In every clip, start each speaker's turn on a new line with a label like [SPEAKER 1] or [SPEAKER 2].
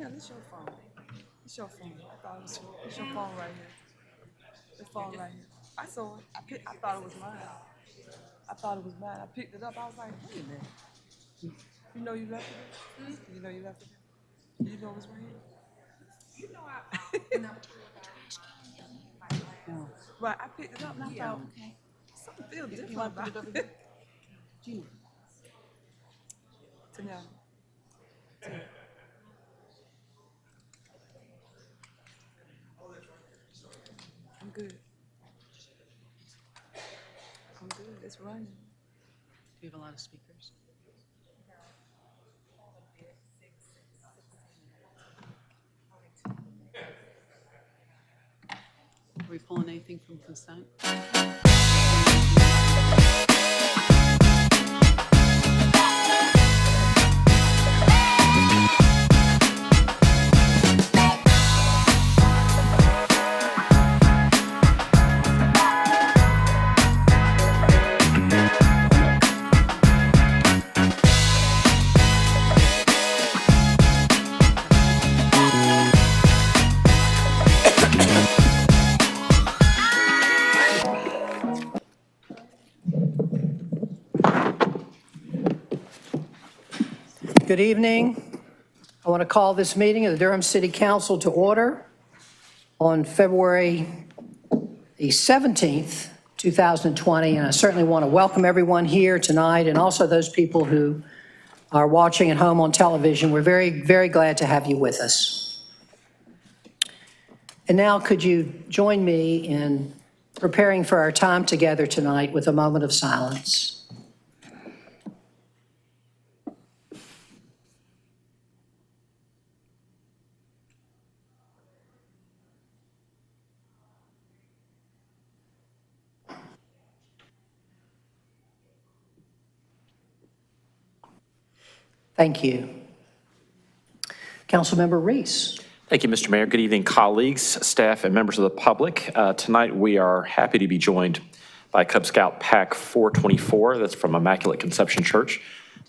[SPEAKER 1] Yeah, this your phone. It's your phone. I thought it was it's your phone right here. The phone right here. I saw it. I thought it was mine. I thought it was mine. I picked it up. I was like, wait a minute. You know you left it there? You know you left it there? You know it was right here? You know
[SPEAKER 2] No.
[SPEAKER 1] Right, I picked it up and I thought, okay, something feels different about it.
[SPEAKER 2] Gina.
[SPEAKER 1] Tanyana. I'm good. I'm good. It's running.
[SPEAKER 2] Do you have a lot of speakers? Are we pulling anything from consent?
[SPEAKER 3] Good evening. I want to call this meeting of the Durham City Council to order on February the 17th, 2020. And I certainly want to welcome everyone here tonight and also those people who are watching at home on television. We're very, very glad to have you with us. And now could you join me in preparing for our time together tonight with a moment of silence? Thank you. Councilmember Reese.
[SPEAKER 4] Thank you, Mr. Mayor. Good evening, colleagues, staff, and members of the public. Tonight, we are happy to be joined by Cub Scout Pack 424. That's from Immaculate Conception Church.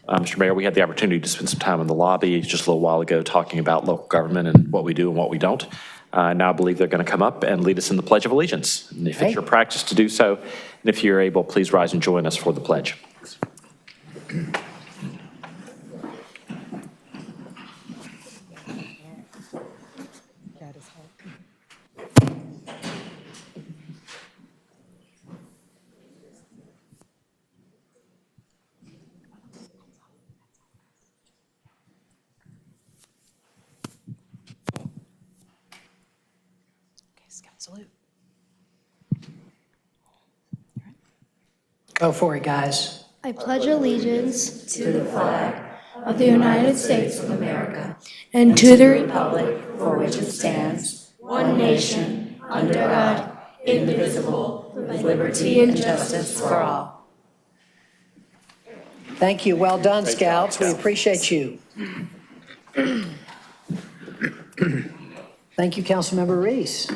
[SPEAKER 4] Mr. Mayor, we had the opportunity to spend some time in the lobby just a little while ago talking about local government and what we do and what we don't. Now I believe they're going to come up and lead us in the Pledge of Allegiance. And if it's your practice to do so, and if you're able, please rise and join us for the pledge.
[SPEAKER 2] Salute.
[SPEAKER 3] Go for it, guys.
[SPEAKER 5] I pledge allegiance to the flag of the United States of America and to the republic for which it stands, one nation, under God, indivisible, with liberty and justice for all.
[SPEAKER 3] Thank you. Well done, Scouts. We appreciate you. Thank you, Councilmember Reese.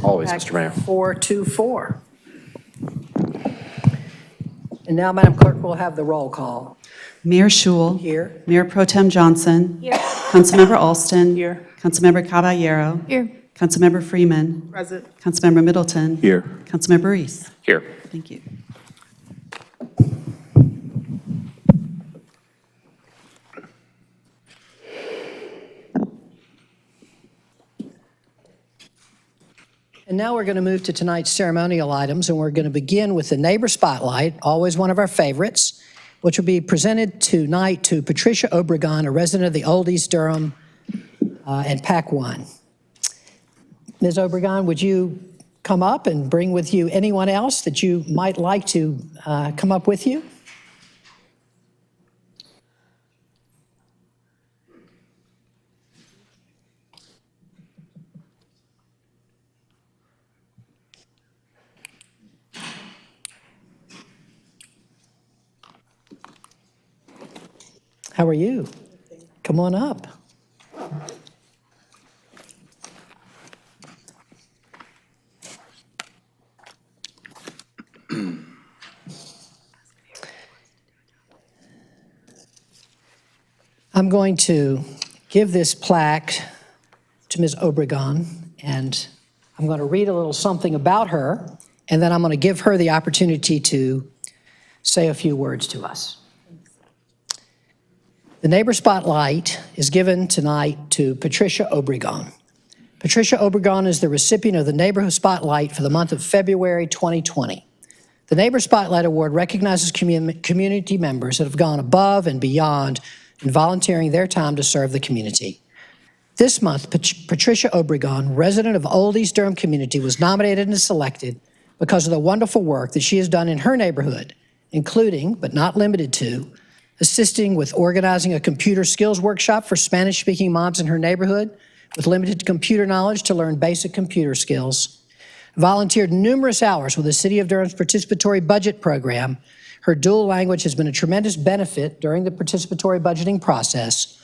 [SPEAKER 4] Always, Mr. Mayor.
[SPEAKER 3] 424. And now, Madam Clerk, we'll have the roll call.
[SPEAKER 2] Mayor Schul.
[SPEAKER 3] Here.
[SPEAKER 2] Mayor Pro Tem Johnson.
[SPEAKER 5] Here.
[SPEAKER 2] Councilmember Alston.
[SPEAKER 1] Here.
[SPEAKER 2] Councilmember Caballero.
[SPEAKER 5] Here.
[SPEAKER 2] Councilmember Freeman.
[SPEAKER 1] Present.
[SPEAKER 2] Councilmember Middleton.
[SPEAKER 4] Here.
[SPEAKER 2] Councilmember Reese.
[SPEAKER 4] Here.
[SPEAKER 2] Thank you.
[SPEAKER 3] And now we're going to move to tonight's ceremonial items, and we're going to begin with the Neighbor Spotlight, always one of our favorites, which will be presented tonight to Patricia Obregon, a resident of the Old East Durham and Pack 1. Ms. Obregon, would you come up and bring with you anyone else that you might like to come up with you? How are you? Come on up. I'm going to give this plaque to Ms. Obregon, and I'm going to read a little something about her, and then I'm going to give her the opportunity to say a few words to us. The Neighbor Spotlight is given tonight to Patricia Obregon. Patricia Obregon is the recipient of the Neighborhood Spotlight for the month of February 2020. The Neighbor Spotlight Award recognizes community members that have gone above and beyond in volunteering their time to serve the community. This month, Patricia Obregon, resident of Old East Durham community, was nominated and selected because of the wonderful work that she has done in her neighborhood, including, but not limited to, assisting with organizing a computer skills workshop for Spanish-speaking moms in her neighborhood with limited computer knowledge to learn basic computer skills, volunteered numerous hours with the City of Durham's participatory budget program. Her dual language has been a tremendous benefit during the participatory budgeting process,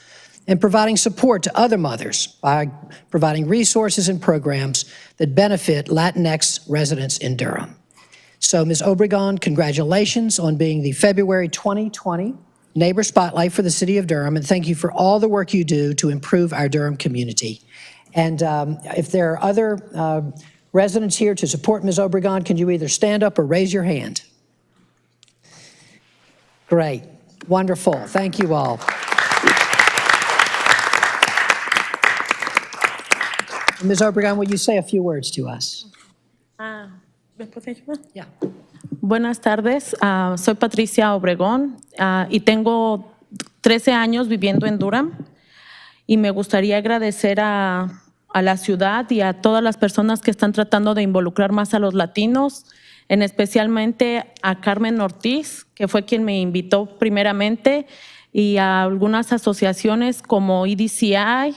[SPEAKER 3] and providing support to other mothers by providing resources and programs that benefit Latinx residents in Durham. So, Ms. Obregon, congratulations on being the February 2020 Neighbor Spotlight for the City of Durham, and thank you for all the work you do to improve our Durham community. And if there are other residents here to support Ms. Obregon, can you either stand up or raise your hand? Great. Wonderful. Thank you all. Ms. Obregon, will you say a few words to us?
[SPEAKER 6] ¿Me puede ayudar?
[SPEAKER 3] Yeah.
[SPEAKER 6] Buenas tardes, soy Patricia Obregón y tengo 13 años viviendo en Durham y me gustaría agradecer a la ciudad y a todas las personas que están tratando de involucrar más a los latinos, en especialmente a Carmen Ortiz, que fue quien me invitó primeramente, y a algunas asociaciones como EDCI,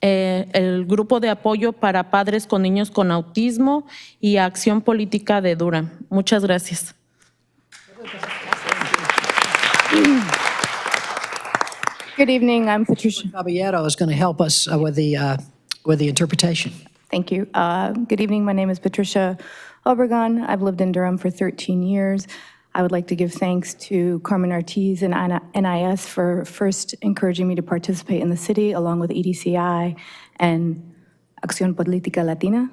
[SPEAKER 6] el grupo de apoyo para padres con niños con autismo y Acción Política de Durham. Muchas gracias.
[SPEAKER 7] Good evening, I'm Patricia.
[SPEAKER 3] Caballero is going to help us with the interpretation.
[SPEAKER 7] Thank you. Good evening, my name is Patricia Obregon. I've lived in Durham for 13 years. I would like to give thanks to Carmen Ortiz and NIS for first encouraging me to participate in the city, along with EDCI and Acción Política Latina.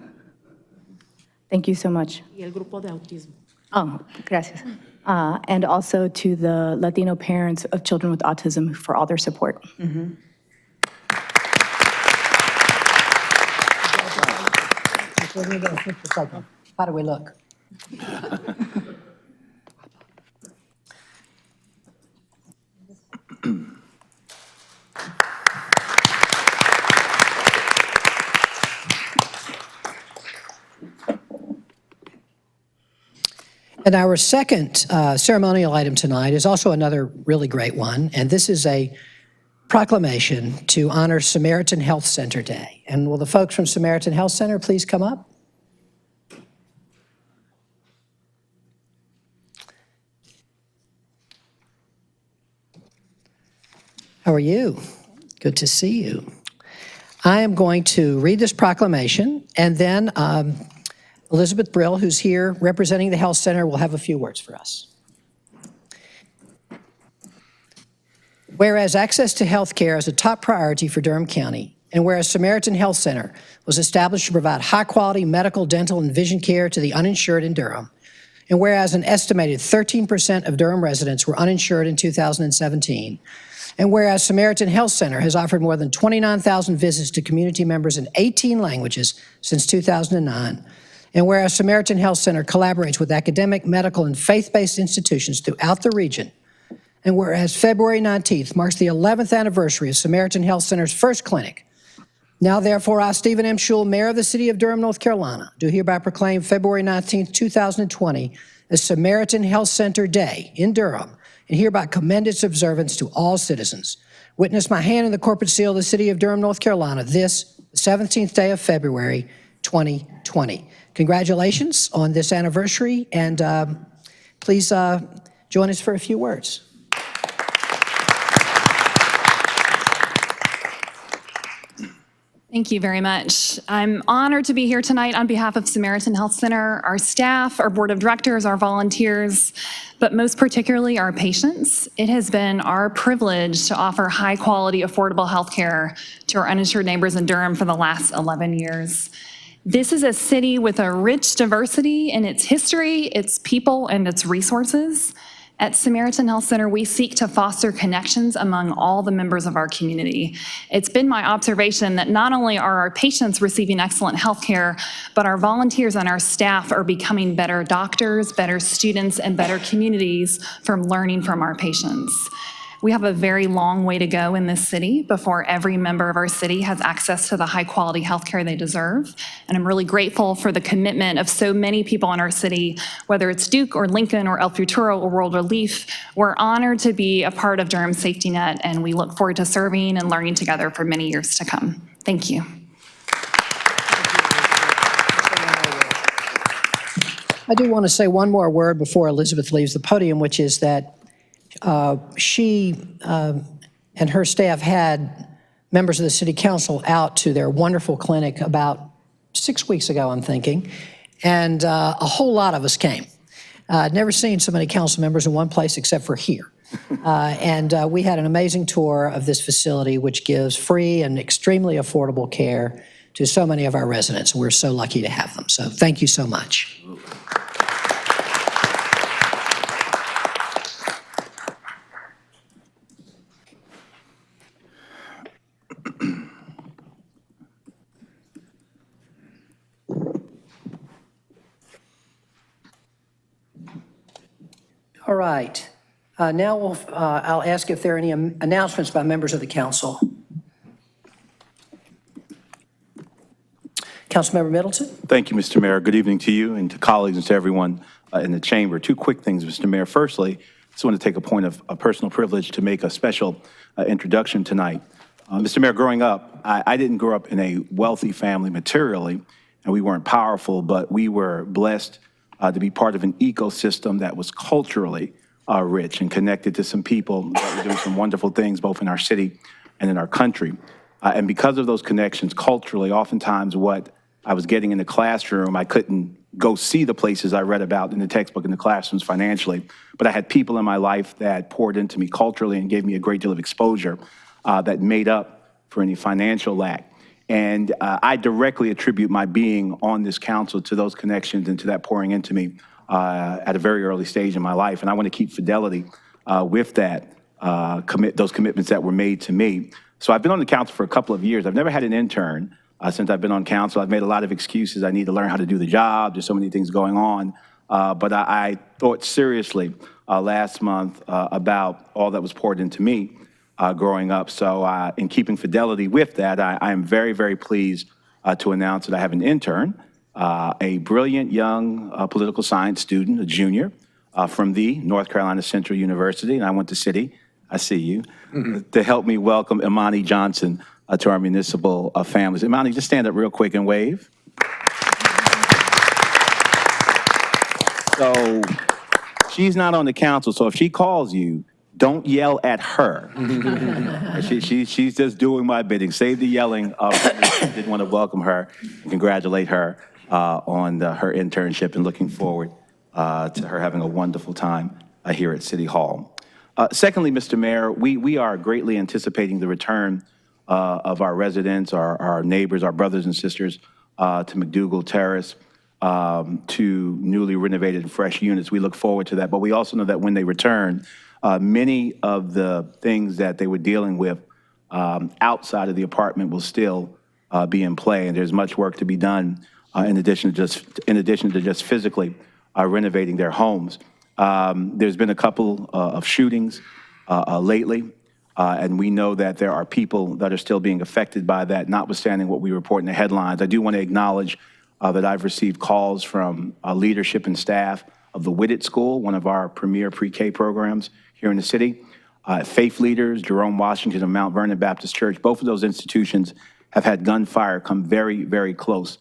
[SPEAKER 7] Thank you so much.
[SPEAKER 6] Y el grupo de autismo.
[SPEAKER 7] Oh, gracias. And also to the Latino parents of children with autism for all their support.
[SPEAKER 3] How do we look? And our second ceremonial item tonight is also another really great one, and this is a proclamation to honor Samaritan Health Center Day. And will the folks from Samaritan Health Center please come up? How are you? Good to see you. I am going to read this proclamation, and then Elizabeth Brill, who's here representing the Health Center, will have a few words for us. Whereas access to health care is a top priority for Durham County, and whereas Samaritan Health Center was established to provide high-quality medical, dental, and vision care to the uninsured in Durham, and whereas an estimated 13% of Durham residents were uninsured in 2017, and whereas Samaritan Health Center has offered more than 29,000 visits to community members in 18 languages since 2009, and whereas Samaritan Health Center collaborates with academic, medical, and faith-based institutions throughout the region, and whereas February 19th marks the 11th anniversary of Samaritan Health Center's first clinic, now therefore I, Stephen M. Schul, Mayor of the City of Durham, North Carolina, do hereby proclaim February 19th, 2020 as Samaritan Health Center Day in Durham, and hereby commend its observance to all citizens. Witness my hand in the corporate seal of the City of Durham, North Carolina, this, the 17th day of February, 2020. Congratulations on this anniversary, and please join us for a few words.
[SPEAKER 8] Thank you very much. I'm honored to be here tonight on behalf of Samaritan Health Center, our staff, our board of directors, our volunteers, but most particularly our patients. It has been our privilege to offer high-quality, affordable health care to our uninsured neighbors in Durham for the last 11 years. This is a city with a rich diversity in its history, its people, and its resources. At Samaritan Health Center, we seek to foster connections among all the members of our community. It's been my observation that not only are our patients receiving excellent health care, but our volunteers and our staff are becoming better doctors, better students, and better communities from learning from our patients. We have a very long way to go in this city before every member of our city has access to the high-quality health care they deserve. And I'm really grateful for the commitment of so many people in our city, whether it's Duke or Lincoln or El Futuro or World Relief. We're honored to be a part of Durham's Safety Net, and we look forward to serving and learning together for many years to come. Thank you.
[SPEAKER 3] I do want to say one more word before Elizabeth leaves the podium, which is that she and her staff had members of the city council out to their wonderful clinic about 6 weeks ago, I'm thinking, and a whole lot of us came. I'd never seen so many council members in one place except for here. And we had an amazing tour of this facility, which gives free and extremely affordable care to so many of our residents. We're so lucky to have them. So thank you so much. All right. Now I'll ask if there are any announcements by members of the council. Councilmember Middleton.
[SPEAKER 9] Thank you, Mr. Mayor. Good evening to you and to colleagues and to everyone in the chamber. Two quick things, Mr. Mayor. Firstly, I just want to take a point of personal privilege to make a special introduction tonight. Mr. Mayor, growing up, I didn't grow up in a wealthy family materially, and we weren't powerful, but we were blessed to be part of an ecosystem that was culturally rich and connected to some people that were doing some wonderful things both in our city and in our country. And because of those connections culturally, oftentimes what I was getting in the classroom, I couldn't go see the places I read about in the textbook in the classrooms financially, but I had people in my life that poured into me culturally and gave me a great deal of exposure that made up for any financial lack. And I directly attribute my being on this council to those connections and to that pouring into me at a very early stage in my life. And I want to keep fidelity with that, those commitments that were made to me. So I've been on the council for a couple of years. I've never had an intern since I've been on council. I've made a lot of excuses. I need to learn how to do the job. There's so many things going on. But I thought seriously last month about all that was poured into me growing up. So in keeping fidelity with that, I am very, very pleased to announce that I have an intern, a brilliant young political science student, a junior from the North Carolina Central University, and I went to City, I see you, to help me welcome Imani Johnson to our municipal families. Imani, just stand up real quick and wave. So she's not on the council, so if she calls you, don't yell at her. She's just doing my bidding. Save the yelling. I did want to welcome her and congratulate her on her internship and looking forward to her having a wonderful time here at City Hall. Secondly, Mr. Mayor, we are greatly anticipating the return of our residents, our neighbors, our brothers and sisters to McDougald Terrace, to newly renovated and fresh units. We look forward to that, but we also know that when they return, many of the things that they were dealing with outside of the apartment will still be in play, and there's much work to be done in addition to just physically renovating their homes. There's been a couple of shootings lately, and we know that there are people that are still being affected by that, notwithstanding what we report in the headlines. I do want to acknowledge that I've received calls from leadership and staff of the Whitted School, one of our premier pre-K programs here in the city. Faith leaders, Jerome Washington and Mount Vernon Baptist Church, both of those institutions have had gunfire come very, very close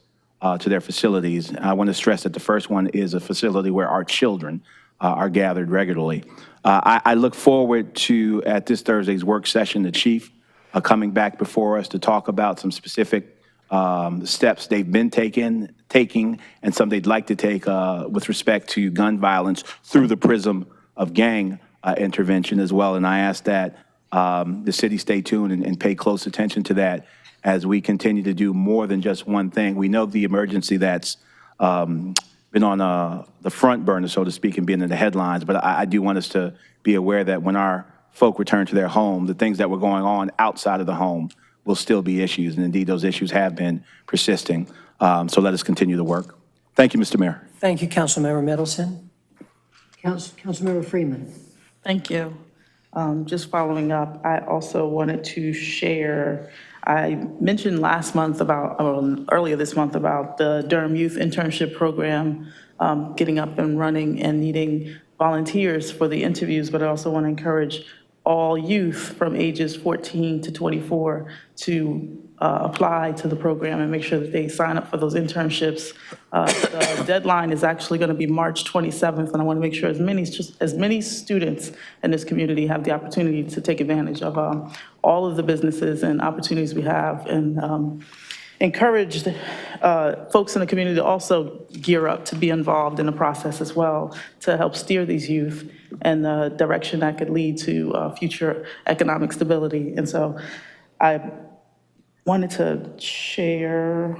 [SPEAKER 9] to their facilities. I want to stress that the first one is a facility where our children are gathered regularly. I look forward to, at this Thursday's work session, the chief coming back before us to talk about some specific steps they've been taking, and some they'd like to take with respect to gun violence through the prism of gang intervention as well. And I ask that the city stay tuned and pay close attention to that as we continue to do more than just one thing. We know the emergency that's been on the front burner, so to speak, and being in the headlines, but I do want us to be aware that when our folk return to their home, the things that were going on outside of the home will still be issues, and indeed those issues have been persisting. So let us continue the work. Thank you, Mr. Mayor.
[SPEAKER 3] Thank you, Councilmember Middleton. Councilmember Freeman.
[SPEAKER 10] Thank you. Just following up, I also wanted to share, I mentioned earlier this month about the Durham Youth Internship Program getting up and running and needing volunteers for the interviews, but I also want to encourage all youth from ages 14 to 24 to apply to the program and make sure that they sign up for those internships. The deadline is actually going to be March 27th, and I want to make sure as many students in this community have the opportunity to take advantage of all of the businesses and opportunities we have, and encourage folks in the community to also gear up to be involved in the process as well, to help steer these youth in the direction that could lead to future economic stability. And so I wanted to share,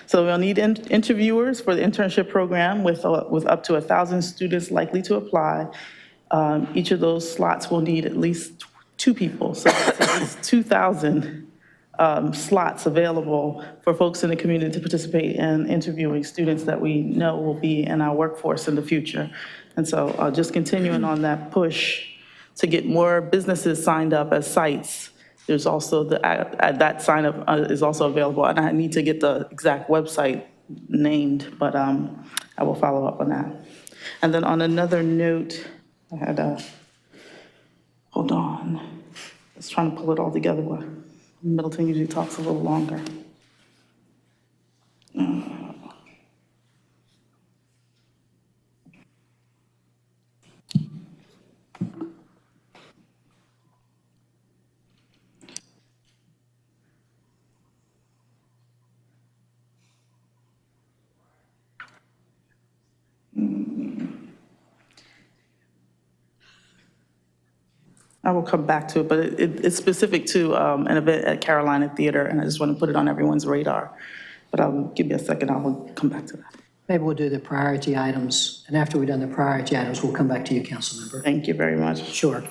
[SPEAKER 10] so we'll need interviewers for the internship program with up to 1,000 students likely to apply. Each of those slots will need at least 2 people, so that's at least 2,000 slots available for folks in the community to participate in interviewing students that we know will be in our workforce in the future. And so just continuing on that push to get more businesses signed up as sites. There's also that sign up is also available, and I need to get the exact website named, but I will follow up on that. And then on another note, I had hold on. I was trying to pull it all together. Middleton usually talks a little longer. I will come back to it, but it's specific to an event at Carolina Theater, and I just want to put it on everyone's radar. But I'll give you a second, I will come back to that.
[SPEAKER 3] Maybe we'll do the priority items, and after we've done the priority items, we'll come back to you, Councilmember.
[SPEAKER 10] Thank you very much.
[SPEAKER 3] Sure.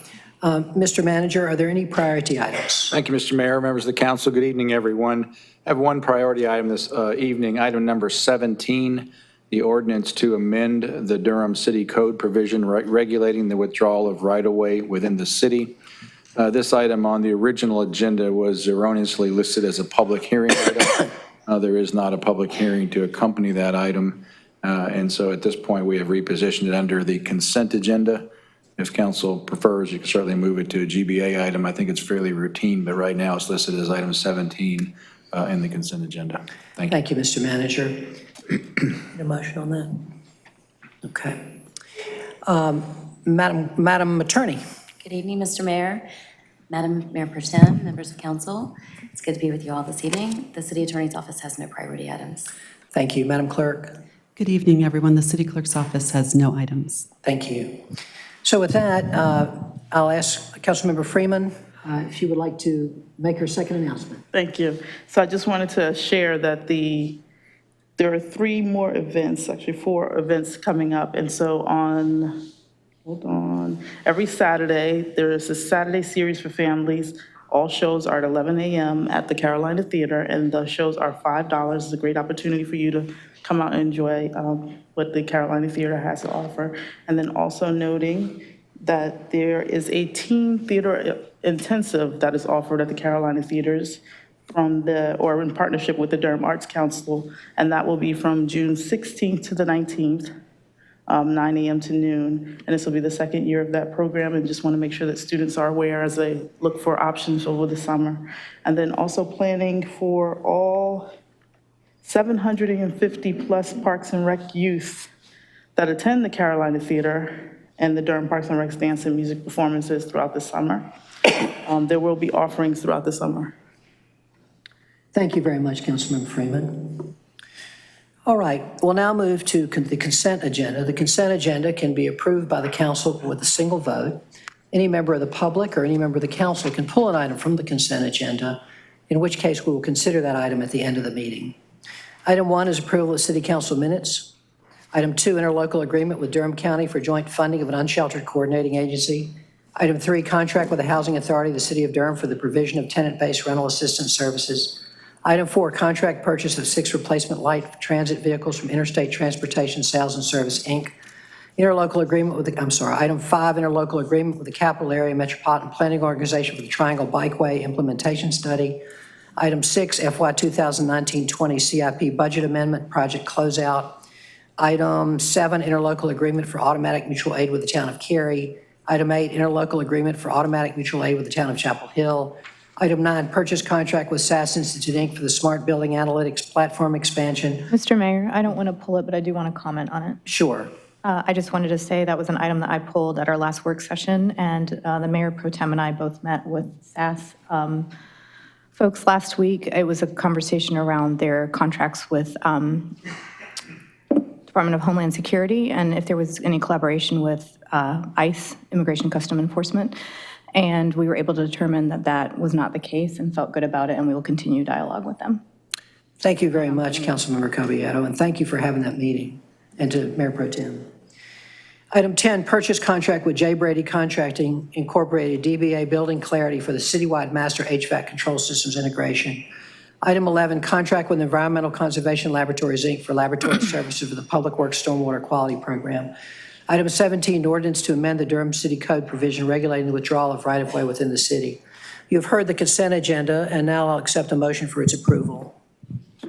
[SPEAKER 3] Mr. Manager, are there any priority items?
[SPEAKER 11] Thank you, Mr. Mayor, members of the council. Good evening, everyone. I have one priority item this evening, item number 17, the ordinance to amend the Durham City Code provision regulating the withdrawal of right-of-way within the city. This item on the original agenda was erroneously listed as a public hearing item. There is not a public hearing to accompany that item. And so at this point, we have repositioned it under the consent agenda. If council prefers, you can certainly move it to a GBA item. I think it's fairly routine, but right now it's listed as item 17 in the consent agenda. Thank you.
[SPEAKER 3] Thank you, Mr. Manager. Need a motion on that? Okay. Madam Attorney.
[SPEAKER 12] Good evening, Mr. Mayor, Madam Mayor Pro Tem, members of council. It's good to be with you all this evening. The City Attorney's Office has no priority items.
[SPEAKER 3] Thank you. Madam Clerk.
[SPEAKER 2] Good evening, everyone. The City Clerk's office has no items.
[SPEAKER 3] Thank you. So with that, I'll ask Councilmember Freeman if you would like to make her second announcement.
[SPEAKER 10] Thank you. So I just wanted to share that there are 3 more events, actually 4 events coming up. And so every Saturday, there is a Saturday series for families. All shows are at 11 a.m. at the Carolina Theater, and the shows are $5. It's a great opportunity for you to come out and enjoy what the Carolina Theater has to offer. And then also noting that there is a teen theater intensive that is offered at the Carolina Theaters in partnership with the Durham Arts Council, and that will be from June 16th to the 19th. 9 a.m. to noon, and this will be the 2nd year of that program, and just want to make sure that students are aware as they look for options over the summer. And then also planning for all 750 plus Parks and Rec youth that attend the Carolina Theater and the Durham Parks and Rec dance and music performances throughout the summer. There will be offerings throughout the summer.
[SPEAKER 3] Thank you very much, Councilmember Freeman. All right, we'll now move to the consent agenda. The consent agenda can be approved by the council with a single vote. Any member of the public or any member of the council can pull an item from the consent agenda, in which case we will consider that item at the end of the meeting. Item 1 is approval of city council minutes. Item 2, interlocal agreement with Durham County for joint funding of an unsheltered coordinating agency. Item 3, contract with the Housing Authority of the City of Durham for the provision of tenant-based rental assistance services. Item 4, contract purchase of 6 replacement light transit vehicles from Interstate Transportation Sales and Service, Inc. Interlocal agreement with Item 5, interlocal agreement with the Capital Area Metropolitan Planning Organization for the Triangle Bikeway Implementation Study. Item 6, FY 2019-20 CIP budget amendment, project closeout. Item 7, interlocal agreement for automatic mutual aid with the town of Cary. Item 8, interlocal agreement for automatic mutual aid with the town of Chapel Hill. Item 9, purchase contract with SAS Institute, Inc. for the Smart Building Analytics Platform expansion.
[SPEAKER 7] Mr. Mayor, I don't want to pull it, but I do want to comment on it.
[SPEAKER 3] Sure.
[SPEAKER 7] I just wanted to say that was an item that I pulled at our last work session, and the Mayor Pro Tem and I both met with SAS folks last week. It was a conversation around their contracts with Department of Homeland Security, and if there was any collaboration with ICE, Immigration and Customs Enforcement. And we were able to determine that that was not the case and felt good about it, and we will continue dialogue with them.
[SPEAKER 3] Thank you very much, Councilmember Cobietto, and thank you for having that meeting, and to Mayor Pro Tem. Item 10, purchase contract with J. Brady Contracting Incorporated, DBA Building Clarity for the citywide master HVAC control systems integration. Item 11, contract with Environmental Conservation Laboratories, Inc. for laboratory services for the Public Works Stormwater Quality Program. Item 17, ordinance to amend the Durham City Code provision regulating the withdrawal of right-of-way within the city. You have heard the consent agenda, and now I'll accept a motion for its approval.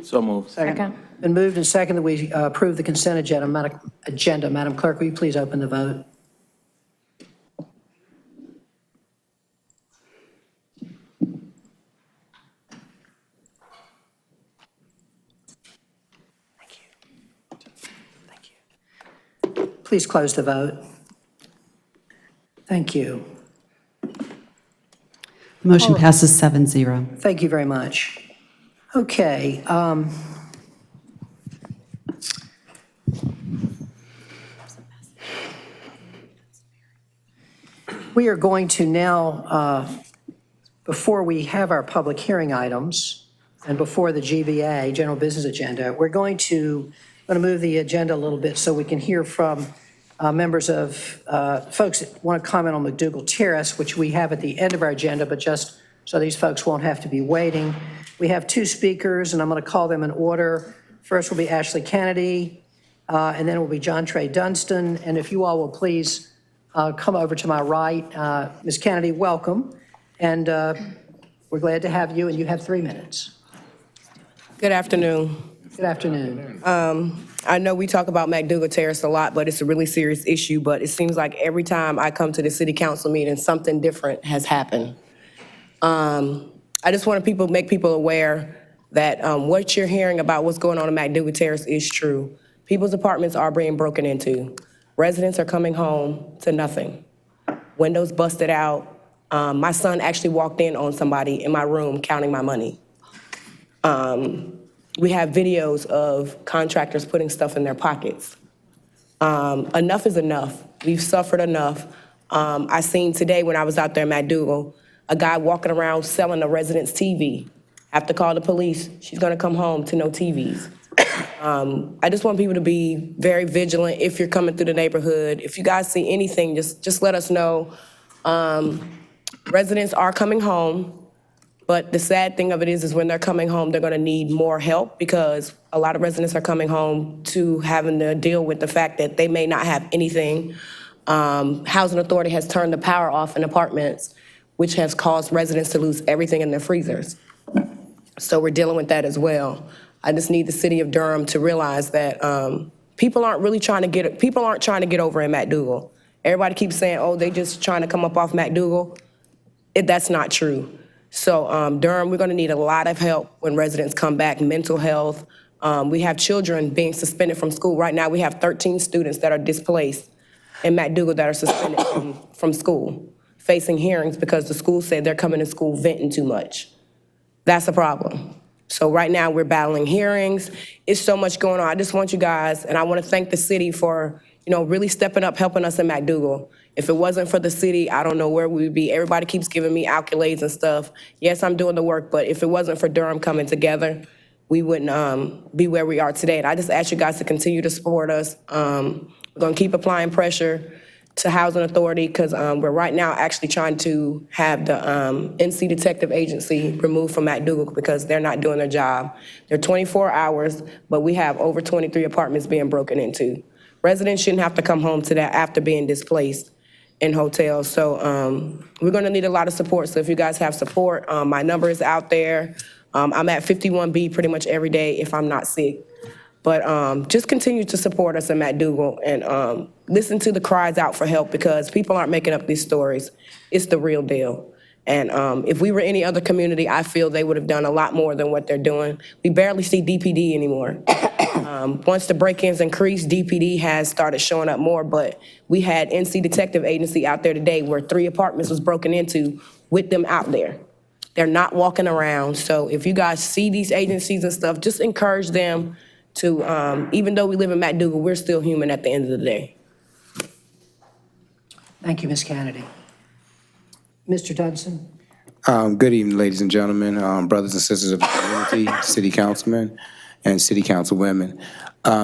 [SPEAKER 9] So moved.
[SPEAKER 7] Second.
[SPEAKER 3] Been moved and seconded that we approve the consent agenda. Madam Clerk, will you please open the vote? Please close the vote. Thank you.
[SPEAKER 2] Motion passes 7-0.
[SPEAKER 3] Thank you very much. Okay. We are going to now, before we have our public hearing items and before the GBA, General Business Agenda, we're going to move the agenda a little bit so we can hear from members of folks that want to comment on McDougald Terrace, which we have at the end of our agenda, but just so these folks won't have to be waiting. We have 2 speakers, and I'm going to call them in order. First will be Ashley Kennedy, and then it will be John Trey Dunstan. And if you all will please come over to my right. Ms. Kennedy, welcome. And we're glad to have you, and you have 3 minutes.
[SPEAKER 13] Good afternoon.
[SPEAKER 3] Good afternoon.
[SPEAKER 13] I know we talk about McDougald Terrace a lot, but it's a really serious issue. But it seems like every time I come to the city council meeting, something different has happened. I just want to make people aware that what you're hearing about what's going on in McDougald Terrace is true. People's apartments are being broken into. Residents are coming home to nothing. Windows busted out. My son actually walked in on somebody in my room counting my money. We have videos of contractors putting stuff in their pockets. Enough is enough. We've suffered enough. I seen today when I was out there in McDougald, a guy walking around selling a resident's TV. Have to call the police. She's gonna come home to no TVs. I just want people to be very vigilant if you're coming through the neighborhood. If you guys see anything, just let us know. Residents are coming home. But the sad thing of it is when they're coming home, they're going to need more help because a lot of residents are coming home to having to deal with the fact that they may not have anything. Housing Authority has turned the power off in apartments, which has caused residents to lose everything in their freezers. So we're dealing with that as well. I just need the city of Durham to realize that people aren't trying to get over in McDougald. Everybody keeps saying, oh, they just trying to come up off McDougald. That's not true. So Durham, we're gonna need a lot of help when residents come back, mental health. We have children being suspended from school. Right now, we have 13 students that are displaced. in McDougald that are suspended from school, facing hearings because the school said they're coming to school venting too much. That's a problem. So right now, we're battling hearings. It's so much going on. I just want you guys, and I want to thank the city for, really stepping up, helping us in McDougald. If it wasn't for the city, I don't know where we would be. Everybody keeps giving me accolades and stuff. Yes, I'm doing the work, but if it wasn't for Durham coming together, we wouldn't be where we are today. And I just ask you guys to continue to support us. We're going to keep applying pressure to Housing Authority because we're right now actually trying to have the NC Detective Agency removed from McDougald because they're not doing their job. They're 24 hours, but we have over 23 apartments being broken into. Residents shouldn't have to come home to that after being displaced in hotels. So we're going to need a lot of support. So if you guys have support, my number is out there. I'm at 51B pretty much every day if I'm not sick. But just continue to support us in McDougald and listen to the cries out for help because people aren't making up these stories. It's the real deal. And if we were any other community, I feel they would have done a lot more than what they're doing. We barely see DPD anymore. Once the break-ins increased, DPD has started showing up more, but we had NC Detective Agency out there today where 3 apartments was broken into with them out there. They're not walking around. So if you guys see these agencies and stuff, just encourage them to, even though we live in McDougald, we're still human at the end of the day.
[SPEAKER 3] Thank you, Ms. Kennedy. Mr. Dunstan?
[SPEAKER 14] Good evening, ladies and gentlemen, brothers and sisters of the community, city councilmen and city councilwomen.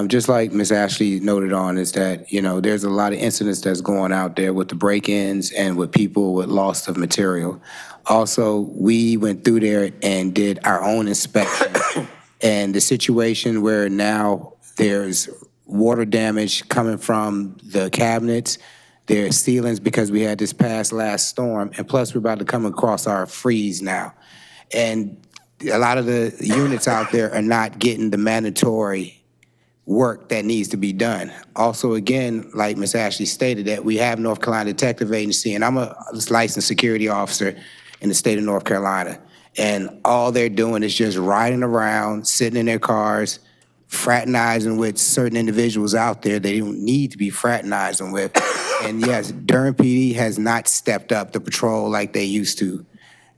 [SPEAKER 14] Just like Ms. Ashley noted on is that, there's a lot of incidents that's going out there with the break-ins and with people with loss of material. Also, we went through there and did our own inspection. And the situation where now there's water damage coming from the cabinets, there's ceilings because we had this last storm, and plus we're about to come across our freeze now. And a lot of the units out there are not getting the mandatory work that needs to be done. Also, again, like Ms. Ashley stated, that we have North Carolina Detective Agency, and I'm a licensed security officer in the state of North Carolina. And all they're doing is just riding around, sitting in their cars, fraternizing with certain individuals out there they don't need to be fraternizing with. And yes, Durham PD has not stepped up the patrol like they used to.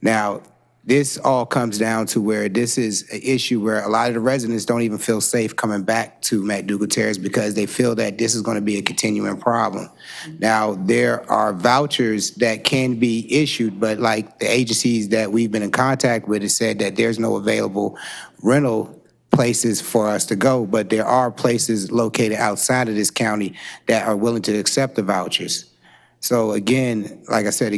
[SPEAKER 14] Now, this all comes down to where this is an issue where a lot of the residents don't even feel safe coming back to McDougald Terrace because they feel that this is going to be a continuing problem. Now, there are vouchers that can be issued, but like the agencies that we've been in contact with have said that there's no available rental places for us to go, but there are places located outside of this county that are willing to accept the vouchers. So again, like I said,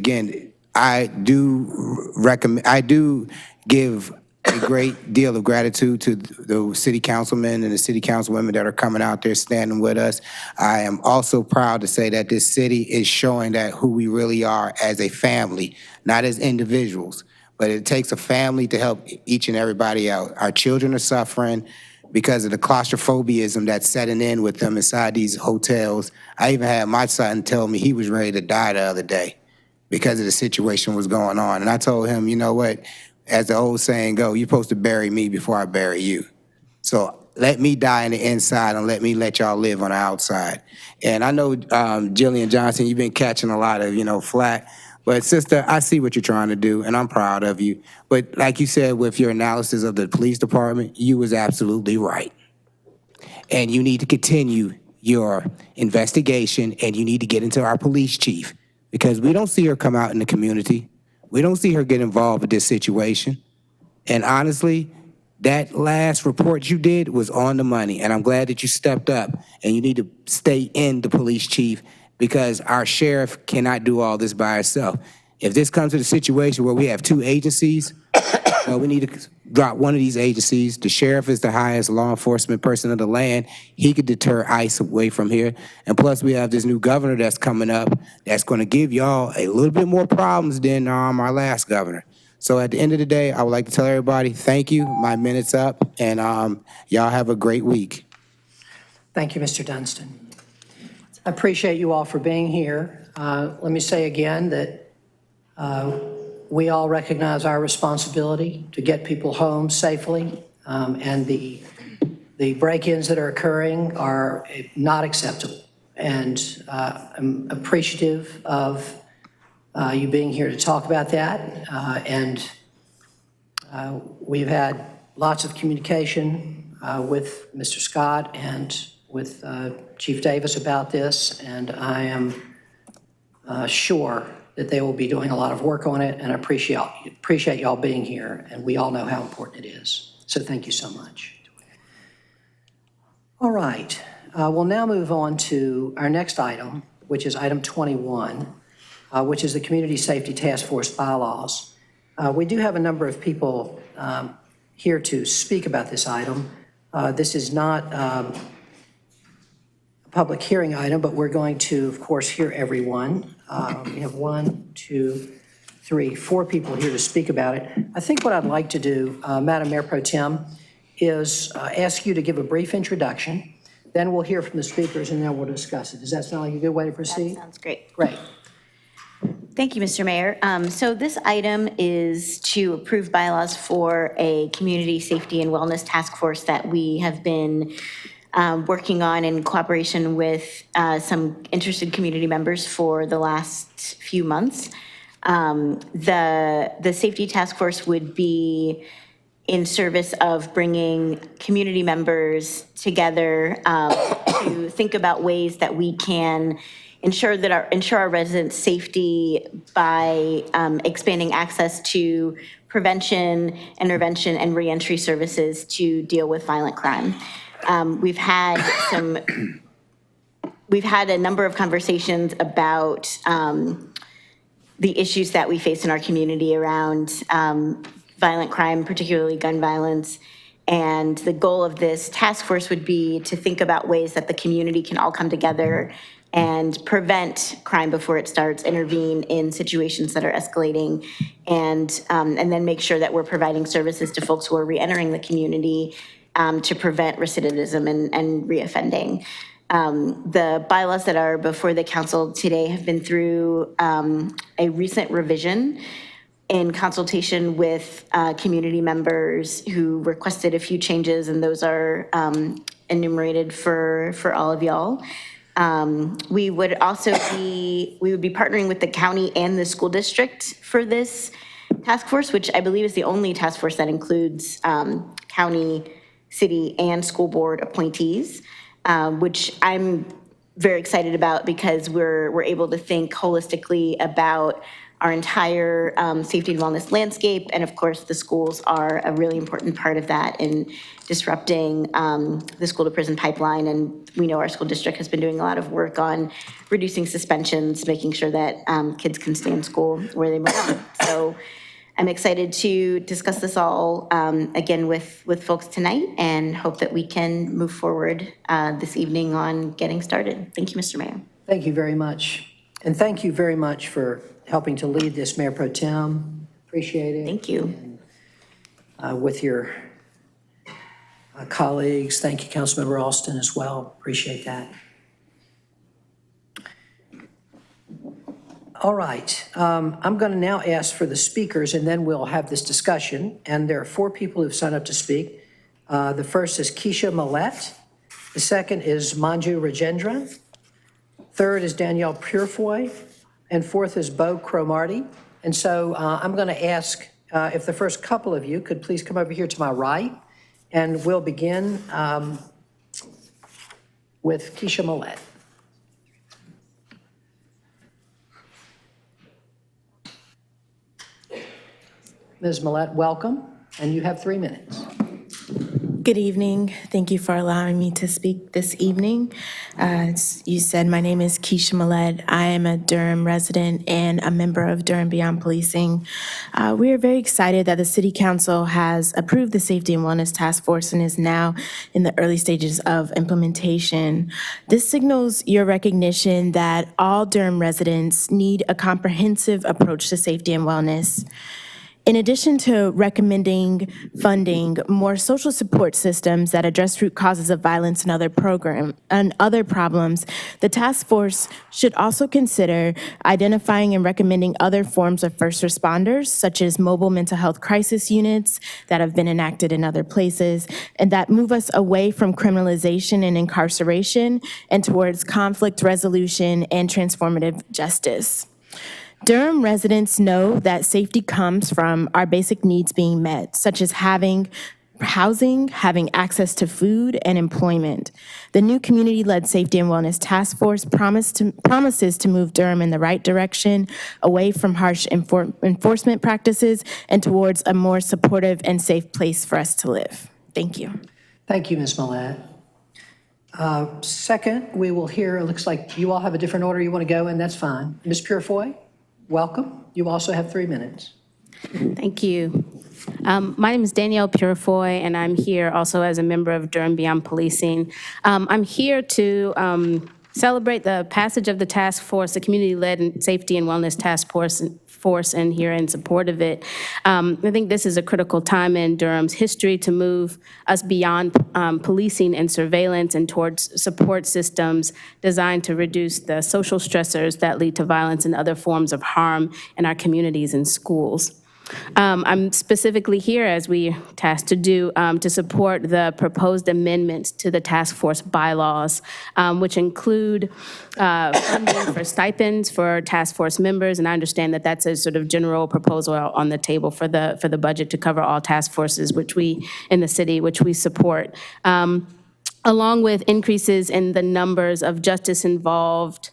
[SPEAKER 14] I do give a great deal of gratitude to the city councilmen and the city councilwomen that are coming out there standing with us. I am also proud to say that this city is showing that who we really are as a family, not as individuals, but it takes a family to help each and everybody out. Our children are suffering because of the claustrophobism that's setting in with them inside these hotels. I even had my son tell me he was ready to die the other day because of the situation was going on. And I told him, you know what, as the old saying go, you're supposed to bury me before I bury you. So let me die on the inside and let y'all live on the outside. And I know, Jillian Johnson, you've been catching a lot of, flack. But sister, I see what you're trying to do, and I'm proud of you. But like you said, with your analysis of the police department, you was absolutely right. And you need to continue your investigation, and you need to get into our police chief. Because we don't see her come out in the community. We don't see her get involved with this situation. And honestly, that last report you did was on the money. And I'm glad that you stepped up. And you need to stay in the police chief because our sheriff cannot do all this by herself. If this comes to the situation where we have 2 agencies, we need to drop one of these agencies. The sheriff is the highest law enforcement person of the land. He could deter ICE away from here. And plus, we have this new governor that's coming up that's going to give y'all a little bit more problems than our last governor. So at the end of the day, I would like to tell everybody, thank you. My minute's up, and y'all have a great week.
[SPEAKER 3] Thank you, Mr. Dunstan. I appreciate you all for being here. Let me say again that we all recognize our responsibility to get people home safely, and the break-ins that are occurring are not acceptable. and I'm appreciative of you being here to talk about that. And we've had lots of communication with Mr. Scott and with Chief Davis about this, and I am sure that they will be doing a lot of work on it, and I appreciate y'all being here, and we all know how important it is. So thank you so much. All right, we'll now move on to our next item, which is item 21, which is the Community Safety Task Force Bylaws. We do have a number of people here to speak about this item. This is not a public hearing item, but we're going to, of course, hear everyone. We have 1, 2, 3, 4 people here to speak about it. I think what I'd like to do, Madam Mayor Pro Tem, is ask you to give a brief introduction, then we'll hear from the speakers, and then we'll discuss it. Does that sound like a good way to proceed?
[SPEAKER 15] That sounds great.
[SPEAKER 3] Great.
[SPEAKER 15] Thank you, Mr. Mayor. So this item is to approve bylaws for a community safety and wellness task force that we have been working on in cooperation with some interested community members for the last few months. The Safety Task Force would be in service of bringing community members together to think about ways that we can ensure our residents' safety by expanding access to prevention, intervention, and reentry services to deal with violent crime. We've had a number of conversations about the issues that we face in our community around violent crime, particularly gun violence. And the goal of this task force would be to think about ways that the community can all come together and prevent crime before it starts, intervene in situations that are escalating, and then make sure that we're providing services to folks who are reentering the community to prevent recidivism and reoffending. The bylaws that are before the council today have been through a recent revision in consultation with community members who requested a few changes, and those are enumerated for all of y'all. We would be partnering with the county and the school district for this task force, which I believe is the only task force that includes county, city, and school board appointees, which I'm very excited about because we're able to think holistically about our entire safety and wellness landscape. And of course, the schools are a really important part of that in disrupting the school to prison pipeline. And we know our school district has been doing a lot of work on reducing suspensions, making sure that kids can stay in school where they belong. So I'm excited to discuss this all again with folks tonight, and hope that we can move forward this evening on getting started. Thank you, Mr. Mayor.
[SPEAKER 3] Thank you very much. And thank you very much for helping to lead this, Mayor Pro Tem. Appreciate it.
[SPEAKER 15] Thank you.
[SPEAKER 3] And, with your colleagues, thank you, Councilmember Alston, as well. Appreciate that. All right, I'm going to now ask for the speakers, and then we'll have this discussion. And there are 4 people who've signed up to speak. The first is Keisha Millette. The second is Manju Rajendra. Third is Danielle Purefoy. And fourth is Bo Cromarty. And so I'm going to ask if the first couple of you could please come over here to my right, and we'll begin with Keisha Millette. Ms. Millette, welcome, and you have 3 minutes.
[SPEAKER 16] Good evening. Thank you for allowing me to speak this evening. As you said, my name is Keisha Millette. I am a Durham resident and a member of Durham Beyond Policing. We are very excited that the City Council has approved the Safety and Wellness Task Force and is now in the early stages of implementation. This signals your recognition that all Durham residents need a comprehensive approach to safety and wellness. In addition to recommending funding more social support systems that address root causes of violence and other problems, the task force should also consider identifying and recommending other forms of first responders, such as mobile mental health crisis units that have been enacted in other places, and that move us away from criminalization and incarceration and towards conflict resolution and transformative justice. Durham residents know that safety comes from our basic needs being met, such as having housing, having access to food, and employment. The new Community-Led Safety and Wellness Task Force promises to move Durham in the right direction, away from harsh enforcement practices, and towards a more supportive and safe place for us to live. Thank you.
[SPEAKER 3] Thank you, Ms. Millett. Second, we will hear, it looks like you all have a different order you want to go in, that's fine. Ms. Purefoy, welcome. You also have 3 minutes.
[SPEAKER 17] Thank you. My name is Danielle Purefoy, and I'm here also as a member of Durham Beyond Policing. I'm here to celebrate the passage of the task force, the Community-Led Safety and Wellness Task Force, and here in support of it. I think this is a critical time in Durham's history to move us beyond policing and surveillance and towards support systems designed to reduce the social stressors that lead to violence and other forms of harm in our communities and schools. I'm specifically here, as we tasked to do, to support the proposed amendments to the task force bylaws, which include funding for stipends for task force members, and I understand that that's a sort of general proposal on the table for the budget to cover all task forces, which we in the city, which we support, along with increases in the numbers of justice-involved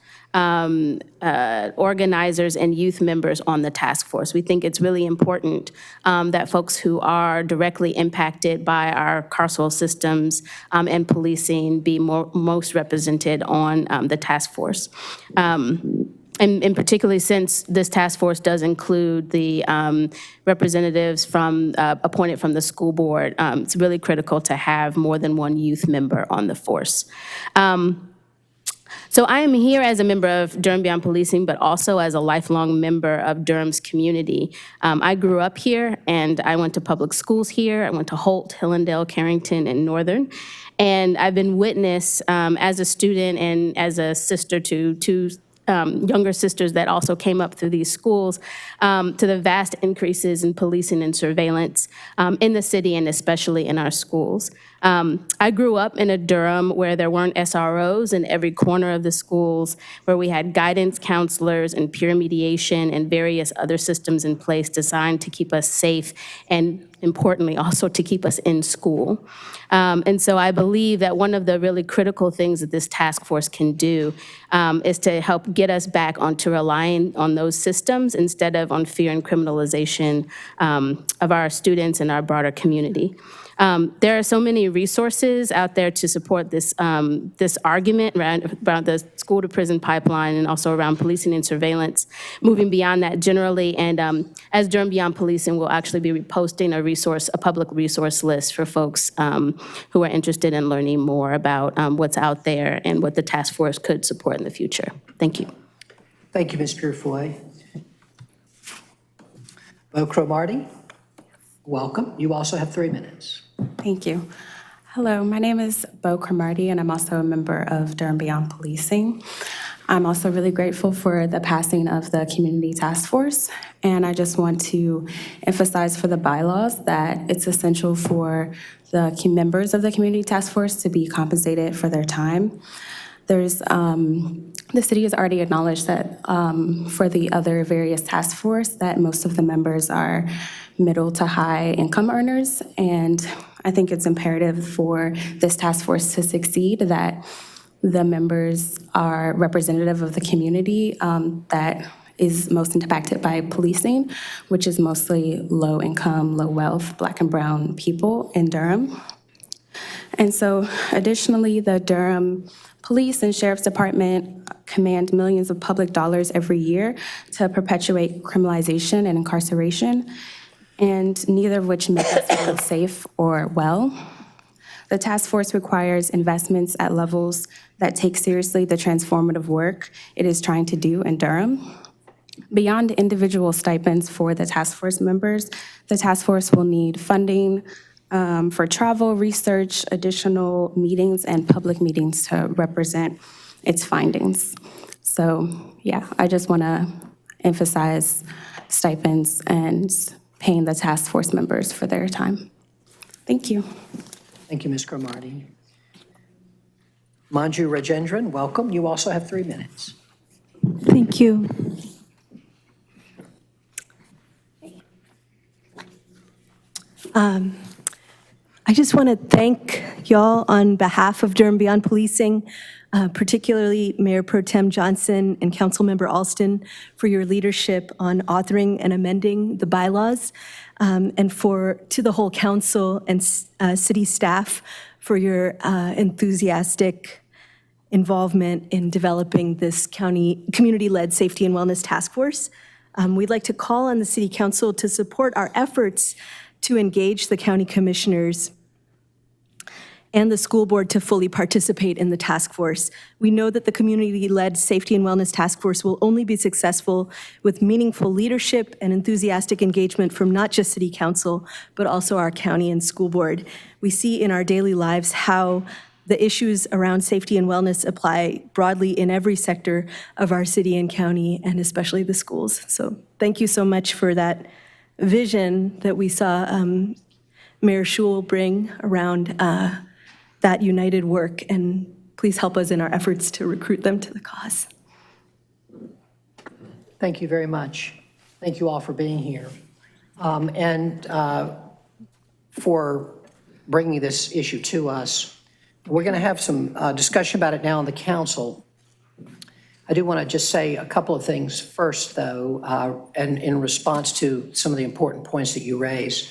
[SPEAKER 17] organizers and youth members on the task force. We think it's really important that folks who are directly impacted by our carceral systems and policing be most represented on the task force. And particularly since this task force does include the representatives from appointed from the school board, it's really critical to have more than one youth member on the force. So I am here as a member of Durham Beyond Policing, but also as a lifelong member of Durham's community. I grew up here, and I went to public schools here. I went to Holt, Hillendale, Carrington, and Northern. And I've been witness as a student and as a sister to two younger sisters that also came up through these schools, to the vast increases in policing and surveillance in the city and especially in our schools. I grew up in a Durham where there weren't SROs in every corner of the schools, where we had guidance counselors and peer mediation and various other systems in place designed to keep us safe and importantly also to keep us in school. And so I believe that one of the really critical things that this task force can do is to help get us back onto relying on those systems instead of on fear and criminalization of our students and our broader community. There are so many resources out there to support this this argument around the school to prison pipeline and also around policing and surveillance, moving beyond that generally. And as Durham Beyond Policing, we'll actually be reposting a public resource list for folks who are interested in learning more about what's out there and what the task force could support in the future. Thank you.
[SPEAKER 3] Thank you, Ms. Purefoy. Bo Cromartie, welcome. You also have 3 minutes.
[SPEAKER 18] Thank you. Hello, my name is Bo Cromartie, and I'm also a member of Durham Beyond Policing. I'm also really grateful for the passing of the Community Task Force, and I just want to emphasize for the bylaws that it's essential for the members of the Community Task Force to be compensated for their time. The city has already acknowledged that for the other various task force that most of the members are middle to high income earners, and I think it's imperative for this task force to succeed that the members are representative of the community that is most impacted by policing, which is mostly low income, low wealth, Black and brown people in Durham. And so additionally, the Durham Police and Sheriff's Department command millions of public dollars every year to perpetuate criminalization and incarceration, and neither of which make us feel safe or well. The task force requires investments at levels that take seriously the transformative work it is trying to do in Durham. Beyond individual stipends for the task force members, the task force will need funding for travel, research, additional meetings, and public meetings to represent its findings. So, yeah, I just want to emphasize stipends and paying the task force members for their time. Thank you.
[SPEAKER 3] Thank you, Ms. Cromartie. Manju Rajendran, welcome. You also have 3 minutes.
[SPEAKER 19] Thank you. I just want to thank y'all on behalf of Durham Beyond Policing, particularly Mayor Pro Tem Johnson and Councilmember Alston for your leadership on authoring and amending the bylaws, and to the whole council and city staff for your enthusiastic involvement in developing this community-led safety and wellness task force. We'd like to call on the city council to support our efforts to engage the county commissioners and the school board to fully participate in the task force. We know that the community-led safety and wellness task force will only be successful with meaningful leadership and enthusiastic engagement from not just city council, but also our county and school board. We see in our daily lives how the issues around safety and wellness apply broadly in every sector of our city and county, and especially the schools. So thank you so much for that vision that we saw Mayor Schul bring around that united work, and please help us in our efforts to recruit them to the cause.
[SPEAKER 3] Thank you very much. Thank you all for being here and for bringing this issue to us. We're going to have some discussion about it now in the council. I do want to just say a couple of things first, though, and in response to some of the important points that you raised.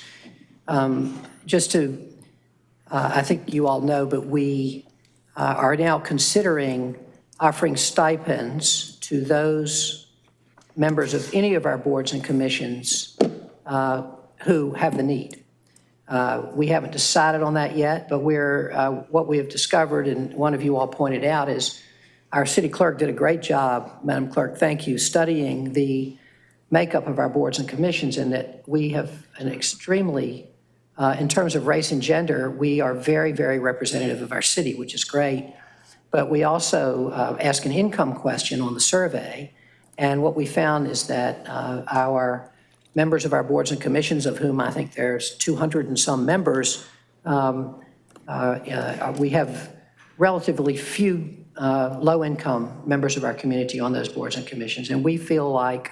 [SPEAKER 3] I think you all know, but we are now considering offering stipends to those members of any of our boards and commissions who have the need. We haven't decided on that yet, but what we have discovered, and one of you all pointed out, is our city clerk did a great job, Madam Clerk, thank you, studying the makeup of our boards and commissions, and that we have an extremely, in terms of race and gender, we are very, very representative of our city, which is great. But we also ask an income question on the survey, and what we found is that our members of our boards and commissions, of whom I think there's 200 and some members, we have relatively few low-income members of our community on those boards and commissions, and we feel like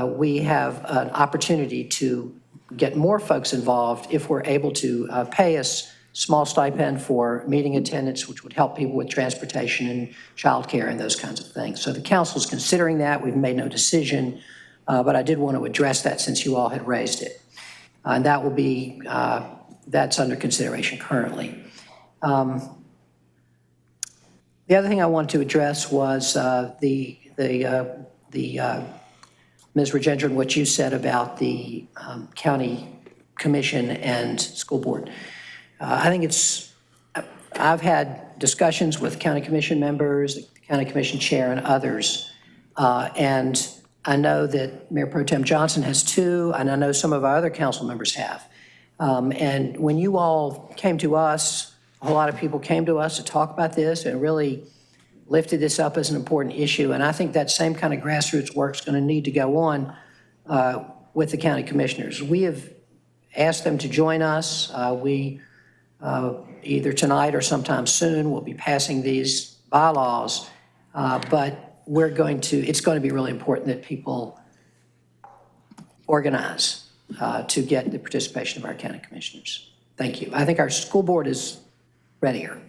[SPEAKER 3] we have an opportunity to get more folks involved if we're able to pay a small stipend for meeting attendance, which would help people with transportation and childcare and those kinds of things. So the council's considering that. We've made no decision, but I did want to address that since you all had raised it. And that will be, that's under consideration currently. The other thing I wanted to address was Ms. Rajendran, what you said about the county commission and school board. I think I've had discussions with county commission members, the county commission chair, and others, and I know that Mayor Pro Tem Johnson has too, and I know some of our other council members have. And when you all came to us, a whole lot of people came to us to talk about this and really lifted this up as an important issue. And I think that same kind of grassroots work is going to need to go on with the county commissioners. We have asked them to join us. We either tonight or sometime soon will be passing these bylaws, but it's going to be really important that people organize to get the participation of our county commissioners. Thank you. I think our school board is readier,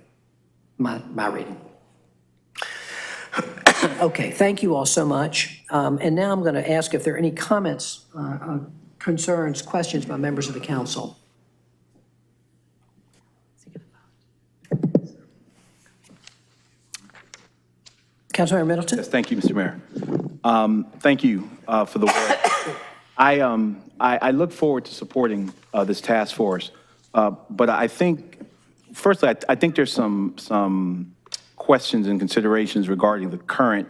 [SPEAKER 3] my reading. Okay, thank you all so much. And now I'm going to ask if there are any comments, concerns, questions by members of the council. Councilmember Middleton?
[SPEAKER 9] Yes, thank you, Mr. Mayor. Thank you for the work. I look forward to supporting this task force, but I think, firstly, I think there's some questions and considerations regarding the current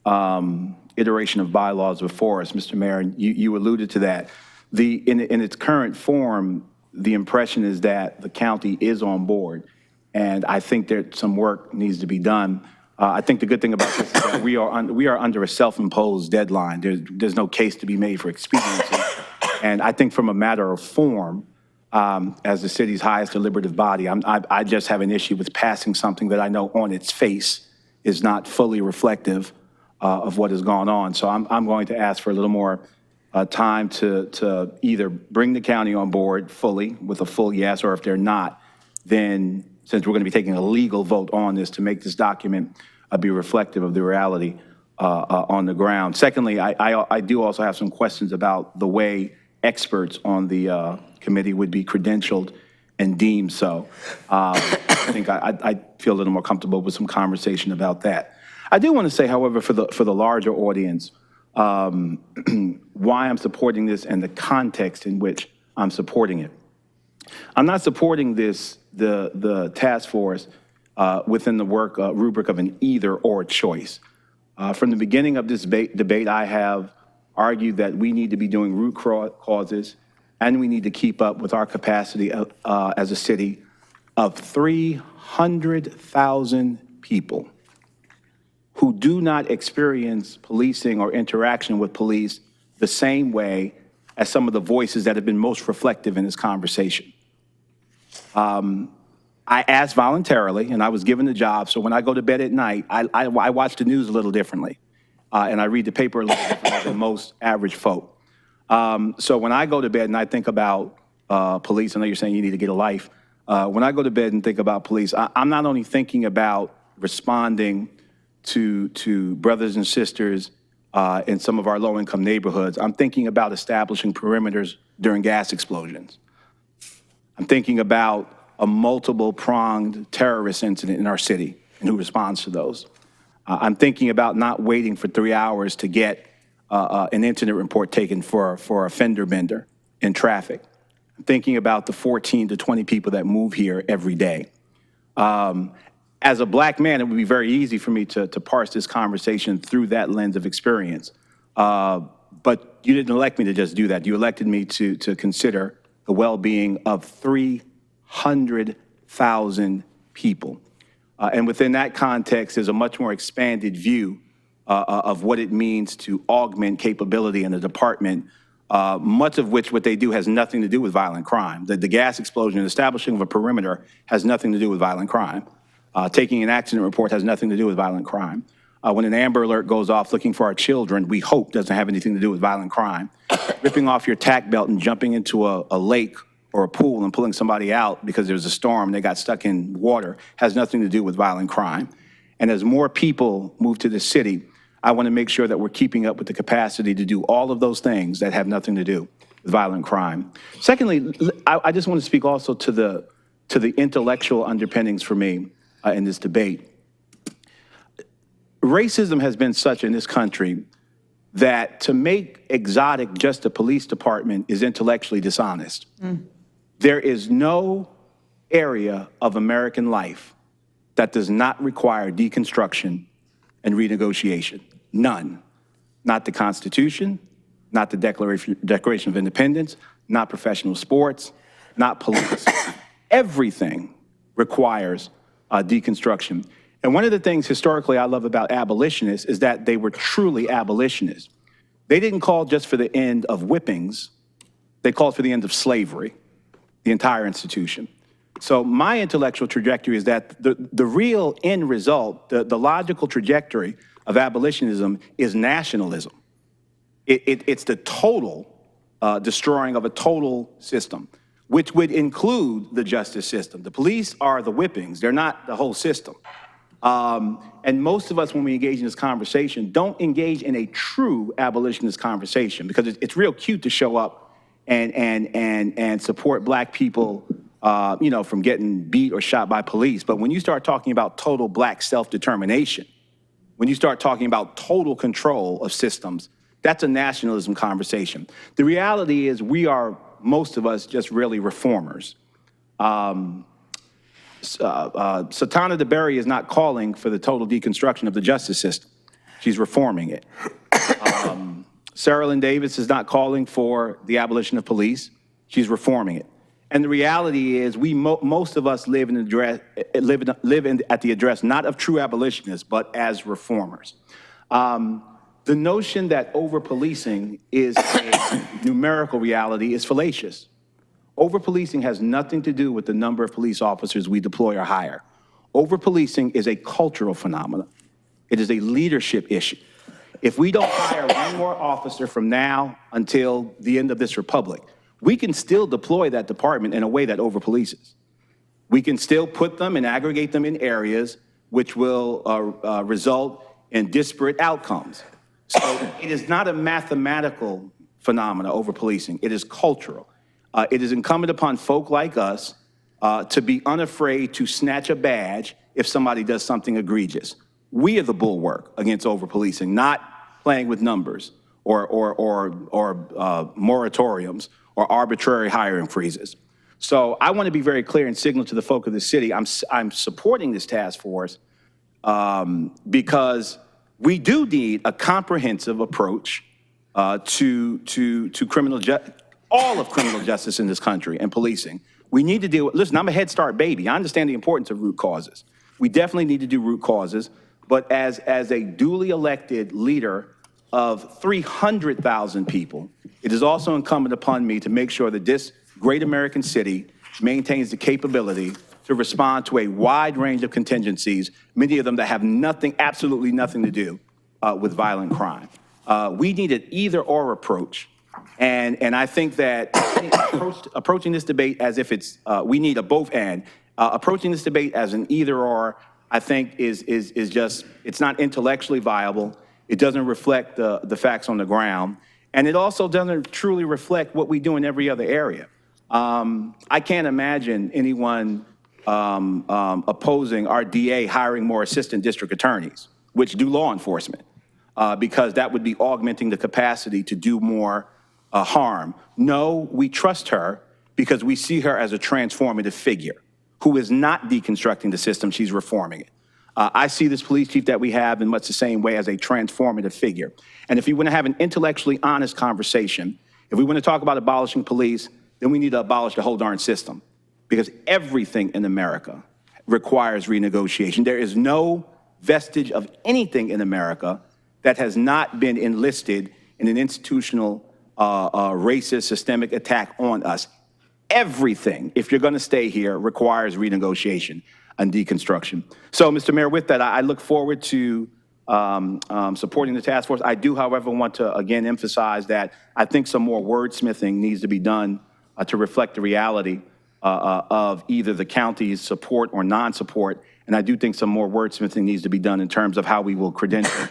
[SPEAKER 9] iteration of bylaws before us, Mr. Mayor, and you alluded to that. In its current form, the impression is that the county is on board, and I think that some work needs to be done. I think the good thing about this is that we are under a self-imposed deadline. There's no case to be made for expediency, and I think from a matter of form, as the city's highest deliberative body, I just have an issue with passing something that I know on its face is not fully reflective of what has gone on. So I'm going to ask for a little more time to either bring the county on board fully with a full yes, or if they're not, then since we're going to be taking a legal vote on this, to make this document be reflective of the reality on the ground. Secondly, I do also have some questions about the way experts on the committee would be credentialed and deemed so. I think I feel a little more comfortable with some conversation about that. I do want to say, however, for the larger audience, why I'm supporting this and the context in which I'm supporting it. I'm not supporting the task force within the work rubric of an either or choice. From the beginning of this debate, I have argued that we need to be doing root causes, and we need to keep up with our capacity as a city of 300,000 people who do not experience policing or interaction with police the same way as some of the voices that have been most reflective in this conversation. I asked voluntarily, and I was given the job, so when I go to bed at night, I watch the news a little differently, and I read the paper a little differently than most average folk. So when I go to bed and I think about police, I know you're saying you need to get a life. When I go to bed and think about police, I'm not only thinking about responding to brothers and sisters in some of our low-income neighborhoods. I'm thinking about establishing perimeters during gas explosions. I'm thinking about a multiple-pronged terrorist incident in our city and who responds to those. I'm thinking about not waiting for 3 hours to get an incident report taken for a fender bender in traffic. I'm thinking about the 14 to 20 people that move here every day. As a black man, it would be very easy for me to parse this conversation through that lens of experience. But you didn't elect me to just do that. You elected me to consider the well-being of 300,000 people. And within that context, there's a much more expanded view of what it means to augment capability in the department, much of which what they do has nothing to do with violent crime. The gas explosion and establishing of a perimeter has nothing to do with violent crime. Taking an accident report has nothing to do with violent crime. When an Amber Alert goes off looking for our children, we hope doesn't have anything to do with violent crime. Ripping off your tack belt and jumping into a lake or a pool and pulling somebody out because there was a storm, they got stuck in water, has nothing to do with violent crime. And as more people move to the city, I want to make sure that we're keeping up with the capacity to do all of those things that have nothing to do with violent crime. Secondly, I just want to speak also to the intellectual underpinnings for me in this debate. Racism has been such in this country that to make exotic just a police department is intellectually dishonest. There is no area of American life that does not require deconstruction and renegotiation. None. Not the Constitution, not the Declaration of Independence, not professional sports, not police. Everything requires deconstruction. And one of the things historically I love about abolitionists is that they were truly abolitionists. They didn't call just for the end of whippings, they called for the end of slavery, the entire institution. So my intellectual trajectory is that the real end result, the logical trajectory of abolitionism is nationalism. It's the total destroying of a total system, which would include the justice system. The police are the whippings, they're not the whole system. And most of us, when we engage in this conversation, don't engage in a true abolitionist conversation because it's real cute to show up and support black people, from getting beat or shot by police. But when you start talking about total black self-determination, when you start talking about total control of systems, that's a nationalism conversation. The reality is we are, most of us, just really reformers. Satana DeBerry is not calling for the total deconstruction of the justice system. She's reforming it. Sarah Lynn Davis is not calling for the abolition of police. She's reforming it. And the reality is, most of us live at the address not of true abolitionists, but as reformers. The notion that over-policing is a numerical reality is fallacious. Over-policing has nothing to do with the number of police officers we deploy or hire. Over-policing is a cultural phenomenon. It is a leadership issue. If we don't hire one more officer from now until the end of this republic, we can still deploy that department in a way that over-polices. We can still put them and aggregate them in areas which will result in disparate outcomes. So it is not a mathematical phenomena, over-policing. It is cultural. It is incumbent upon folk like us to be unafraid to snatch a badge if somebody does something egregious. We are the bulwark against over-policing, not playing with numbers or moratoriums or arbitrary hiring freezes. So I want to be very clear and signal to the folk of the city, I'm supporting this task force because we do need a comprehensive approach to all of criminal justice in this country and policing. We need to deal with, listen, I'm a Head Start baby. I understand the importance of root causes. We definitely need to do root causes, but as a duly elected leader of 300,000 people, it is also incumbent upon me to make sure that this great American city maintains the capability to respond to a wide range of contingencies, many of them that have nothing, absolutely nothing to do with violent crime. We need an either-or approach. And I think that approaching this debate as if it's, we need a both and, approaching this debate as an either-or, I think is just, it's not intellectually viable. It doesn't reflect the facts on the ground. And it also doesn't truly reflect what we do in every other area. I can't imagine anyone opposing our DA hiring more assistant district attorneys, which do law enforcement, because that would be augmenting the capacity to do more harm. No, we trust her because we see her as a transformative figure who is not deconstructing the system, she's reforming it. I see this police chief that we have in much the same way as a transformative figure. And if you want to have an intellectually honest conversation, if we want to talk about abolishing police, then we need to abolish the whole darn system, because everything in America requires renegotiation. There is no vestige of anything in America that has not been enlisted in an institutional racist systemic attack on us. Everything, if you're going to stay here, requires renegotiation and deconstruction. So, Mr. Mayor, with that, I look forward to supporting the task force. I do, however, want to again emphasize that I think some more wordsmithing needs to be done to reflect the reality of either the county's support or non-support. And I do think some more wordsmithing needs to be done in terms of how we will credential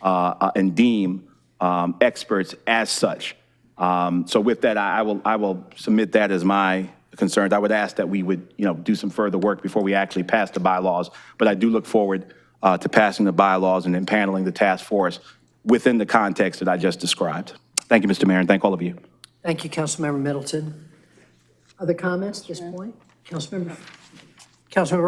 [SPEAKER 9] and deem experts as such. So with that, I will submit that as my concerns. I would ask that we would, do some further work before we actually pass the bylaws. But I do look forward to passing the bylaws and impaneling the task force within the context that I just described. Thank you, Mr. Mayor, and thank all of you.
[SPEAKER 3] Thank you, Councilmember Middleton. Other comments at this point? Councilmember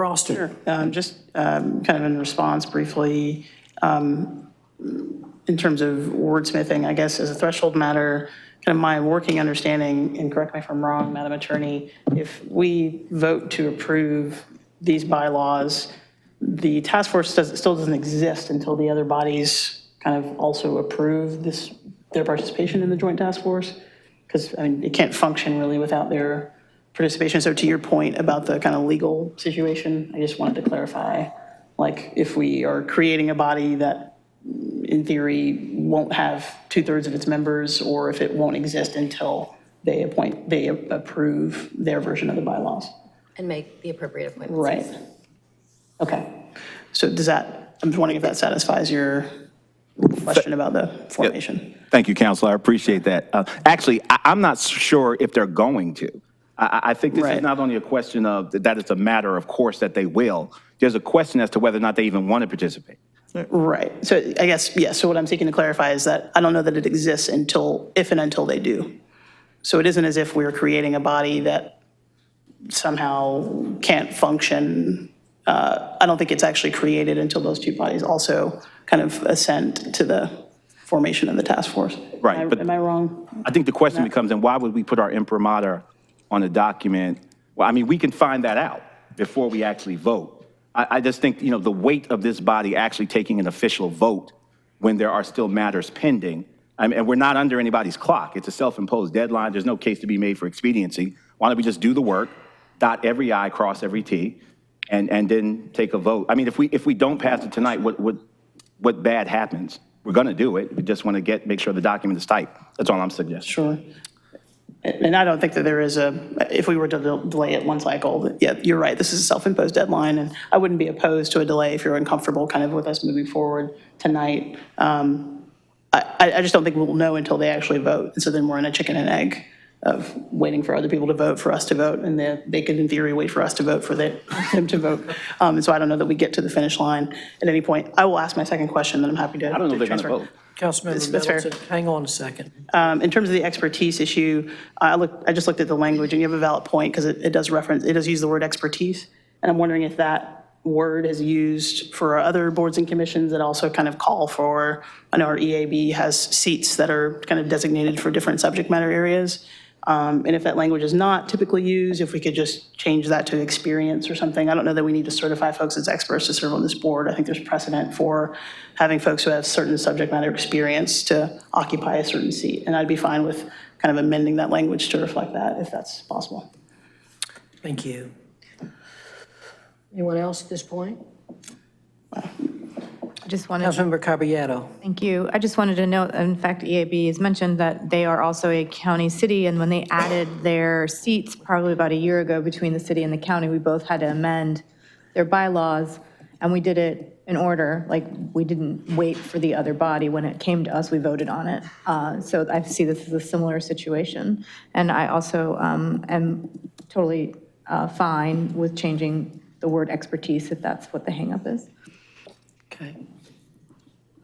[SPEAKER 3] Alston.
[SPEAKER 10] Sure. Just kind of in response briefly, in terms of wordsmithing, I guess as a threshold matter, kind of my working understanding, and correct me if I'm wrong, Madam Attorney, if we vote to approve these bylaws, the task force still doesn't exist until the other bodies kind of also approve their participation in the joint task force, because it can't function really without their participation. So to your point about the kind of legal situation, I just wanted to clarify, like if we are creating a body that in theory won't have 2/3 of its members, or if it won't exist until they approve their version of the bylaws.
[SPEAKER 12] And make the appropriate appointments.
[SPEAKER 10] Right. Okay. So I'm just wondering if that satisfies your question about the formation.
[SPEAKER 9] Thank you, Counselor. I appreciate that. Actually, I'm not sure if they're going to. I think this is not only a question of that it's a matter of course that they will. There's a question as to whether or not they even want to participate.
[SPEAKER 10] Right. So I guess, yeah, so what I'm seeking to clarify is that I don't know that it exists if and until they do. So it isn't as if we're creating a body that somehow can't function. I don't think it's actually created until those two bodies also kind of assent to the formation of the task force.
[SPEAKER 9] Right, but
[SPEAKER 10] Am I wrong?
[SPEAKER 9] I think the question becomes, then why would we put our imprimatur on a document? Well, I mean, we can find that out before we actually vote. I just think, you know, the weight of this body actually taking an official vote when there are still matters pending, and we're not under anybody's clock. It's a self-imposed deadline. There's no case to be made for expediency. Why don't we just do the work, dot every I, cross every T, and then take a vote? I mean, if we don't pass it tonight, what bad happens? We're going to do it. We just want to make sure the document is tight. That's all I'm suggesting.
[SPEAKER 10] Sure. And I don't think that there is if we were to delay it one cycle, yeah, you're right, this is a self-imposed deadline, and I wouldn't be opposed to a delay if you're uncomfortable kind of with us moving forward tonight. I just don't think we'll know until they actually vote, and so then we're in a chicken and egg of waiting for other people to vote, for us to vote, and they could, in theory, wait for us to vote for them to vote. And so I don't know that we get to the finish line at any point. I will ask my second question, then I'm happy to.
[SPEAKER 9] I don't know if they're going to vote.
[SPEAKER 3] Councilmember
[SPEAKER 10] That's fair.
[SPEAKER 3] Middleton, hang on a second.
[SPEAKER 10] In terms of the expertise issue, I just looked at the language, and you have a valid point, because it does use the word expertise. And I'm wondering if that word is used for other boards and commissions that also kind of call for, I know our EAB has seats that are kind of designated for different subject matter areas. And if that language is not typically used, if we could just change that to experience or something. I don't know that we need to certify folks as experts to serve on this board. I think there's precedent for having folks who have certain subject matter experience to occupy a certain seat. And I'd be fine with kind of amending that language to reflect that, if that's possible.
[SPEAKER 3] Thank you. Anyone else at this point?
[SPEAKER 20] I just wanted.
[SPEAKER 3] Councilmember Caballero.
[SPEAKER 20] Thank you. I just wanted to note, in fact, EAB has mentioned that they are also a county city, and when they added their seats probably about a year ago between the city and the county, we both had to amend their bylaws, and we did it in order. Like, we didn't wait for the other body. When it came to us, we voted on it. So I see this as a similar situation. And I also am totally fine with changing the word expertise if that's what the hangup is.
[SPEAKER 3] Okay.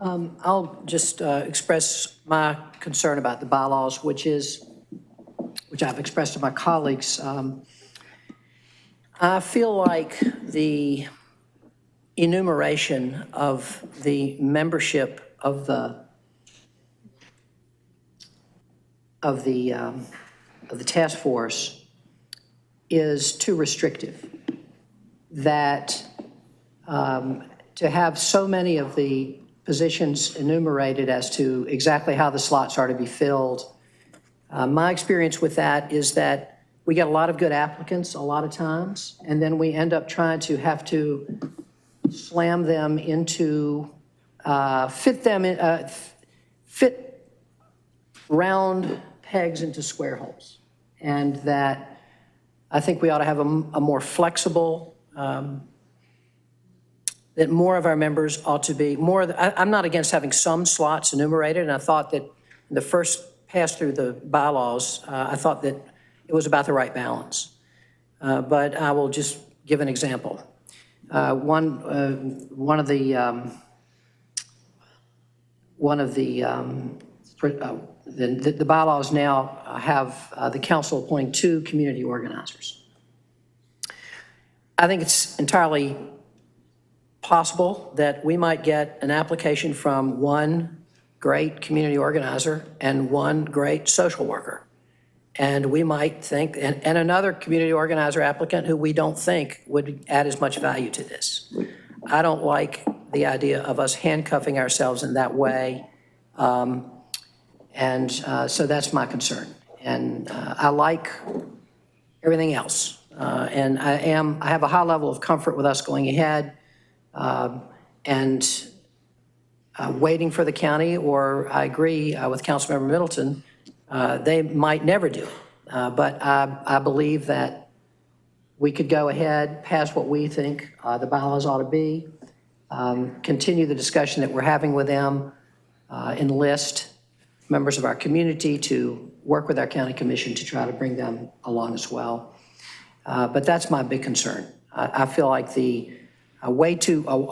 [SPEAKER 3] I'll just express my concern about the bylaws, which I've expressed to my colleagues. I feel like the enumeration of the membership of the task force is too restrictive. That to have so many of the positions enumerated as to exactly how the slots are to be filled. My experience with that is that we get a lot of good applicants a lot of times, and then we end up trying to have to slam them into, fit round pegs into square holes. And that I think we ought to have a more flexible, that more of our members ought to be I'm not against having some slots enumerated, and I thought that the first pass through the bylaws, I thought that it was about the right balance. But I will just give an example. One of the bylaws now have the council appointing 2 community organizers. I think it's entirely possible that we might get an application from one great community organizer and one great social worker. And we might think, and another community organizer applicant who we don't think would add as much value to this. I don't like the idea of us handcuffing ourselves in that way. So that's my concern. And I like everything else. And I have a high level of comfort with us going ahead and waiting for the county, or I agree with Councilmember Middleton, they might never do it. But I believe that we could go ahead, pass what we think the bylaws ought to be, continue the discussion that we're having with them, enlist members of our community to work with our county commission to try to bring them along as well. But that's my big concern. I feel like a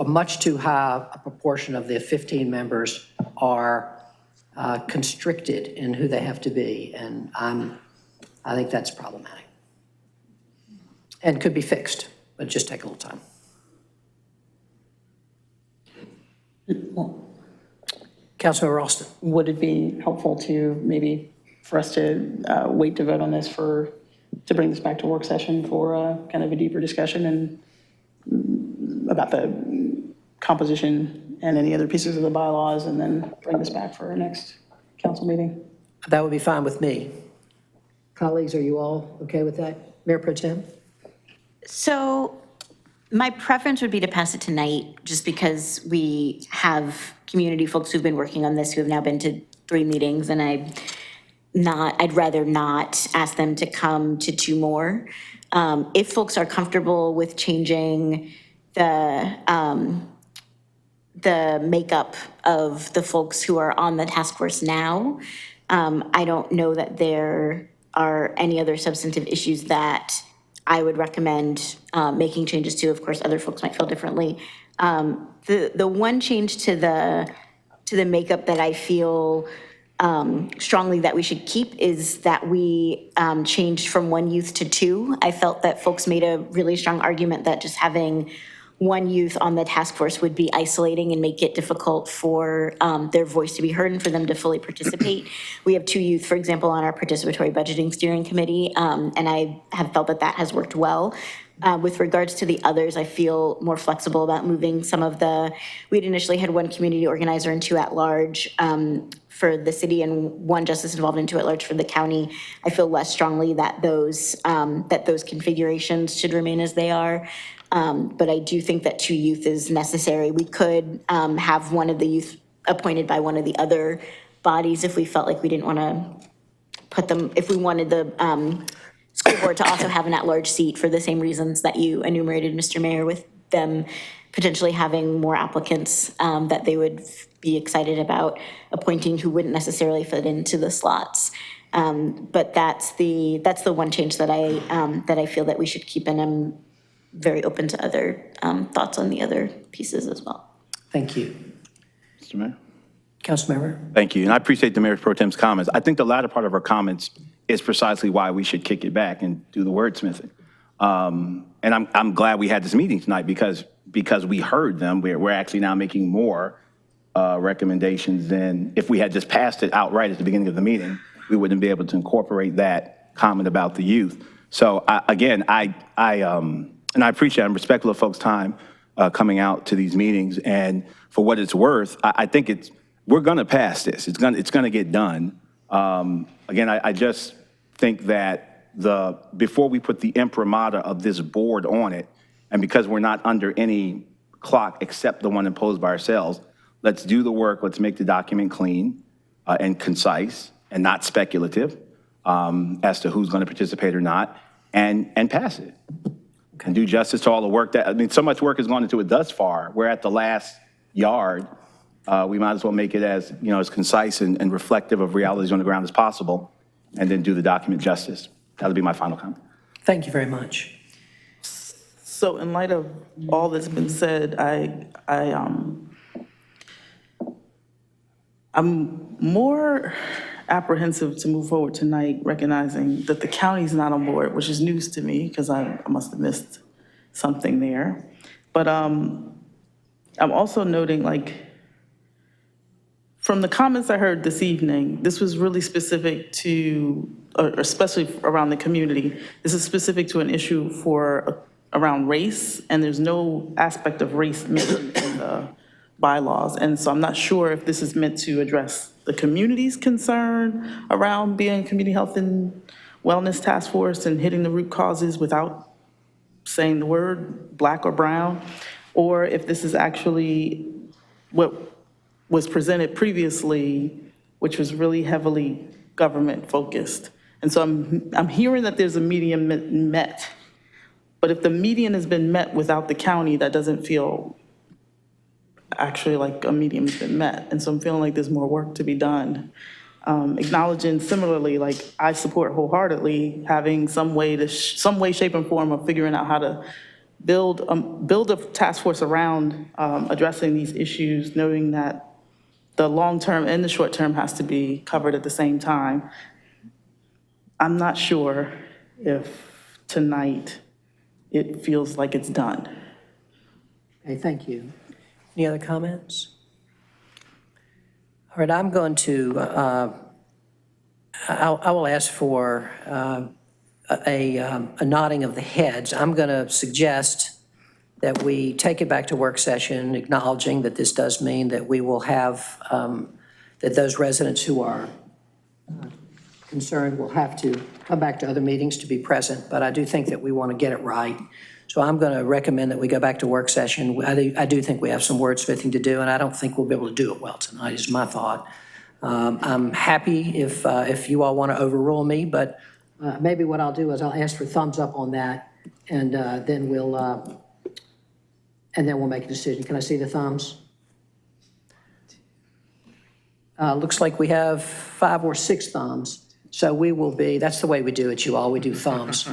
[SPEAKER 3] much too high a proportion of the 15 members are constricted in who they have to be, and I think that's problematic. And could be fixed, but just take a little time. Councilmember Alston.
[SPEAKER 21] Would it be helpful to maybe for us to wait to vote on this to bring this back to work session for kind of a deeper discussion and about the composition and any other pieces of the bylaws, and then bring this back for our next council meeting?
[SPEAKER 3] That would be fine with me. Colleagues, are you all okay with that? Mayor Pro Tem?
[SPEAKER 15] So my preference would be to pass it tonight, just because we have community folks who've been working on this who have now been to 3 meetings, and I'd rather not ask them to come to 2 more. If folks are comfortable with changing the makeup of the folks who are on the task force now, I don't know that there are any other substantive issues that I would recommend making changes to. Of course, other folks might feel differently. The one change to the makeup that I feel strongly that we should keep is that we changed from 1 youth to 2. I felt that folks made a really strong argument that just having 1 youth on the task force would be isolating and make it difficult for their voice to be heard and for them to fully participate. We have 2 youth, for example, on our participatory budgeting steering committee, and I have felt that that has worked well. With regards to the others, I feel more flexible about moving some of we'd initially had 1 community organizer and 2 at-large for the city and 1 justice involved and 2 at-large for the county. I feel less strongly that those configurations should remain as they are. But I do think that 2 youth is necessary. We could have one of the youth appointed by one of the other bodies if we felt like we didn't want to put them, if we wanted the school board to also have an at-large seat for the same reasons that you enumerated, Mr. Mayor, with them potentially having more applicants that they would be excited about appointing who wouldn't necessarily fit into the slots. But that's the one change that I feel that we should keep, and I'm very open to other thoughts on the other pieces as well.
[SPEAKER 3] Thank you.
[SPEAKER 9] Mr. Mayor?
[SPEAKER 3] Councilmember?
[SPEAKER 9] Thank you, and I appreciate the Mayor Pro Tem's comments. I think the latter part of her comments is precisely why we should kick it back and do the wordsmithing. And I'm glad we had this meeting tonight because we heard them. We're actually now making more recommendations than if we had just passed it outright at the beginning of the meeting. We wouldn't be able to incorporate that comment about the youth. So again, I appreciate, I'm respectful of folks' time coming out to these meetings. And for what it's worth, I think we're going to pass this. It's going to get done. Again, I just think that before we put the imprimatur of this board on it, and because we're not under any clock except the one imposed by ourselves, let's do the work. Let's make the document clean and concise and not speculative as to who's going to participate or not, and pass it. And do justice to all the work so much work has gone into it thus far. We're at the last yard. We might as well make it as concise and reflective of realities on the ground as possible, and then do the document justice. That'll be my final comment.
[SPEAKER 3] Thank you very much.
[SPEAKER 10] So in light of all that's been said, I'm more apprehensive to move forward tonight, recognizing that the county's not on board, which is news to me because I must have missed something there. But I'm also noting, from the comments I heard this evening, this was really specific to, or especially around the community, this is specific to an issue around race, and there's no aspect of race mentioned in the bylaws. And so I'm not sure if this is meant to address the community's concern around being a community health and wellness task force and hitting the root causes without saying the word black or brown, or if this is actually what was presented previously, which was really heavily government focused. And so I'm hearing that there's a median met, but if the median has been met without the county, that doesn't feel actually like a median has been met. And so I'm feeling like there's more work to be done. Acknowledging similarly, I support wholeheartedly having some way, shape, and form of figuring out how to build a task force around addressing these issues, knowing that the long term and the short term has to be covered at the same time. I'm not sure if tonight it feels like it's done.
[SPEAKER 3] Okay, thank you. Any other comments? All right, I'm going to, I will ask for a nodding of the heads. I'm going to suggest that we take it back to work session, acknowledging that this does mean that we will have, that those residents who are concerned will have to come back to other meetings to be present, but I do think that we want to get it right. So I'm going to recommend that we go back to work session. I do think we have some wordsmithing to do, and I don't think we'll be able to do it well tonight, is my thought. I'm happy if you all want to overrule me, but maybe what I'll do is I'll ask for thumbs up on that, and then we'll make a decision. Can I see the thumbs? Looks like we have 5 or 6 thumbs. So we will be, that's the way we do it, you all, we do thumbs.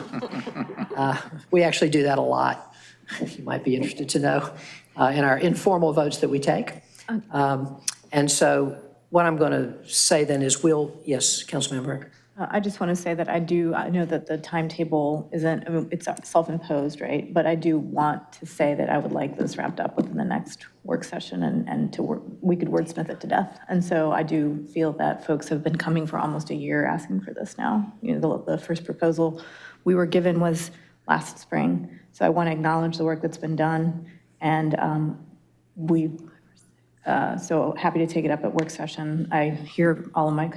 [SPEAKER 3] We actually do that a lot, if you might be interested to know, in our informal votes that we take. And so what I'm going to say then is yes, Councilmember.
[SPEAKER 20] I just want to say that I know that the timetable isn't, I mean, it's self-imposed, right? But I do want to say that I would like this wrapped up within the next work session and we could wordsmith it to death. And so I do feel that folks have been coming for almost a year asking for this now. You know, the first proposal we were given was last spring. So I want to acknowledge the work that's been done. And so happy to take it up at work session. I hear all of my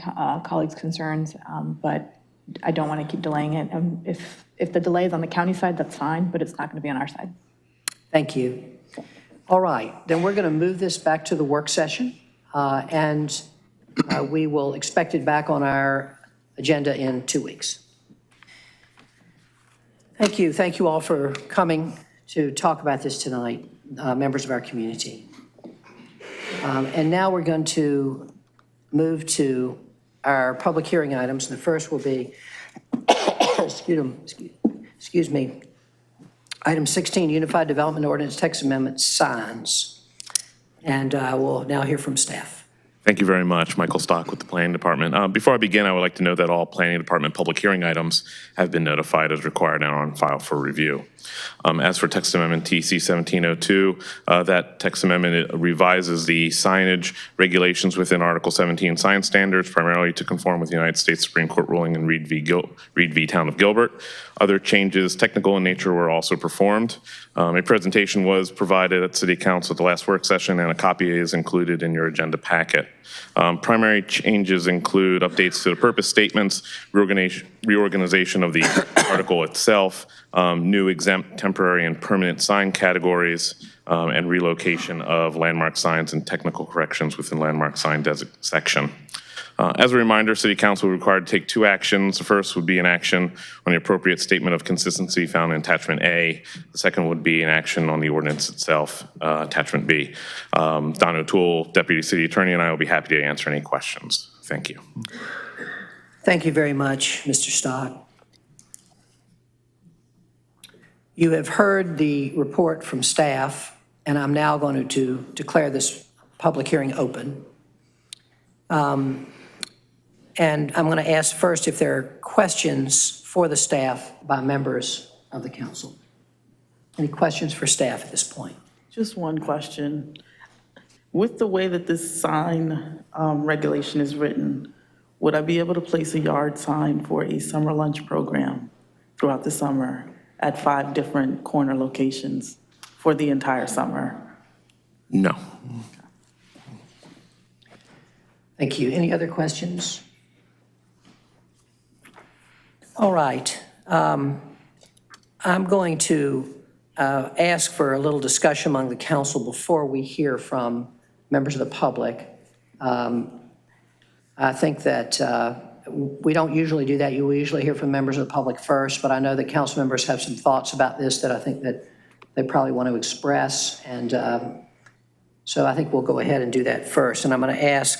[SPEAKER 20] colleagues' concerns, but I don't want to keep delaying it. If the delay is on the county side, that's fine, but it's not going to be on our side.
[SPEAKER 3] Thank you. All right, then we're going to move this back to the work session, and we will expect it back on our agenda in 2 weeks. Thank you. Thank you all for coming to talk about this tonight, members of our community. And now we're going to move to our public hearing items. And the first will be, excuse me, item 16, Unified Development Ordinance Text Amendment signs. And we'll now hear from staff.
[SPEAKER 5] Thank you very much. Michael Stock with the Planning Department. Before I begin, I would like to note that all Planning Department public hearing items have been notified as required and are on file for review. As for Text Amendment TC 1702, that text amendment revises the signage regulations within Article 17 sign standards, primarily to conform with the United States Supreme Court ruling in Reed v. Town of Gilbert. Other changes, technical in nature, were also performed. A presentation was provided at City Council at the last work session, and a copy is included in your agenda packet. Primary changes include updates to the purpose statements, reorganization of the article itself, new exempt, temporary, and permanent sign categories, and relocation of landmark signs and technical corrections within landmark sign section. As a reminder, City Council will be required to take 2 actions. The first would be an action on the appropriate statement of consistency found in Attachment A. The second would be an action on the ordinance itself, Attachment B. Don O'Toole, Deputy City Attorney, and I will be happy to answer any questions. Thank you.
[SPEAKER 3] Thank you very much, Mr. Stock. You have heard the report from staff, and I'm now going to declare this public hearing open. And I'm going to ask first if there are questions for the staff by members of the council. Any questions for staff at this point?
[SPEAKER 10] Just one question. With the way that this sign regulation is written, would I be able to place a yard sign for a summer lunch program throughout the summer at 5 different corner locations for the entire summer?
[SPEAKER 5] No.
[SPEAKER 3] Thank you. Any other questions? All right. I'm going to ask for a little discussion among the council before we hear from members of the public. I think that we don't usually do that. You usually hear from members of the public first, but I know that council members have some thoughts about this that I think that they probably want to express. And so I think we'll go ahead and do that first. And I'm going to ask,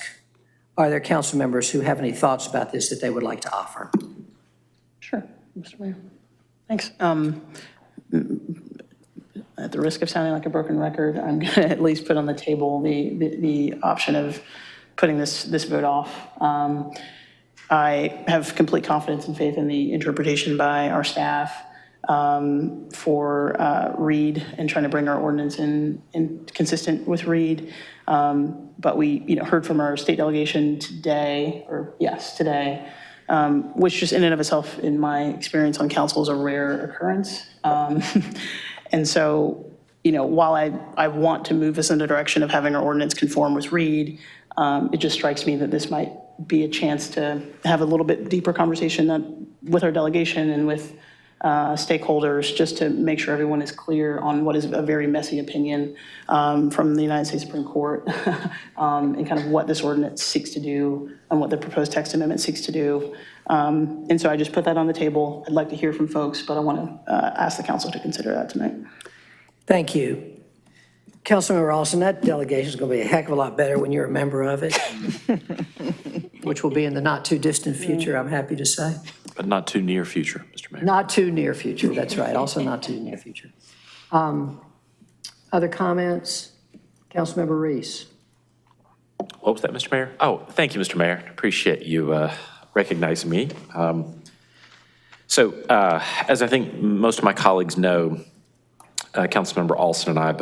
[SPEAKER 3] are there council members who have any thoughts about this that they would like to offer?
[SPEAKER 21] Sure, Mr. Mayor. Thanks. At the risk of sounding like a broken record, I'm going to at least put on the table the option of putting this vote off. I have complete confidence and faith in the interpretation by our staff. for Reed and trying to bring our ordinance in consistent with Reed. But we, heard from our state delegation today, which just in and of itself, in my experience on council, is a rare occurrence. And so, while I want to move us in the direction of having our ordinance conform with Reed, it just strikes me that this might be a chance to have a little bit deeper conversation with our delegation and with stakeholders, just to make sure everyone is clear on what is a very messy opinion from the United States Supreme Court and kind of what this ordinance seeks to do and what the proposed text amendment seeks to do. And so I just put that on the table. I'd like to hear from folks, but I want to ask the council to consider that tonight.
[SPEAKER 3] Thank you. Councilmember Alston, that delegation is going to be a heck of a lot better when you're a member of it, which will be in the not too distant future, I'm happy to say.
[SPEAKER 4] But not too near future, Mr. Mayor.
[SPEAKER 3] Not too near future, that's right, also not too near future. Other comments? Councilmember Reese.
[SPEAKER 4] What was that, Mr. Mayor? Oh, thank you, Mr. Mayor. Appreciate you recognizing me. As I think most of my colleagues know, Councilmember Alston and I have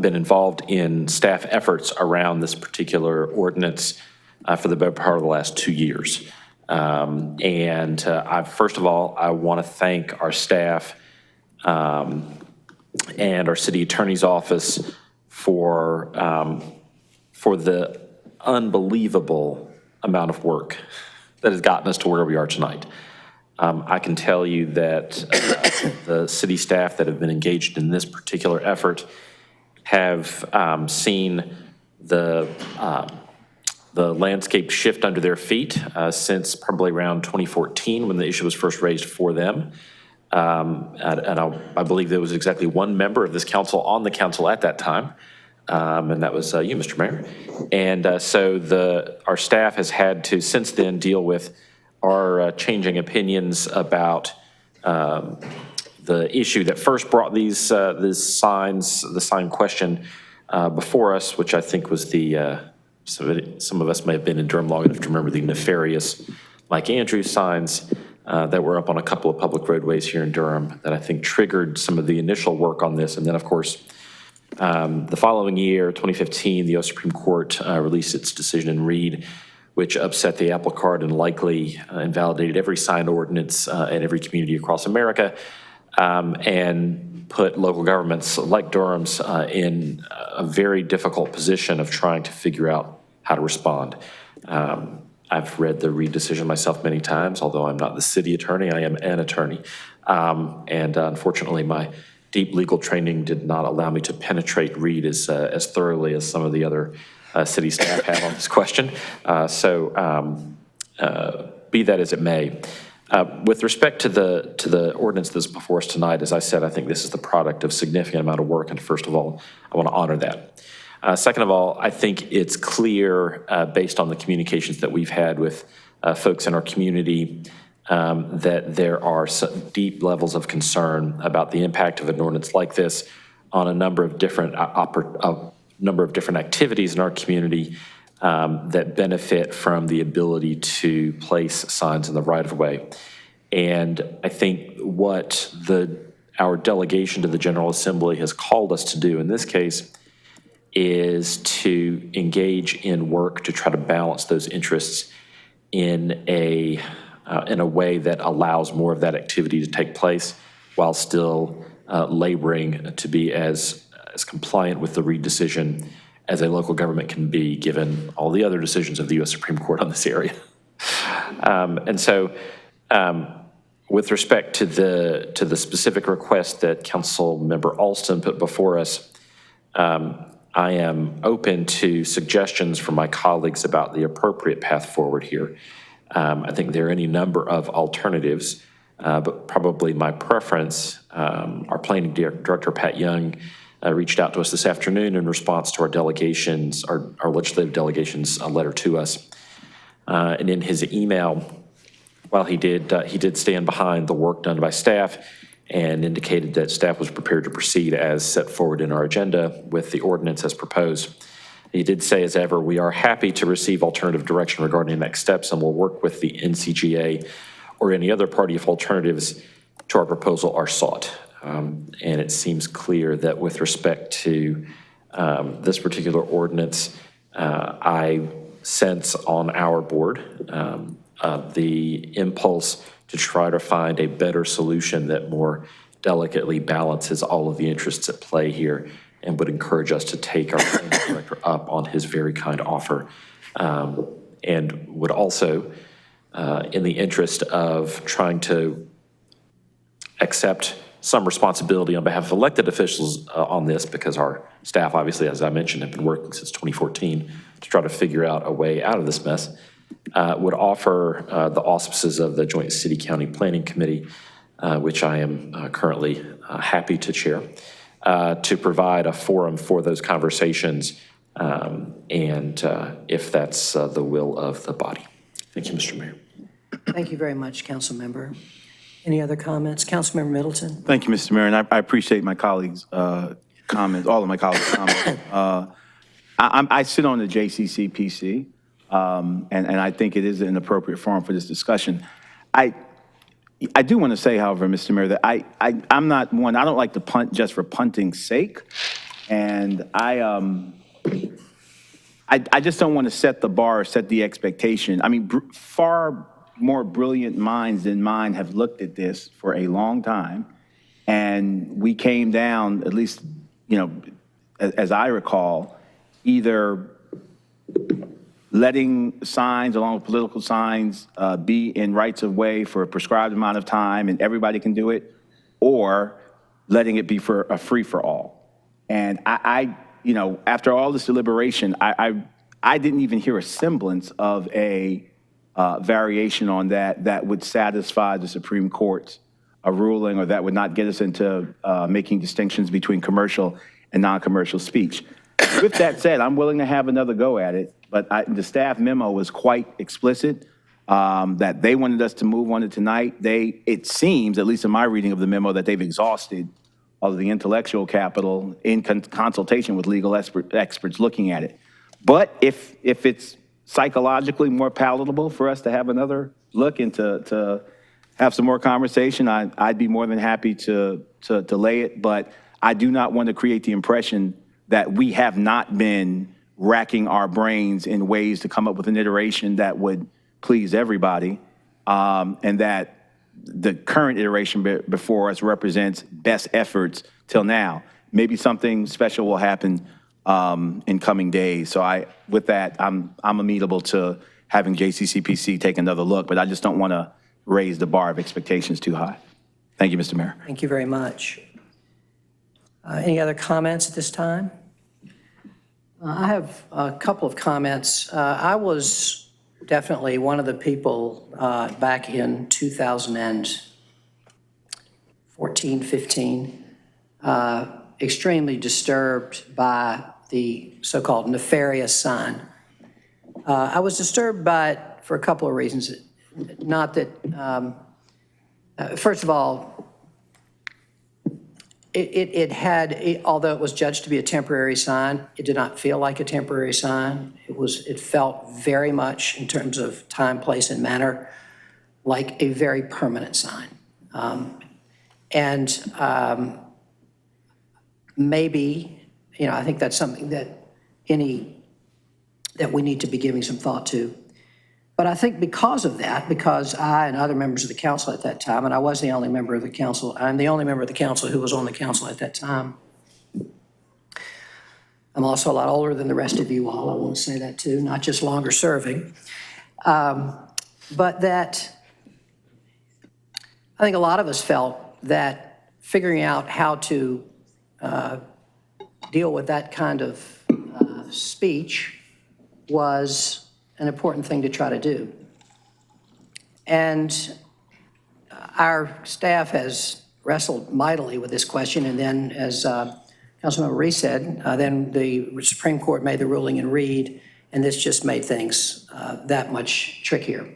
[SPEAKER 4] been involved in staff efforts around this particular ordinance for the better part of the last 2 years. First of all, I want to thank our staff and our city attorney's office for the unbelievable amount of work that has gotten us to where we are tonight. I can tell you that the city staff that have been engaged in this particular effort have seen the landscape shift under their feet since probably around 2014 when the issue was first raised for them. I believe there was exactly one member of this council on the council at that time, and that was you, Mr. Mayor. And our staff has had to since then deal with our changing opinions about the issue that first brought these signs, the sign question before us, which I think was some of us may have been in Durham long enough to remember the nefarious Mike Andrews signs that were up on a couple of public roadways here in Durham that I think triggered some of the initial work on this. And then, of course, the following year, 2015, the U.S. Supreme Court released its decision in Reed, which upset the apple cart and likely invalidated every sign ordinance in every community across America, and put local governments like Durham's in a very difficult position of trying to figure out how to respond. I've read the Reed decision myself many times, although I'm not the city attorney, I am an attorney. Unfortunately, my deep legal training did not allow me to penetrate Reed as thoroughly as some of the other city staff have on this question. Be that as it may, with respect to the ordinance that's before us tonight, as I said, I think this is the product of significant amount of work, and first of all, I want to honor that. Second of all, I think it's clear, based on the communications that we've had with folks in our community, that there are deep levels of concern about the impact of an ordinance like this on a number of different activities in our community that benefit from the ability to place signs in the right-of-way. And I think what our delegation to the General Assembly has called us to do in this case is to engage in work to try to balance those interests in a way that allows more of that activity to take place while still laboring to be as compliant with the Reed decision as a local government can be, given all the other decisions of the U.S. Supreme Court on this area. With respect to the specific request that Councilmember Alston put before us, I am open to suggestions from my colleagues about the appropriate path forward here. I think there are any number of alternatives, but probably my preference, our planning director, Pat Young, reached out to us this afternoon in response to our delegations, our legislative delegations letter to us. And in his email, while he did stand behind the work done by staff and indicated that staff was prepared to proceed as set forward in our agenda with the ordinance as proposed. He did say, as ever, we are happy to receive alternative direction regarding next steps, and we'll work with the NCGA or any other party if alternatives to our proposal are sought. And it seems clear that with respect to this particular ordinance, I sense on our board the impulse to try to find a better solution that more delicately balances all of the interests at play here, and would encourage us to take our planning director up on his very kind offer, and would also, in the interest of trying to accept some responsibility on behalf of elected officials on this, because our staff, obviously, as I mentioned, have been working since 2014 to try to figure out a way out of this mess, would offer the auspices of the Joint City-County Planning Committee, which I am currently happy to chair, to provide a forum for those conversations, and if that's the will of the body. Thank you, Mr. Mayor.
[SPEAKER 3] Thank you very much, Council Member. Any other comments? Councilmember Middleton?
[SPEAKER 9] Thank you, Mr. Mayor, and I appreciate my colleagues' comments, all of my colleagues' comments. I sit on the JCCPC, and I think it is an appropriate forum for this discussion. I do want to say, however, Mr. Mayor, that I'm not one, I don't like to punt just for punting's sake, and I just don't want to set the bar, set the expectation. I mean, far more brilliant minds than mine have looked at this for a long time, and we came down, at least, you know, as I recall, either letting signs, along with political signs, be in rights of way for a prescribed amount of time and everybody can do it, or letting it be for a free-for-all. And I you know, after all this deliberation, I didn't even hear a semblance of a variation on that would satisfy the Supreme Court's ruling, or that would not get us into making distinctions between commercial and non-commercial speech. With that said, I'm willing to have another go at it, but the staff memo was quite explicit that they wanted us to move on it tonight. It seems, at least in my reading of the memo, that they've exhausted all of the intellectual capital in consultation with legal experts looking at it. But if it's psychologically more palatable for us to have another look and to have some more conversation, I'd be more than happy to lay it. But I do not want to create the impression that we have not been racking our brains in ways to come up with an iteration that would please everybody, and that the current iteration before us represents best efforts till now. Maybe something special will happen in coming days. So with that, I'm amenable to having JCCPC take another look, but I just don't want to raise the bar of expectations too high. Thank you, Mr. Mayor.
[SPEAKER 3] Thank you very much. Any other comments at this time? I have a couple of comments. I was definitely one of the people back in 2014, 15, extremely disturbed by the so-called nefarious sign. I was disturbed by it for a couple of reasons. Not that, first of all, although it was judged to be a temporary sign, it did not feel like a temporary sign. It felt very much, in terms of time, place, and manner, like a very permanent sign. Maybe, you know, I think that's something that we need to be giving some thought to. But I think because of that, because I and other members of the council at that time, and I was the only member of the council, I'm the only member of the council who was on the council at that time. I'm also a lot older than the rest of you all, I want to say that too, not just longer serving. But that I think a lot of us felt that figuring out how to deal with that kind of speech was an important thing to try to do. And our staff has wrestled mightily with this question, and then, as Councilmember Reese said, then the Supreme Court made the ruling in Reed, and this just made things that much trickier.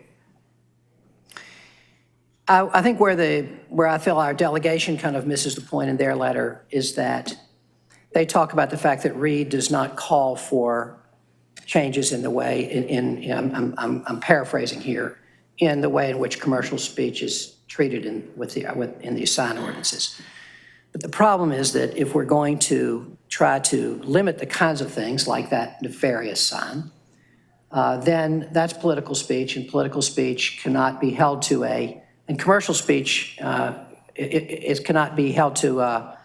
[SPEAKER 3] I think where I feel our delegation kind of misses the point in their letter is that they talk about the fact that Reed does not call for changes in the way, I'm paraphrasing here, in the way in which commercial speech is treated in the assigned ordinances. But the problem is that if we're going to try to limit the kinds of things like that nefarious sign, then that's political speech, and political speech cannot be held to and commercial speech it cannot be held to a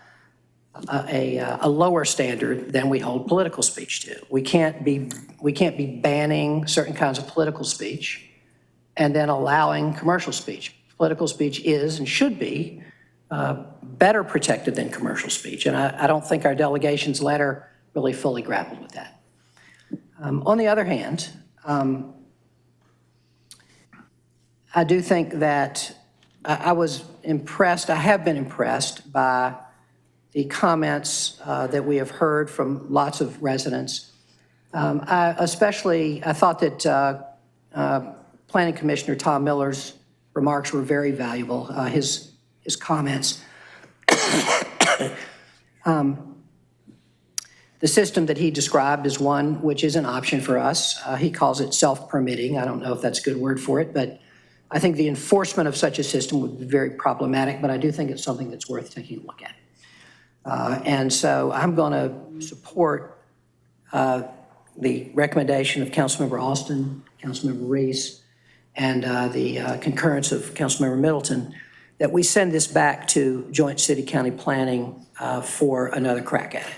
[SPEAKER 3] lower standard than we hold political speech to. We can't be banning certain kinds of political speech and then allowing commercial speech. Political speech is and should be better protected than commercial speech, and I don't think our delegation's letter really fully grappled with that. On the other hand, I do think that I was impressed, I have been impressed by the comments that we have heard from lots of residents. I thought that Planning Commissioner Tom Miller's remarks were very valuable, his comments. The system that he described is one which is an option for us. He calls it self-permitting. I don't know if that's a good word for it, but I think the enforcement of such a system would be very problematic, but I do think it's something that's worth taking a look at. And so I'm going to support the recommendation of Councilmember Alston, Councilmember Reese, and the concurrence of Councilmember Middleton, that we send this back to Joint City-County Planning for another crack at it.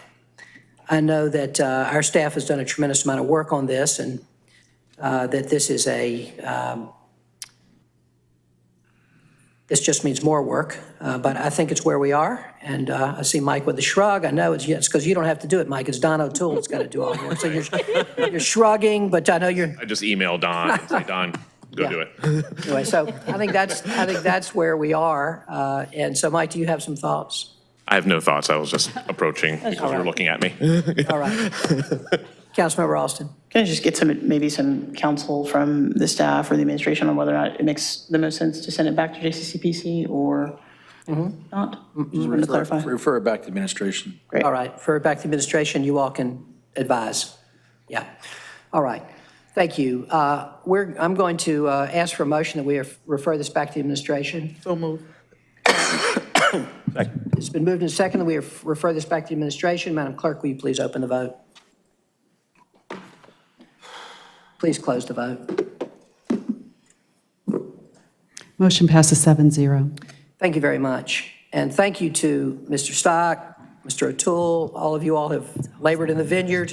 [SPEAKER 3] I know that our staff has done a tremendous amount of work on this, and that this is this just means more work, but I think it's where we are, and I see Mike with a shrug. I know it's because you don't have to do it, Mike. It's Don O'Toole that's got to do all the work. So you're shrugging, but I know you're.
[SPEAKER 5] I just emailed Don and say, Don, go do it.
[SPEAKER 3] Anyway, so I think that's where we are. And so, Mike, do you have some thoughts?
[SPEAKER 5] I have no thoughts. I was just approaching because you were looking at me.
[SPEAKER 3] All right. Councilmember Alston.
[SPEAKER 21] Can I just get maybe some counsel from the staff or the administration on whether or not it makes the most sense to send it back to JCCPC or not? Just wanted to clarify.
[SPEAKER 11] Refer it back to administration.
[SPEAKER 3] Great. All right, refer it back to administration. You all can advise. Yeah. All right. Thank you. I'm going to ask for a motion that we refer this back to the administration.
[SPEAKER 10] So moved.
[SPEAKER 3] It's been moved and seconded that we refer this back to the administration. Madam Clerk, will you please open the vote? Please close the vote.
[SPEAKER 2] Motion passes 7-0.
[SPEAKER 3] Thank you very much. And thank you to Mr. Stock, Mr. O'Toole. All of you all have labored in the vineyard.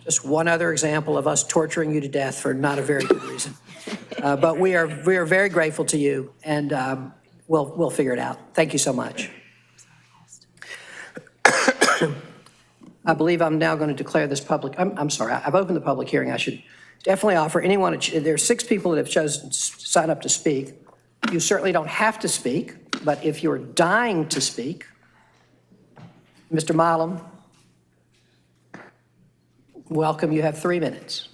[SPEAKER 3] Just one other example of us torturing you to death for not a very good reason. But we are very grateful to you, and we'll figure it out. Thank you so much. I believe I'm now going to declare this public, I'm sorry, I've opened the public hearing. I should definitely offer anyone, there are 6 people that have chosen to sign up to speak. You certainly don't have to speak, but if you're dying to speak, Mr. Milam, welcome, you have 3 minutes.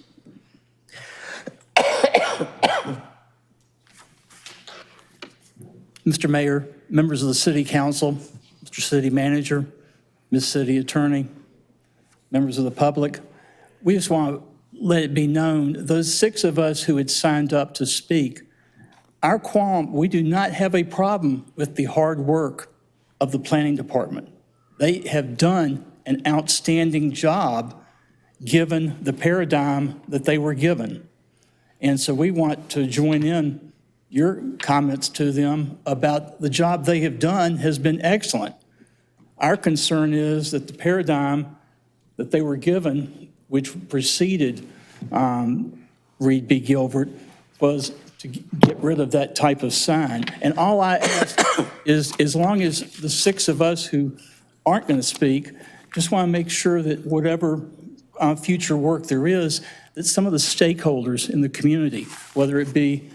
[SPEAKER 1] Mr. Mayor, members of the City Council, Mr. City Manager, Ms. City Attorney, members of the public, we just want to let it be known, those 6 of us who had signed up to speak, we do not have a problem with the hard work of the Planning Department. They have done an outstanding job given the paradigm that they were given. And so we want to join in your comments to them about the job they have done has been excellent. Our concern is that the paradigm that they were given, which preceded Reed B. Gilbert, was to get rid of that type of sign. And all I ask is, as long as the 6 of us who aren't going to speak, just want to make sure that whatever future work there is, that some of the stakeholders in the community, whether it be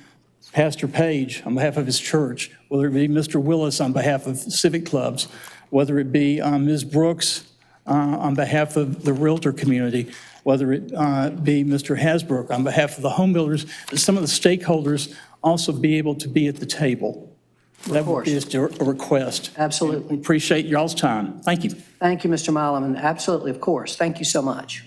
[SPEAKER 1] Pastor Page on behalf of his church, whether it be Mr. Willis on behalf of civic clubs, whether it be Ms. Brooks on behalf of the realtor community, whether it be Mr. Hasbrook on behalf of the home builders, that some of the stakeholders also be able to be at the table. That would be just a request.
[SPEAKER 3] Absolutely.
[SPEAKER 1] We appreciate y'all's time. Thank you.
[SPEAKER 3] Thank you, Mr. Milam, and absolutely, of course. Thank you so much.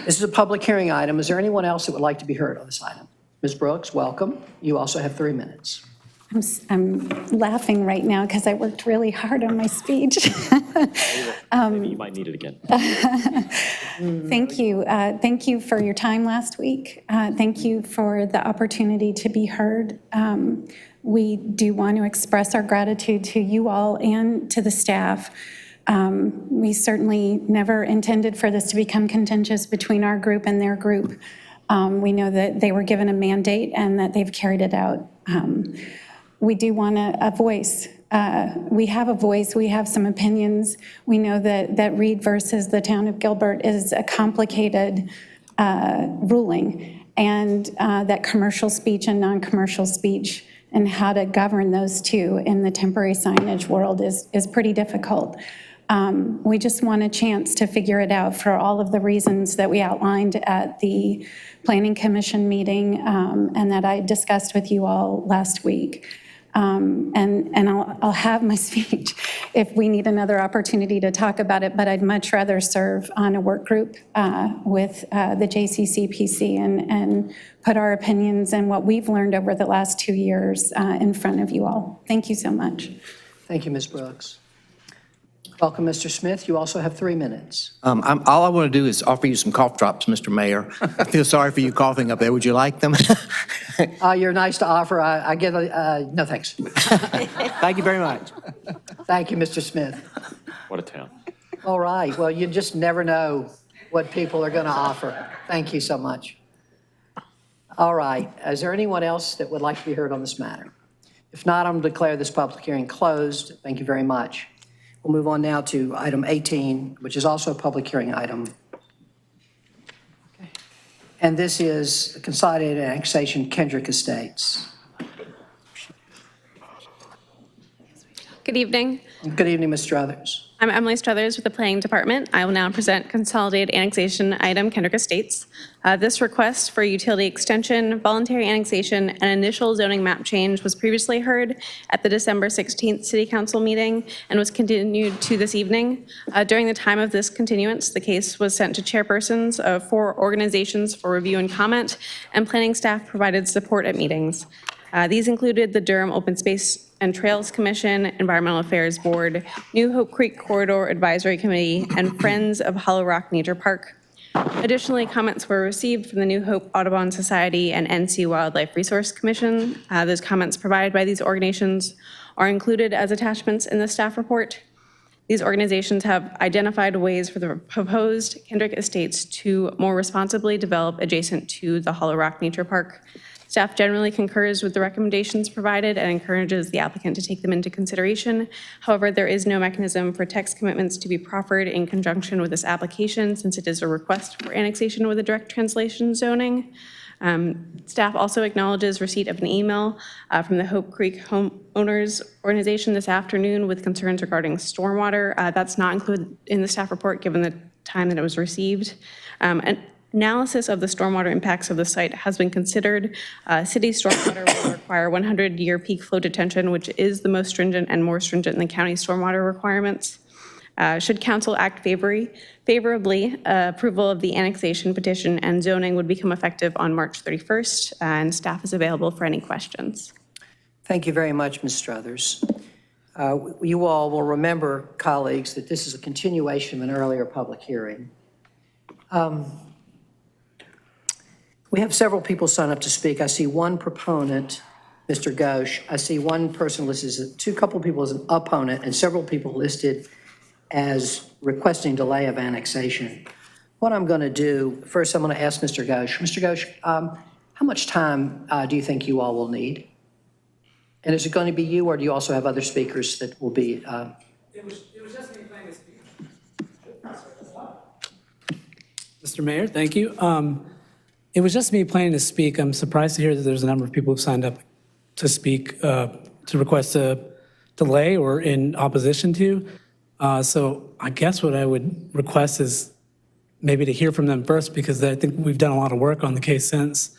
[SPEAKER 3] This is a public hearing item. Is there anyone else that would like to be heard on this item? Ms. Brooks, welcome. You also have 3 minutes.
[SPEAKER 6] I'm laughing right now because I worked really hard on my speech.
[SPEAKER 4] Maybe you might need it again.
[SPEAKER 6] Thank you. Thank you for your time last week. Thank you for the opportunity to be heard. We do want to express our gratitude to you all and to the staff. We certainly never intended for this to become contentious between our group and their group. We know that they were given a mandate and that they've carried it out. We do want a voice. We have a voice. We have some opinions. We know that Reed versus the town of Gilbert is a complicated ruling, and that commercial speech and non-commercial speech and how to govern those two in the temporary signage world is pretty difficult. We just want a chance to figure it out for all of the reasons that we outlined at the Planning Commission meeting and that I discussed with you all last week. And I'll have my speech if we need another opportunity to talk about it, but I'd much rather serve on a work group with the JCCPC and put our opinions and what we've learned over the last 2 years in front of you all. Thank you so much.
[SPEAKER 3] Thank you, Ms. Brooks. Welcome, Mr. Smith. You also have 3 minutes.
[SPEAKER 22] All I want to do is offer you some cough drops, Mr. Mayor. I feel sorry for you coughing up there. Would you like them?
[SPEAKER 3] You're nice to offer. I get no thanks.
[SPEAKER 22] Thank you very much.
[SPEAKER 3] Thank you, Mr. Smith.
[SPEAKER 4] What a town.
[SPEAKER 3] All right. Well, you just never know what people are going to offer. Thank you so much. All right. Is there anyone else that would like to be heard on this matter? If not, I'm going to declare this public hearing closed. Thank you very much. We'll move on now to item 18, which is also a public hearing item. And this is Consolidated Annexation Kendrick Estates.
[SPEAKER 23] Good evening.
[SPEAKER 3] Good evening, Ms. Struthers.
[SPEAKER 23] I'm Emily Struthers with the Planning Department. I will now present Consolidated Annexation Item Kendrick Estates. This request for utility extension, voluntary annexation, and initial zoning map change was previously heard at the December 16th City Council meeting and was continued to this evening. During the time of this continuance, the case was sent to chairpersons of 4 organizations for review and comment, and planning staff provided support at meetings. These included the Durham Open Space and Trails Commission, Environmental Affairs Board, New Hope Creek Corridor Advisory Committee, and Friends of Hollow Rock Nature Park. Additionally, comments were received from the New Hope Audubon Society and NC Wildlife Resource Commission. Those comments provided by these organizations are included as attachments in the staff report. These organizations have identified ways for the proposed Kendrick Estates to more responsibly develop adjacent to the Hollow Rock Nature Park. Staff generally concurs with the recommendations provided and encourages the applicant to take them into consideration. However, there is no mechanism for text commitments to be proffered in conjunction with this application, since it is a request for annexation with a direct translation zoning. Staff also acknowledges receipt of an email from the Hope Creek Homeowners Organization this afternoon with concerns regarding stormwater. That's not included in the staff report given the time that it was received. Analysis of the stormwater impacts of the site has been considered. City stormwater will require 100-year peak flow detention, which is the most stringent and more stringent in the county stormwater requirements. Should council act favorably, approval of the annexation petition and zoning would become effective on March 31st, and staff is available for any questions.
[SPEAKER 3] Thank you very much, Ms. Struthers. You all will remember, colleagues, that this is a continuation of an earlier public hearing. We have several people sign up to speak. I see one proponent, Mr. Ghosh. I see one person listed as couple people as an opponent and several people listed as requesting delay of annexation. What I'm going to do, first I'm going to ask Mr. Ghosh. Mr. Ghosh, how much time do you think you all will need? And is it going to be you, or do you also have other speakers that will be?
[SPEAKER 24] It was just me playing this speech. Mr. Mayor, thank you. It was just me planning to speak. I'm surprised to hear that there's a number of people who've signed up to speak, to request a delay or in opposition to. So I guess what I would request is maybe to hear from them first, because I think we've done a lot of work on the case since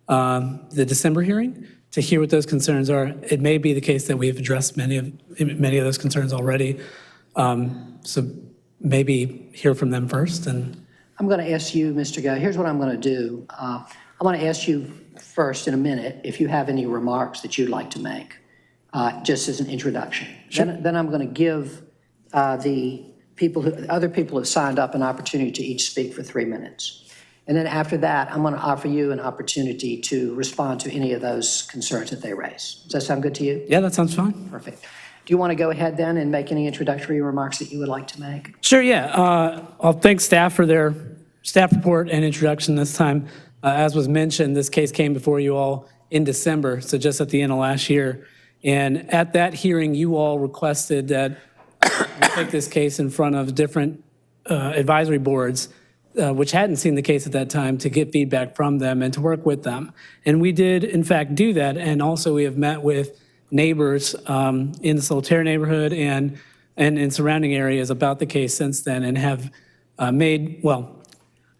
[SPEAKER 24] the December hearing to hear what those concerns are. It may be the case that we've addressed many of those concerns already. So maybe hear from them first. And
[SPEAKER 3] I'm going to ask you, Mr. Guy, here's what I'm going to do. I want to ask you first in a minute if you have any remarks that you'd like to make, just as an introduction. Then I'm going to give the other people who have signed up an opportunity to each speak for 3 minutes. And then after that, I'm going to offer you an opportunity to respond to any of those concerns that they raise. Does that sound good to you?
[SPEAKER 24] Yeah, that sounds fine.
[SPEAKER 3] Perfect. Do you want to go ahead then and make any introductory remarks that you would like to make?
[SPEAKER 24] Sure, yeah. I'll thank staff for their staff report and introduction this time. As was mentioned, this case came before you all in December, so just at the end of last year. And at that hearing, you all requested that we take this case in front of different advisory boards, which hadn't seen the case at that time, to get feedback from them and to work with them. And we did, in fact, do that. And also we have met with neighbors in the Solitaire neighborhood and in surrounding areas about the case since then, and have made, well,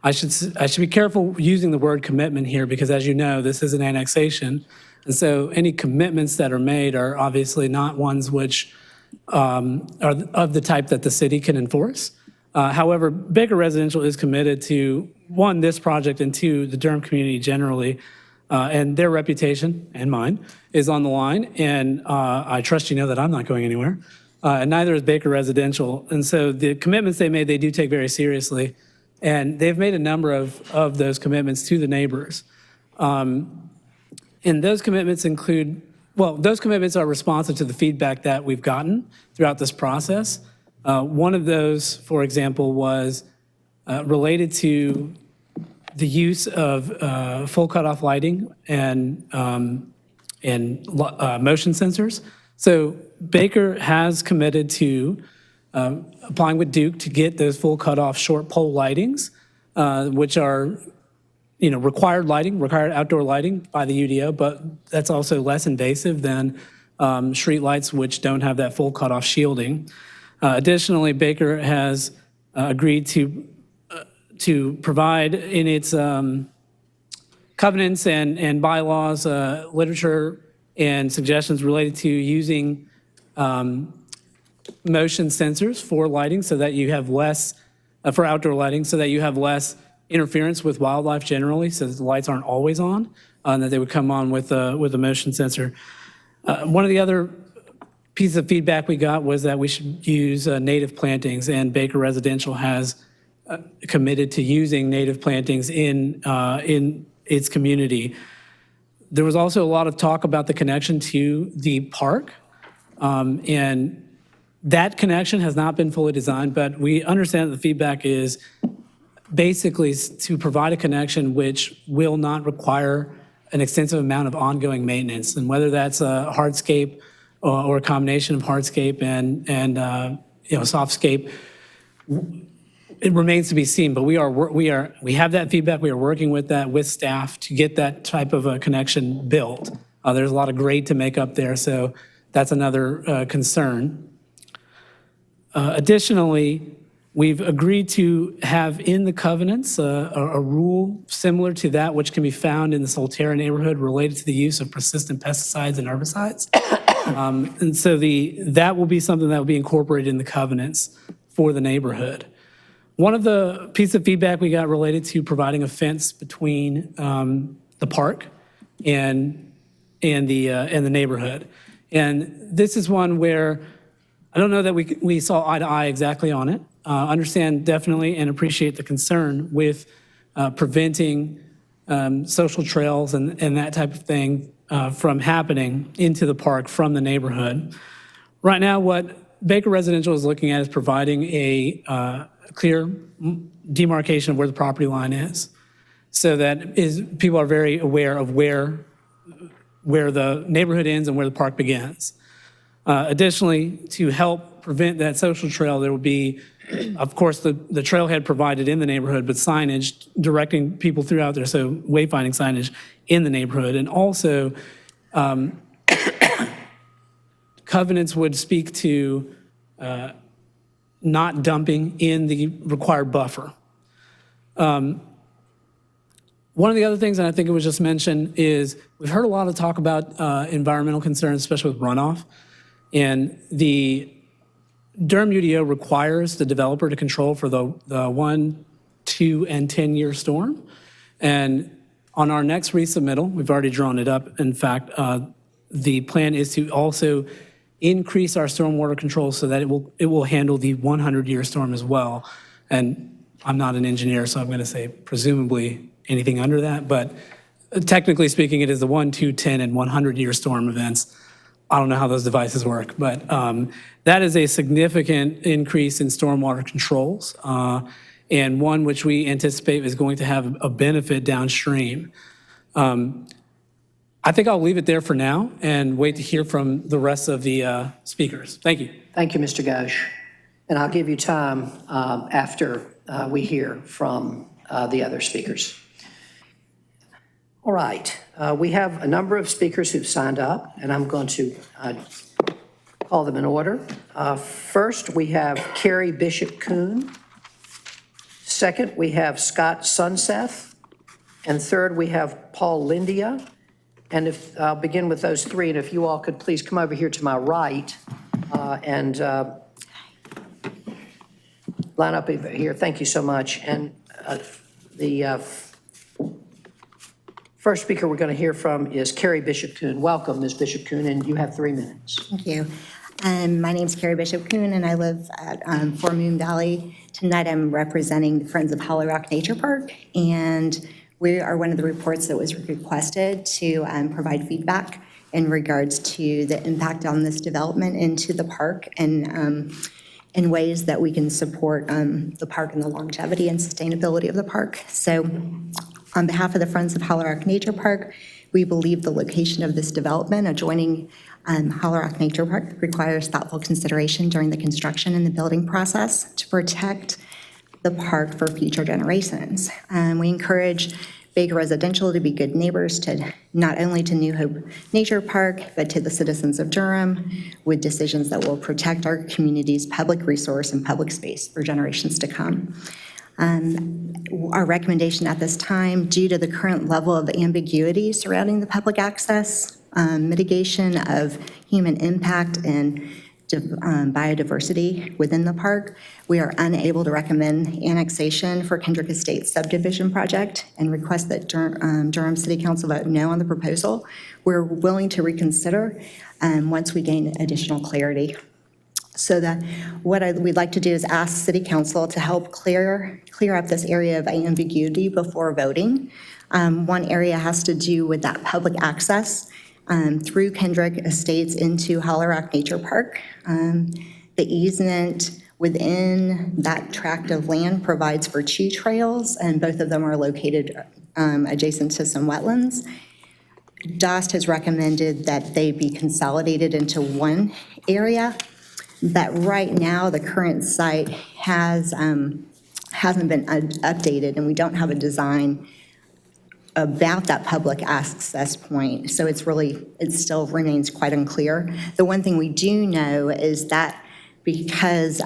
[SPEAKER 24] I should be careful using the word commitment here, because as you know, this is an annexation. And so any commitments that are made are obviously not ones which are of the type that the city can enforce. However, Baker Residential is committed to, one, this project, and two, the Durham community generally, and their reputation and mine is on the line. And I trust you know that I'm not going anywhere, and neither is Baker Residential. And so the commitments they made, they do take very seriously. And they've made a number of those commitments to the neighbors. And those commitments include, well, those commitments are responsive to the feedback that we've gotten throughout this process. One of those, for example, was related to the use of full cutoff lighting and motion sensors. So Baker has committed to applying with Duke to get those full cutoff short pole lightings, which are, required lighting, required outdoor lighting by the UDO, but that's also less invasive than street lights, which don't have that full cutoff shielding. Additionally, Baker has agreed to provide in its covenants and bylaws literature and suggestions related to using motion sensors for lighting, so that you have less, for outdoor lighting, so that you have less interference with wildlife generally, so that the lights aren't always on, and that they would come on with a motion sensor. One of the other pieces of feedback we got was that we should use native plantings, and Baker Residential has committed to using native plantings in its community. There was also a lot of talk about the connection to the park, and that connection has not been fully designed, but we understand that the feedback is basically to provide a connection which will not require an extensive amount of ongoing maintenance, and whether that's a hardscape or a combination of hardscape and softscape, it remains to be seen. But we have that feedback. We are working with that with staff to get that type of a connection built. There's a lot of grade to make up there, so that's another concern. Additionally, we've agreed to have in the covenants a rule similar to that which can be found in the Solitaire neighborhood related to the use of persistent pesticides and herbicides. And so that will be something that will be incorporated in the covenants for the neighborhood. One of the pieces of feedback we got related to providing a fence between the park and the neighborhood. And this is one where I don't know that we saw eye to eye exactly on it. Understand definitely and appreciate the concern with preventing social trails and that type of thing from happening into the park from the neighborhood. Right now, what Baker Residential is looking at is providing a clear demarcation of where the property line is, so that people are very aware of where the neighborhood ends and where the park begins. Additionally, to help prevent that social trail, there will be, of course, the trailhead provided in the neighborhood, but signage directing people throughout there, so wayfinding signage in the neighborhood. And also, covenants would speak to not dumping in the required buffer. One of the other things, and I think it was just mentioned, is we've heard a lot of talk about environmental concerns, especially with runoff. And the Durham UDO requires the developer to control for the 1, 2, and 10-year storm. And On our next resubmittal, we've already drawn it up. In fact, the plan is to also increase our stormwater control so that it will handle the 100-year storm as well. And I'm not an engineer, so I'm going to say presumably anything under that. But technically speaking, it is the 1, 2, 10, and 100-year storm events. I don't know how those devices work, but that is a significant increase in stormwater controls, and one which we anticipate is going to have a benefit downstream. I think I'll leave it there for now and wait to hear from the rest of the speakers. Thank you.
[SPEAKER 3] Thank you, Mr. Ghosh. And I'll give you time after we hear from the other speakers. All right, we have a number of speakers who've signed up, and I'm going to call them in order. First, we have Carrie Bishop-Kuhn. Second, we have Scott Sunseth. And third, we have Paul Lindia. And if I'll begin with those three, and if you all could please come over here to my right and line up over here. Thank you so much. And the first speaker we're going to hear from is Carrie Bishop-Kuhn. Welcome, Ms. Bishop-Kuhn, and you have 3 minutes.
[SPEAKER 7] Thank you. My name is Carrie Bishop-Kuhn, and I live at 4 Moon Valley. Tonight I'm representing the Friends of Hollow Rock Nature Park, and we are one of the reports that was requested to provide feedback in regards to the impact on this development into the park and in ways that we can support the park and the longevity and sustainability of the park. So on behalf of the Friends of Hollow Rock Nature Park, we believe the location of this development adjoining Hollow Rock Nature Park requires thoughtful consideration during the construction and the building process to protect the park for future generations. We encourage Baker Residential to be good neighbors to not only to New Hope Nature Park, but to the citizens of Durham with decisions that will protect our community's public resource and public space for generations to come. Our recommendation at this time, due to the current level of ambiguity surrounding the public access, mitigation of human impact and biodiversity within the park, we are unable to recommend annexation for Kendrick Estates subdivision project and request that Durham City Council vote no on the proposal. We're willing to reconsider once we gain additional clarity. So that what we'd like to do is ask City Council to help clear up this area of ambiguity before voting. One area has to do with that public access through Kendrick Estates into Hollow Rock Nature Park. The easement within that tract of land provides for 2 trails, and both of them are located adjacent to some wetlands. DOST has recommended that they be consolidated into one area, but right now the current site hasn't been updated, and we don't have a design about that public access point. So it still remains quite unclear. The one thing we do know is that because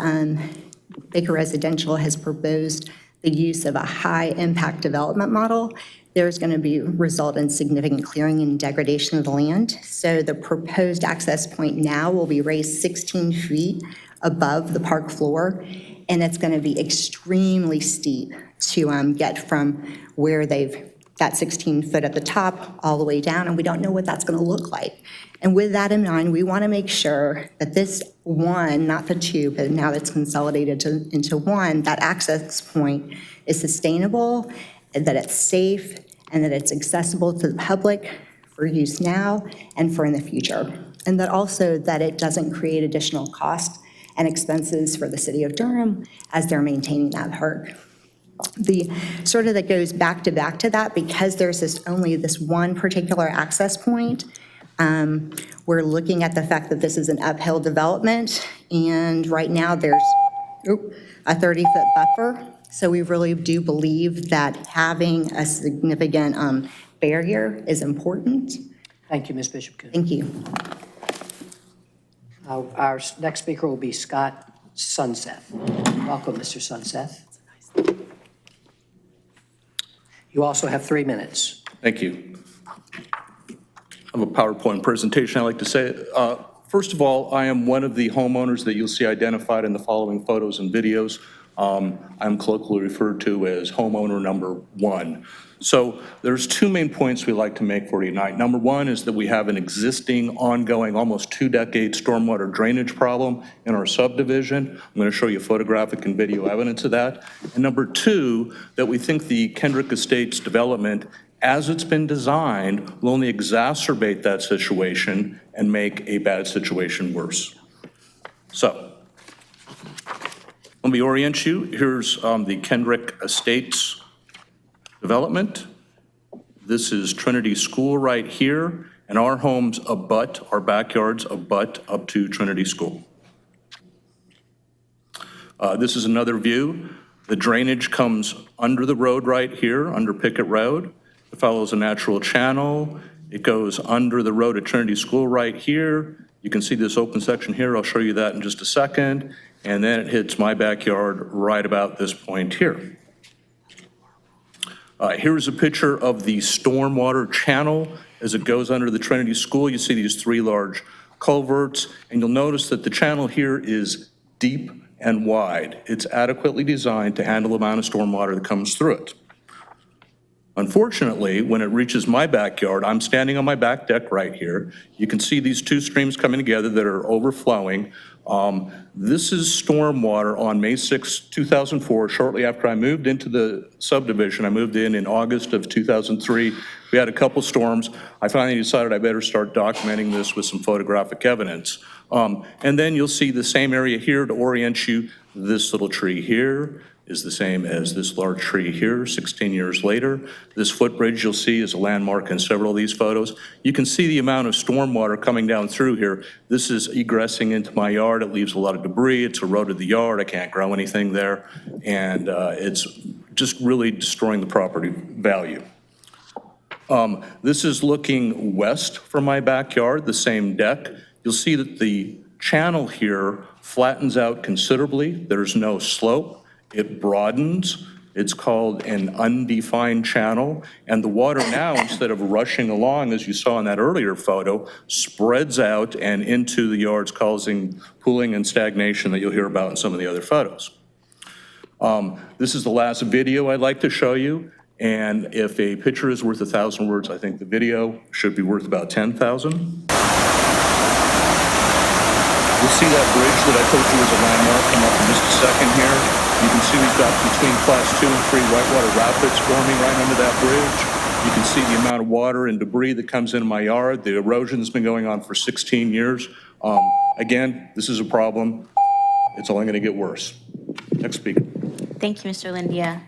[SPEAKER 7] Baker Residential has proposed the use of a high impact development model, there's going to result in significant clearing and degradation of the land. So the proposed access point now will be raised 16 feet above the park floor, and it's going to be extremely steep to get from where they've got 16 foot at the top all the way down, and we don't know what that's going to look like. And with that in mind, we want to make sure that this one, not the 2, but now it's consolidated into one, that access point is sustainable, that it's safe, and that it's accessible to the public for use now and for in the future. And that also that it doesn't create additional costs and expenses for the city of Durham as they're maintaining that park. The sort of that goes back to that, because there's only this one particular access point. We're looking at the fact that this is an uphill development, and right now there's a 30-foot buffer. So we really do believe that having a significant barrier is important.
[SPEAKER 3] Thank you, Ms. Bishop.
[SPEAKER 7] Thank you.
[SPEAKER 3] Our next speaker will be Scott Sunseth. Welcome, Mr. Sunseth. You also have 3 minutes.
[SPEAKER 8] Thank you. I have a PowerPoint presentation I'd like to say. First of all, I am one of the homeowners that you'll see identified in the following photos and videos. I'm colloquially referred to as homeowner number 1. So there's two main points we like to make for you tonight. Number one is that we have an existing, ongoing, almost 2-decade stormwater drainage problem in our subdivision. I'm going to show you photographic and video evidence of that. And number two, that we think the Kendrick Estates development, as it's been designed, will only exacerbate that situation and make a bad situation worse. So, let me orient you. Here's the Kendrick Estates development. This is Trinity School right here, and our homes abut, our backyards abut up to Trinity School. This is another view. The drainage comes under the road right here, under Pickett Road. It follows a natural channel. It goes under the road at Trinity School right here. You can see this open section here. I'll show you that in just a second. And then it hits my backyard right about this point here. Here's a picture of the stormwater channel as it goes under the Trinity School. You see these 3 large culverts, and you'll notice that the channel here is deep and wide. It's adequately designed to handle the amount of stormwater that comes through it. Unfortunately, when it reaches my backyard, I'm standing on my back deck right here. You can see these 2 streams coming together that are overflowing. This is stormwater on May 6, 2004, shortly after I moved into the subdivision. I moved in August of 2003. We had a couple storms. I finally decided I better start documenting this with some photographic evidence. And then you'll see the same area here to orient you. This little tree here is the same as this large tree here 16 years later. This footbridge you'll see is a landmark in several of these photos. You can see the amount of stormwater coming down through here. This is egressing into my yard. It leaves a lot of debris. It's eroded the yard. I can't grow anything there. And it's just really destroying the property value. This is looking west from my backyard, the same deck. You'll see that the channel here flattens out considerably. There's no slope. It broadens. It's called an undefined channel. And the water now, instead of rushing along, as you saw in that earlier photo, spreads out and into the yards, causing pooling and stagnation that you'll hear about in some of the other photos. This is the last video I'd like to show you. And if a picture is worth 1,000 words, I think the video should be worth about 10,000. You'll see that bridge that I told you was a landmark come up in just a second here. You can see we've got between class 2 and 3 whitewater rapids forming right under that bridge. You can see the amount of water and debris that comes into my yard. The erosion's been going on for 16 years. Again, this is a problem. It's only going to get worse. Next speaker.
[SPEAKER 15] Thank you, Mr. Lindia.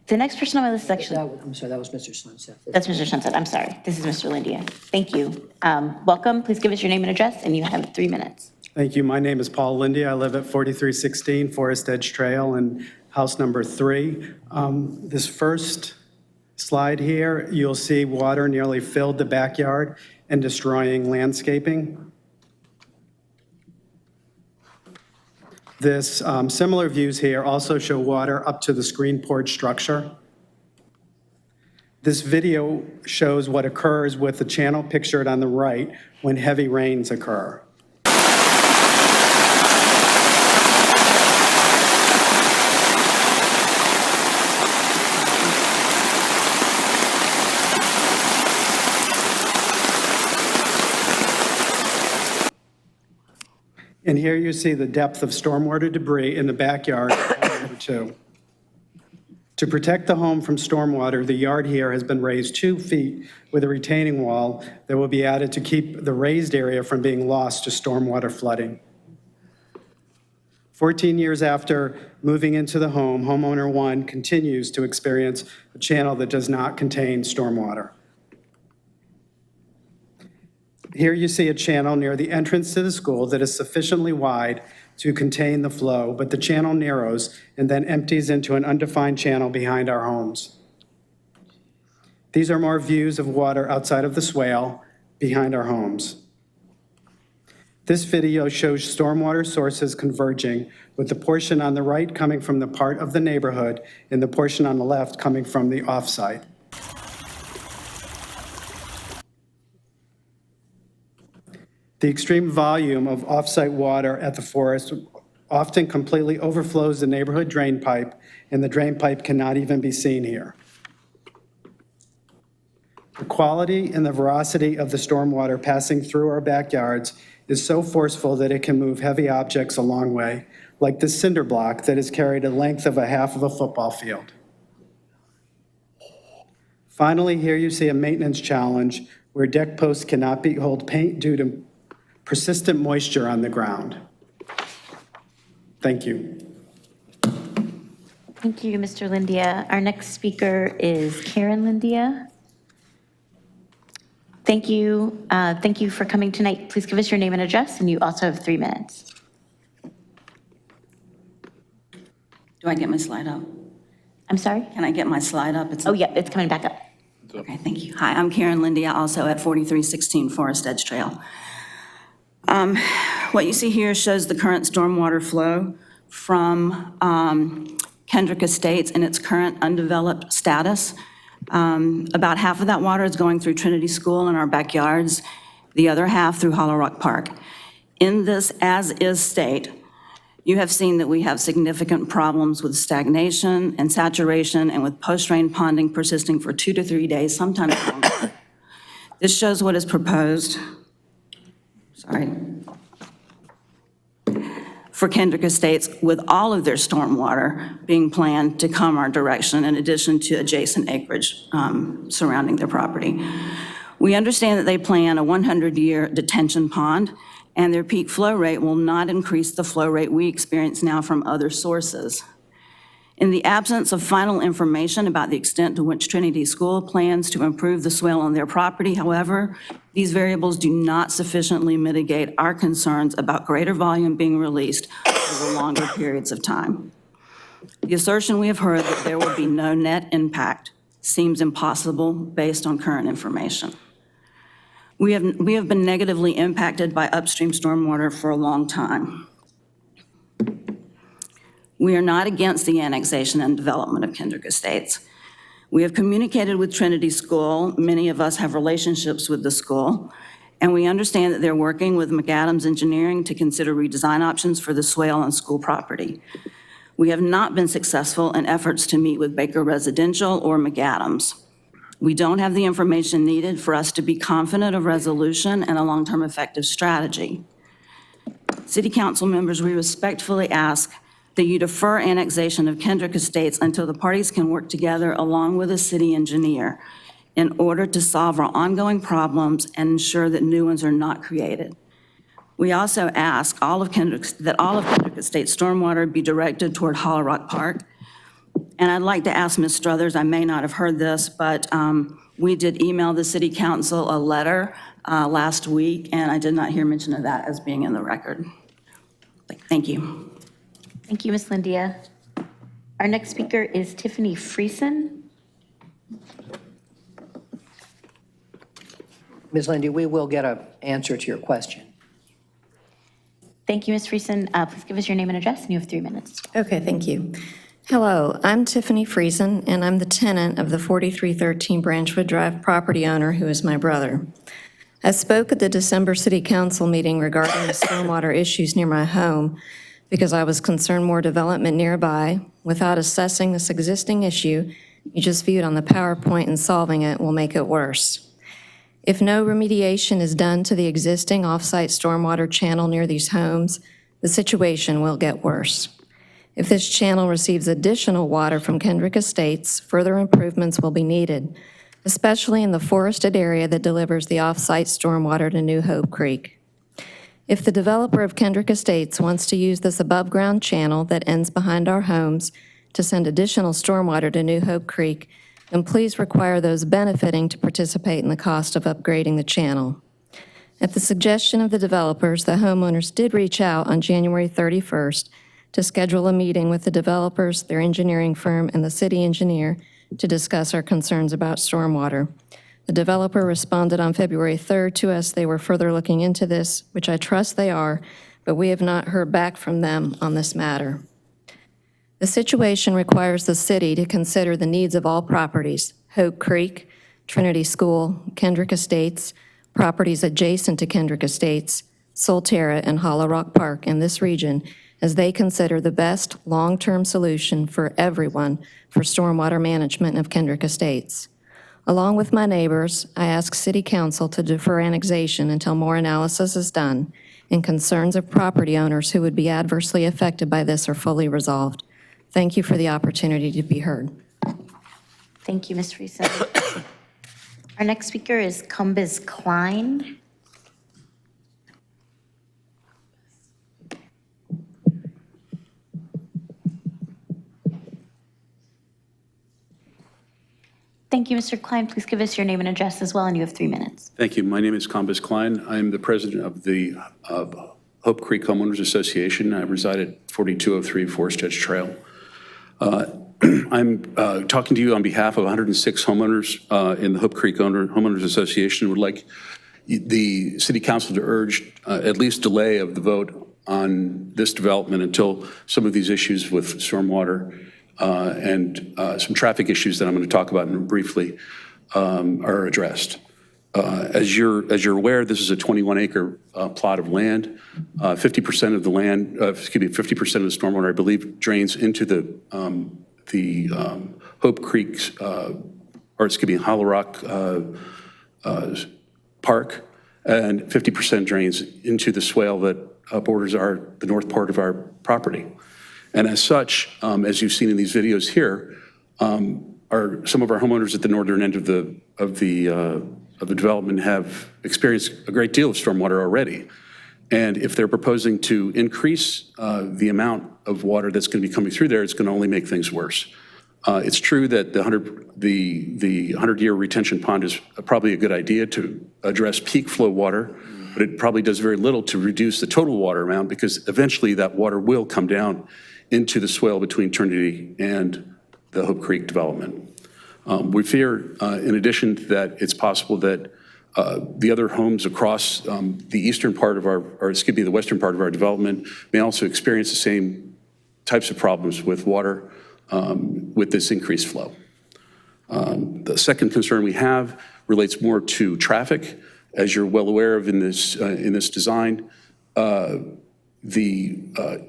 [SPEAKER 15] The next person on my list is actually...
[SPEAKER 3] I'm sorry, that was Mr. Sunset.
[SPEAKER 15] That's Mr. Sunset. I'm sorry. This is Mr. Lindia. Thank you. Welcome. Please give us your name and address, and you have 3 minutes.
[SPEAKER 13] Thank you. My name is Paul Lindy. I live at 4316 Forest Edge Trail in house number 3. This first slide here, you'll see water nearly filled the backyard and destroying landscaping. This similar views here also show water up to the screen porch structure. This video shows what occurs with the channel pictured on the right when heavy rains occur. And here you see the depth of stormwater debris in the backyard of number 2. To protect the home from stormwater, the yard here has been raised 2 feet with a retaining wall that will be added to keep the raised area from being lost to stormwater flooding. 14 years after moving into the home, homeowner 1 continues to experience a channel that does not contain stormwater. Here you see a channel near the entrance to the school that is sufficiently wide to contain the flow, but the channel narrows and then empties into an undefined channel behind our homes. These are more views of water outside of the swale behind our homes. This video shows stormwater sources converging, with the portion on the right coming from the part of the neighborhood and the portion on the left coming from the offsite. The extreme volume of offsite water at the forest often completely overflows the neighborhood drain pipe, and the drain pipe cannot even be seen here. The quality and the veracity of the stormwater passing through our backyards is so forceful that it can move heavy objects a long way, like this cinder block that is carried a length of a half of a football field. Finally, here you see a maintenance challenge where deck posts cannot hold paint due to persistent moisture on the ground. Thank you.
[SPEAKER 15] Thank you, Mr. Lindia. Our next speaker is Karen Lindia. Thank you. Thank you for coming tonight. Please give us your name and address, and you also have 3 minutes.
[SPEAKER 14] Do I get my slide up?
[SPEAKER 15] I'm sorry?
[SPEAKER 14] Can I get my slide up?
[SPEAKER 15] Oh, yeah, it's coming back up.
[SPEAKER 14] Okay, thank you. Hi, I'm Karen Lindia, also at 4316 Forest Edge Trail. What you see here shows the current stormwater flow from Kendrick Estates in its current undeveloped status. About half of that water is going through Trinity School in our backyards, the other half through Hollow Rock Park. In this as-is state, you have seen that we have significant problems with stagnation and saturation and with post-rain ponding persisting for 2 to 3 days, sometimes longer. This shows what is proposed. Sorry. For Kendrick Estates, with all of their stormwater being planned to come our direction in addition to adjacent acreage surrounding their property. We understand that they plan a 100-year detention pond, and their peak flow rate will not increase the flow rate we experience now from other sources. In the absence of final information about the extent to which Trinity School plans to improve the swale on their property, however, these variables do not sufficiently mitigate our concerns about greater volume being released over longer periods of time. The assertion we have heard that there will be no net impact seems impossible based on current information. We have been negatively impacted by upstream stormwater for a long time. We are not against the annexation and development of Kendrick Estates. We have communicated with Trinity School. Many of us have relationships with the school, and we understand that they're working with McAdams Engineering to consider redesign options for the swale on school property. We have not been successful in efforts to meet with Baker Residential or McAdams. We don't have the information needed for us to be confident of resolution and a long-term effective strategy. City Council members, we respectfully ask that you defer annexation of Kendrick Estates until the parties can work together along with a city engineer in order to solve our ongoing problems and ensure that new ones are not created. We also ask that all of Kendrick Estates stormwater be directed toward Hollow Rock Park. And I'd like to ask Ms. Struthers, I may not have heard this, but we did email the City Council a letter last week, and I did not hear mention of that as being in the record. Thank you.
[SPEAKER 15] Thank you, Ms. Lindia. Our next speaker is Tiffany Friesen.
[SPEAKER 3] Ms. Lindy, we will get an answer to your question.
[SPEAKER 15] Thank you, Ms. Friesen. Please give us your name and address, and you have 3 minutes.
[SPEAKER 16] Okay, thank you. Hello, I'm Tiffany Friesen, and I'm the tenant of the 4313 Branchwood Drive property owner who is my brother. I spoke at the December City Council meeting regarding the stormwater issues near my home because I was concerned more development nearby, without assessing this existing issue you just viewed on the PowerPoint and solving it, will make it worse. If no remediation is done to the existing off-site stormwater channel near these homes, the situation will get worse. If this channel receives additional water from Kendrick Estates, further improvements will be needed, especially in the forested area that delivers the off-site stormwater to New Hope Creek. If the developer of Kendrick Estates wants to use this above-ground channel that ends behind our homes to send additional stormwater to New Hope Creek, then please require those benefiting to participate in the cost of upgrading the channel. At the suggestion of the developers, the homeowners did reach out on January 31st to schedule a meeting with the developers, their engineering firm, and the city engineer to discuss our concerns about stormwater. The developer responded on February 3rd to us. They were further looking into this, which I trust they are, but we have not heard back from them on this matter. The situation requires the city to consider the needs of all properties, Hope Creek, Trinity School, Kendrick Estates, properties adjacent to Kendrick Estates, Solterra, and Hollow Rock Park in this region, as they consider the best long-term solution for everyone for stormwater management of Kendrick Estates. Along with my neighbors, I ask City Council to defer annexation until more analysis is done and concerns of property owners who would be adversely affected by this are fully resolved. Thank you for the opportunity to be heard.
[SPEAKER 15] Thank you, Ms. Friesen. Our next speaker is Cumbus Klein. Thank you, Mr. Klein. Please give us your name and address as well, and you have 3 minutes.
[SPEAKER 12] Thank you. My name is Cumbus Klein. I'm the president of the Hope Creek Homeowners Association. I reside at 4203 Forest Edge Trail. I'm talking to you on behalf of 106 homeowners in the Hope Creek Homeowners Association. Would like the City Council to urge at least delay of the vote on this development until some of these issues with stormwater and some traffic issues that I'm going to talk about briefly are addressed. As you're aware, this is a 21-acre plot of land. 50% of the land, 50% of the stormwater, I believe, drains into the Hope Creek, Hollow Rock Park, and 50% drains into the swale that borders the north part of our property. And as such, as you've seen in these videos here, are some of our homeowners at the northern end of the development have experienced a great deal of stormwater already. And if they're proposing to increase the amount of water that's going to be coming through there, it's going to only make things worse. It's true that the 100-year retention pond is probably a good idea to address peak flow water, but it probably does very little to reduce the total water amount, because eventually that water will come down into the swale between Trinity and the Hope Creek development. We fear, in addition, that it's possible that the other homes across the eastern part of the western part of our development may also experience the same types of problems with water with this increased flow. The second concern we have relates more to traffic. As you're well aware of in this design, the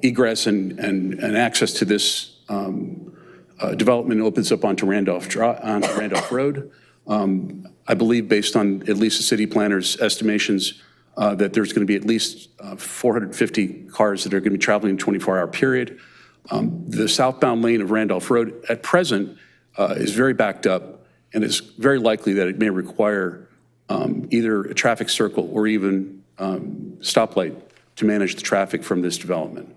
[SPEAKER 12] egress and access to this development opens up onto Randolph Road. I believe, based on at least the city planner's estimations, that there's going to be at least 450 cars that are going to be traveling in a 24-hour period. The southbound lane of Randolph Road at present is very backed up, and it's very likely that it may require either a traffic circle or even stoplight to manage the traffic from this development.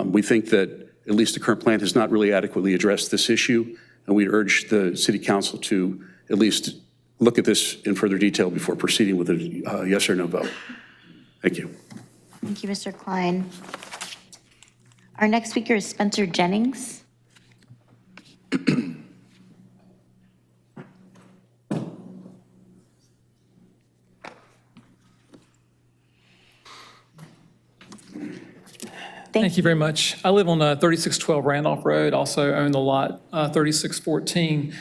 [SPEAKER 12] We think that at least the current plan has not really adequately addressed this issue, and we urge the City Council to at least look at this in further detail before proceeding with a yes or no vote. Thank you.
[SPEAKER 15] Thank you, Mr. Klein. Our next speaker is Spencer Jennings.
[SPEAKER 17] Thank you very much. I live on 3612 Randolph Road, also own the lot 3614.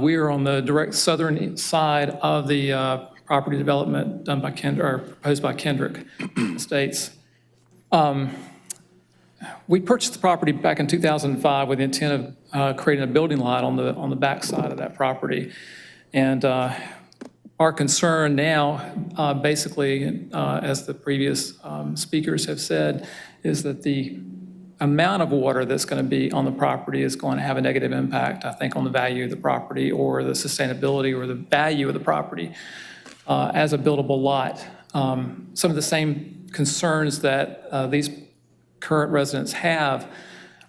[SPEAKER 17] We are on the direct southern side of the property development done by proposed by Kendrick Estates. We purchased the property back in 2005 with the intent of creating a building lot on the back side of that property. And our concern now, basically, as the previous speakers have said, is that the amount of water that's going to be on the property is going to have a negative impact, I think, on the value of the property or the sustainability or the value of the property as a buildable lot. Some of the same concerns that these current residents have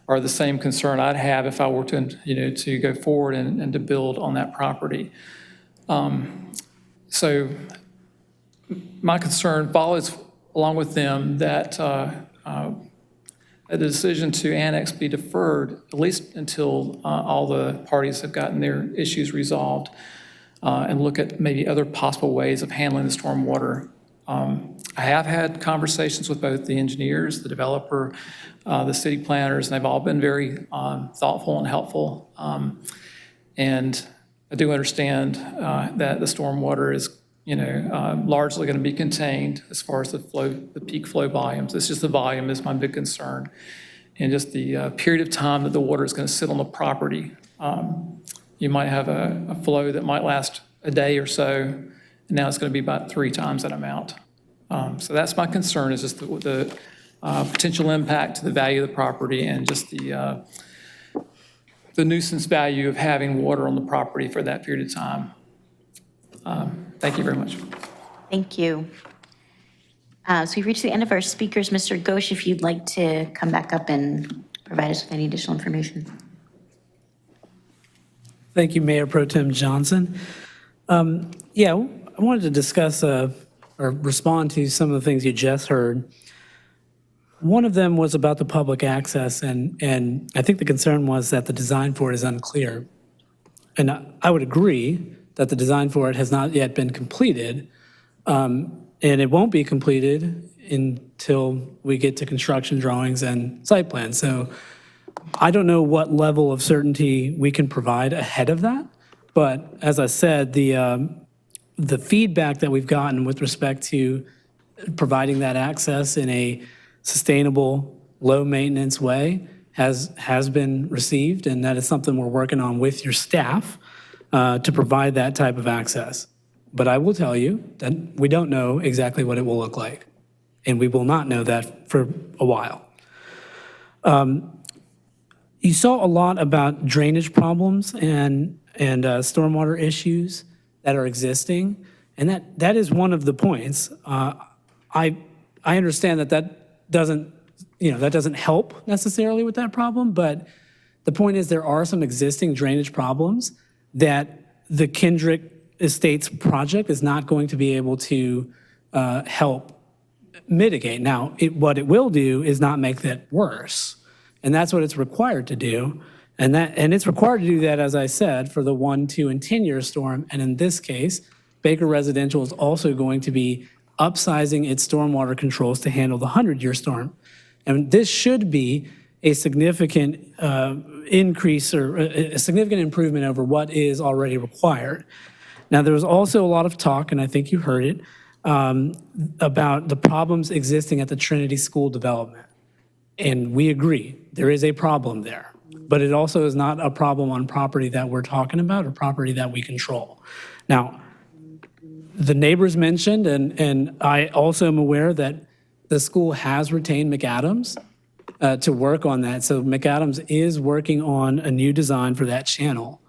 [SPEAKER 17] are the same concern I'd have if I were to go forward and to build on that property. So my concern follows along with them that the decision to annex be deferred, at least until all the parties have gotten their issues resolved, and look at maybe other possible ways of handling the stormwater. I have had conversations with both the engineers, the developer, the city planners, and they've all been very thoughtful and helpful. And I do understand that the stormwater is largely going to be contained as far as the peak flow volumes. It's just the volume is my big concern. And just the period of time that the water is going to sit on the property. You might have a flow that might last a day or so, and now it's going to be about 3 times that amount. So that's my concern, is just the potential impact to the value of the property and just the nuisance value of having water on the property for that period of time. Thank you very much.
[SPEAKER 15] Thank you. So we've reached the end of our speakers. Mr. Ghosh, if you'd like to come back up and provide us with any additional information.
[SPEAKER 24] Thank you, Mayor Pro Tem Johnson. Yeah, I wanted to discuss or respond to some of the things you just heard. One of them was about the public access, and I think the concern was that the design for it is unclear. And I would agree that the design for it has not yet been completed, and it won't be completed until we get to construction drawings and site plans. So I don't know what level of certainty we can provide ahead of that, but as I said, the feedback that we've gotten with respect to providing that access in a sustainable, low-maintenance way has been received, and that is something we're working on with your staff to provide that type of access. But I will tell you that we don't know exactly what it will look like, and we will not know that for a while. You saw a lot about drainage problems and stormwater issues that are existing, and that is one of the points. I understand that doesn't help necessarily with that problem, but the point is there are some existing drainage problems that the Kendrick Estates project is not going to be able to help mitigate. Now, what it will do is not make that worse, and that's what it's required to do. And it's required to do that, as I said, for the 1, 2, and 10-year storm. And in this case, Baker Residential is also going to be upsizing its stormwater controls to handle the 100-year storm. And this should be a significant increase or a significant improvement over what is already required. Now, there was also a lot of talk, and I think you heard it, about the problems existing at the Trinity School development. And we agree, there is a problem there. But it also is not a problem on property that we're talking about or property that we control. Now, the neighbors mentioned, and I also am aware that the school has retained McAdams to work on that. So McAdams is working on a new design for that channel.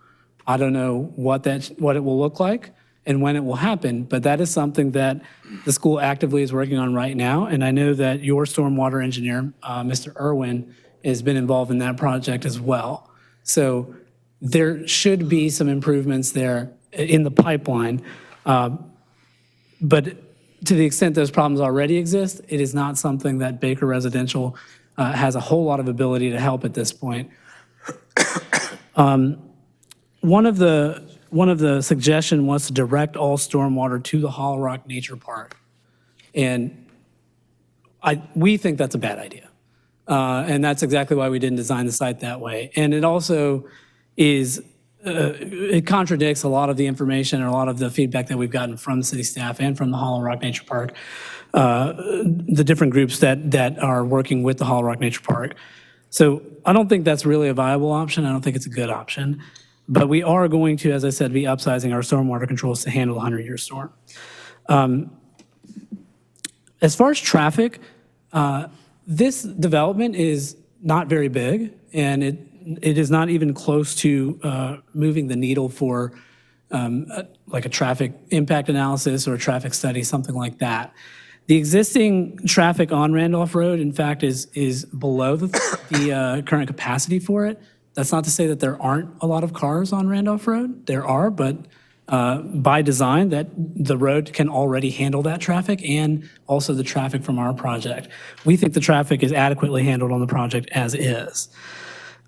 [SPEAKER 24] I don't know what it will look like and when it will happen, but that is something that the school actively is working on right now. And I know that your stormwater engineer, Mr. Irwin, has been involved in that project as well. So there should be some improvements there in the pipeline. But to the extent those problems already exist, it is not something that Baker Residential has a whole lot of ability to help at this point. One of the suggestions was to direct all stormwater to the Hollow Rock Nature Park. And we think that's a bad idea. And that's exactly why we didn't design the site that way. And it also is, it contradicts a lot of the information and a lot of the feedback that we've gotten from the city staff and from the Hollow Rock Nature Park, the different groups that are working with the Hollow Rock Nature Park. So I don't think that's really a viable option. I don't think it's a good option. But we are going to, as I said, be upsizing our stormwater controls to handle the 100-year storm. As far as traffic, this development is not very big, and it is not even close to moving the needle for like a traffic impact analysis or a traffic study, something like that. The existing traffic on Randolph Road, in fact, is below the current capacity for it. That's not to say that there aren't a lot of cars on Randolph Road. There are, but by design, that the road can already handle that traffic and also the traffic from our project. We think the traffic is adequately handled on the project as is.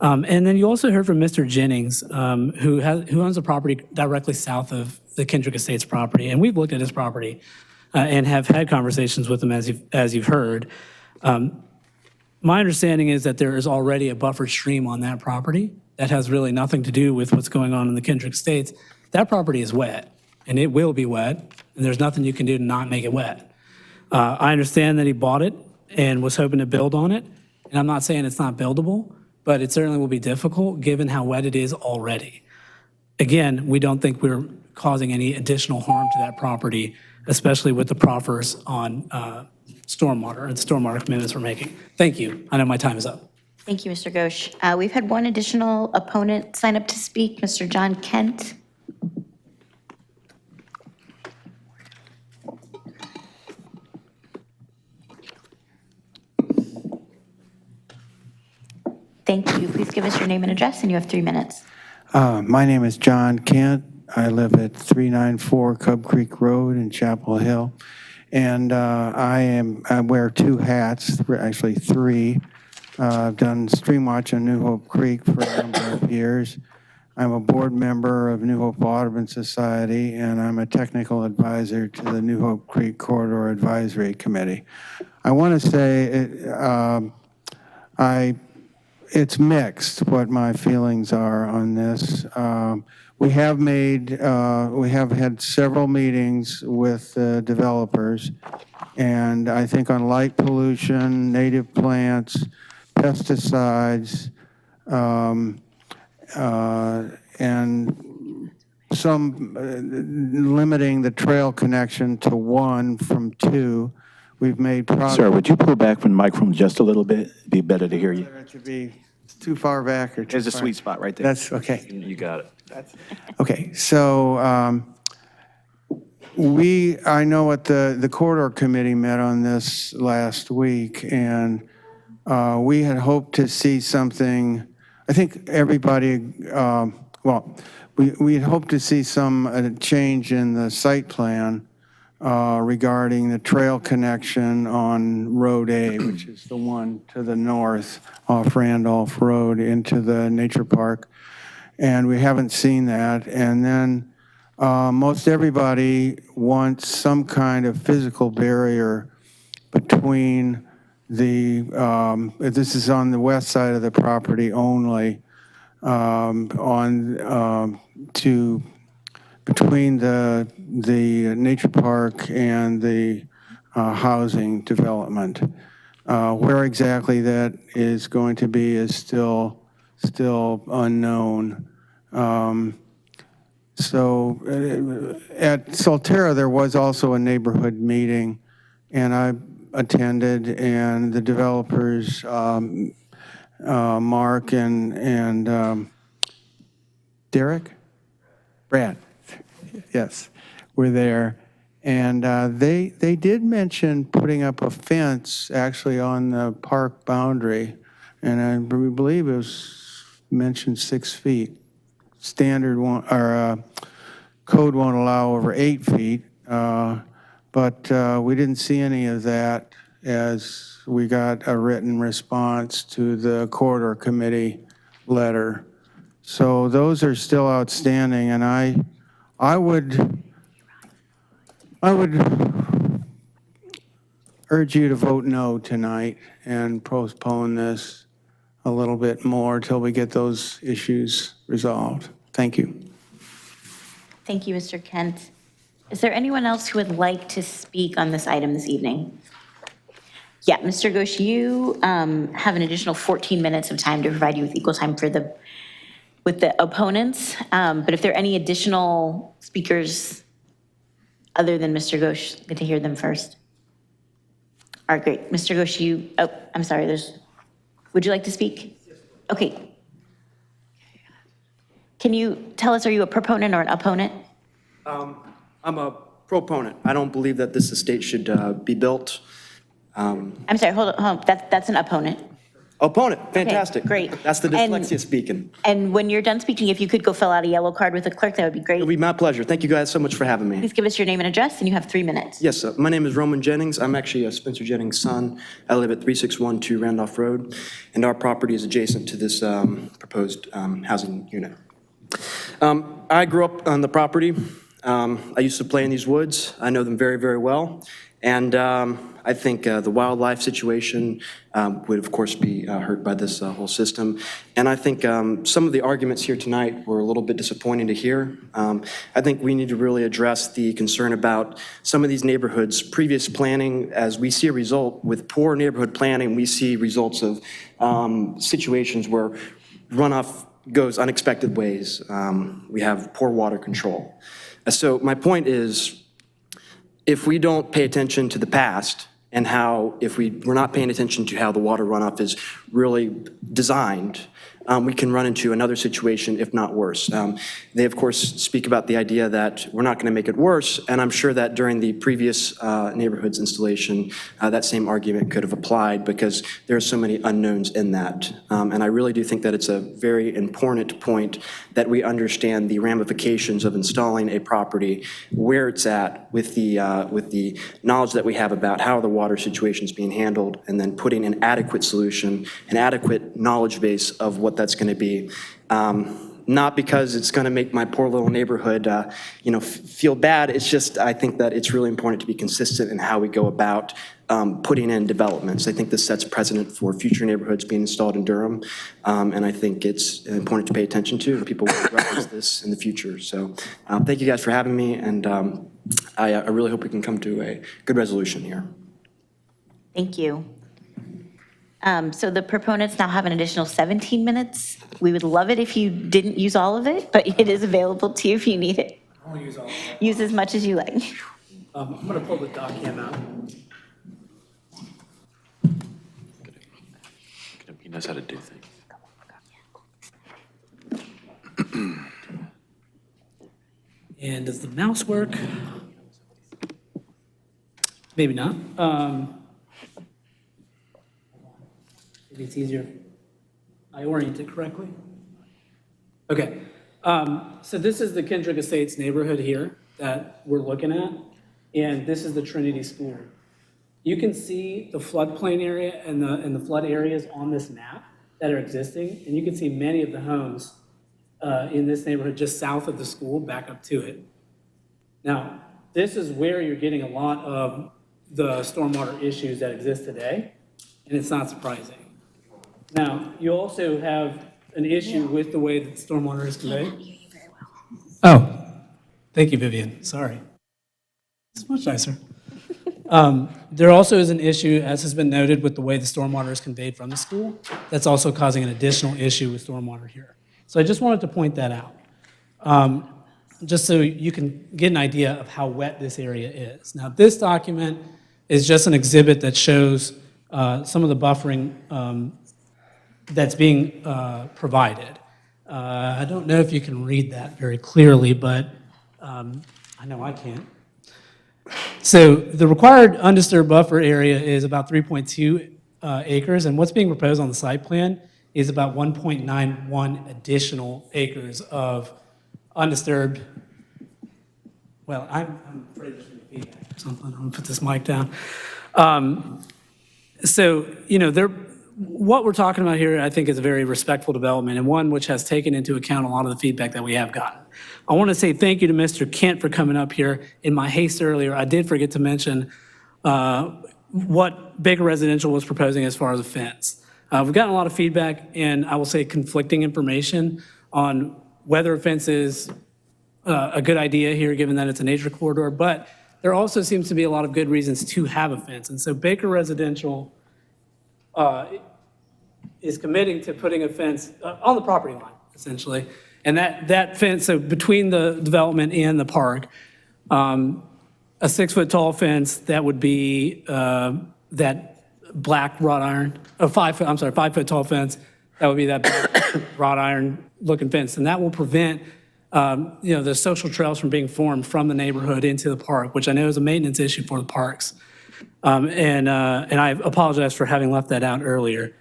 [SPEAKER 24] And then you also heard from Mr. Jennings, who owns a property directly south of the Kendrick Estates property. And we've looked at his property and have had conversations with him, as you've heard. My understanding is that there is already a buffered stream on that property that has really nothing to do with what's going on in the Kendrick Estates. That property is wet, and it will be wet and there's nothing you can do to not make it wet. I understand that he bought it and was hoping to build on it, and I'm not saying it's not buildable, but it certainly will be difficult given how wet it is already. Again, we don't think we're causing any additional harm to that property, especially with the proffers on stormwater and stormwater commitments we're making. Thank you. I know my time is up.
[SPEAKER 15] Thank you, Mr. Ghosh. We've had one additional opponent sign up to speak, Mr. John Kent. Thank you. Please give us your name and address, and you have 3 minutes.
[SPEAKER 9] My name is John Kent. I live at 394 Cub Creek Road in Chapel Hill. And I wear 2 hats, actually 3. I've done stream watch on New Hope Creek for a number of years. I'm a board member of New Hope Audubon Society, and I'm a technical advisor to the New Hope Creek Corridor Advisory Committee. I want to say it's mixed what my feelings are on this. We have had several meetings with developers, and I think on light pollution, native plants, pesticides, and some limiting the trail connection to 1 from 2. We've made progress.
[SPEAKER 18] Sir, would you pull back from the microphone just a little bit? It'd be better to hear you.
[SPEAKER 9] It should be too far back or too
[SPEAKER 18] There's a
[SPEAKER 9] far.
[SPEAKER 18] sweet spot right there.
[SPEAKER 9] That's okay.
[SPEAKER 18] You got it.
[SPEAKER 9] Okay, so I know what the corridor committee met on this last week, and we had hoped to see something. I think everybody, we had hoped to see some change in the site plan regarding the trail connection on Road A, which is the one to the north off Randolph Road into the nature park. And we haven't seen that. And then most everybody wants some kind of physical barrier between this is on the west side of the property only, between the nature park and the housing development. Where exactly that is going to be is still unknown. So at Solterra, there was also a neighborhood meeting, and I attended, and the developers, Mark and Brad, yes, were there. And they did mention putting up a fence actually on the park boundary, and I believe it was mentioned 6 feet. Standard code won't allow over 8 feet, but we didn't see any of that as we got a written response to the corridor committee letter. So those are still outstanding, and I would urge you to vote no tonight and postpone this a little bit more till we get those issues resolved. Thank you.
[SPEAKER 15] Thank you, Mr. Kent. Is there anyone else who would like to speak on this item this evening? Yeah, Mr. Ghosh, you have an additional 14 minutes of time to provide you with equal time with the opponents. But if there are any additional speakers other than Mr. Ghosh, good to hear them first. All right, great. Mr. Ghosh, I'm sorry, would you like to speak? Okay. Can you tell us, are you a proponent or an opponent?
[SPEAKER 19] I'm a proponent. I don't believe that this estate should be built.
[SPEAKER 15] I'm sorry, hold on. That's an opponent.
[SPEAKER 19] Opponent, fantastic.
[SPEAKER 15] Okay, great.
[SPEAKER 19] That's the dyslexia speaking.
[SPEAKER 15] And when you're done speaking, if you could go fill out a yellow card with the clerk, that would be great.
[SPEAKER 19] It'll be my pleasure. Thank you guys so much for having me.
[SPEAKER 15] Please give us your name and address, and you have 3 minutes.
[SPEAKER 19] Yes, sir. My name is Roman Jennings. I'm actually Spencer Jennings' son. I live at 3612 Randolph Road, and our property is adjacent to this proposed housing unit. I grew up on the property. I used to play in these woods. I know them very, very well. And I think the wildlife situation would, of course, be hurt by this whole system. And I think some of the arguments here tonight were a little bit disappointing to hear. I think we need to really address the concern about some of these neighborhoods' previous planning. As we see a result with poor neighborhood planning, we see results of situations where runoff goes unexpected ways. We have poor water control. So my point is, if we don't pay attention to the past and how, if we're not paying attention to how the water runoff is really designed, we can run into another situation, if not worse. They, of course, speak about the idea that we're not going to make it worse, and I'm sure that during the previous neighborhoods installation, that same argument could have applied because there are so many unknowns in that. And I really do think that it's a very important point that we understand the ramifications of installing a property, where it's at with the knowledge that we have about how the water situation is being handled, and then putting an adequate solution, an adequate knowledge base of what that's going to be. Not because it's going to make my poor little neighborhood, feel bad. It's just, I think that it's really important to be consistent in how we go about putting in developments. I think this sets precedent for future neighborhoods being installed in Durham, and I think it's important to pay attention to, and people will reference this in the future. So thank you guys for having me, and I really hope we can come to a good resolution here.
[SPEAKER 15] Thank you. So the proponents now have an additional 17 minutes. We would love it if you didn't use all of it, but it is available to you if you need it.
[SPEAKER 24] I won't use all of it.
[SPEAKER 15] Use as much as you like.
[SPEAKER 24] I'm going to pull the doc cam out.
[SPEAKER 4] He knows how to do things.
[SPEAKER 24] And does the mouse work? Maybe not. Maybe it's easier if I orient it correctly. Okay. So this is the Kendrick Estates neighborhood here that we're looking at, and this is the Trinity School. You can see the floodplain area and the flood areas on this map that are existing, and you can see many of the homes in this neighborhood just south of the school, back up to it. Now, this is where you're getting a lot of the stormwater issues that exist today, and it's not surprising. Now, you also have an issue with the way that stormwater is conveyed. Oh, thank you, Vivian. Sorry. It's much nicer. There also is an issue, as has been noted, with the way the stormwater is conveyed from the school. That's also causing an additional issue with stormwater here. So I just wanted to point that out, just so you can get an idea of how wet this area is. Now, this document is just an exhibit that shows some of the buffering that's being provided. I don't know if you can read that very clearly, but I know I can't. So the required undisturbed buffer area is about 3.2 acres, and what's being proposed on the site plan is about 1.91 additional acres of undisturbed. Well, I'm afraid there's going to be feedback or something. I'm going to put this mic down. So, what we're talking about here, I think, is a very respectful development, and one which has taken into account a lot of the feedback that we have gotten. I want to say thank you to Mr. Kent for coming up here. In my haste earlier, I did forget to mention what Baker Residential was proposing as far as a fence. We've gotten a lot of feedback, and I will say conflicting information on whether a fence is a good idea here, given that it's a nature corridor, but there also seems to be a lot of good reasons to have a fence. And so Baker Residential is committing to putting a fence on the property line, essentially. And that fence, so between the development and the park, a 6-foot-tall fence that would be that black wrought iron, 5-foot-tall fence, that would be that black wrought iron looking fence. And that will prevent the social trails from being formed from the neighborhood into the park, which I know is a maintenance issue for the parks. And I apologize for having left that out earlier.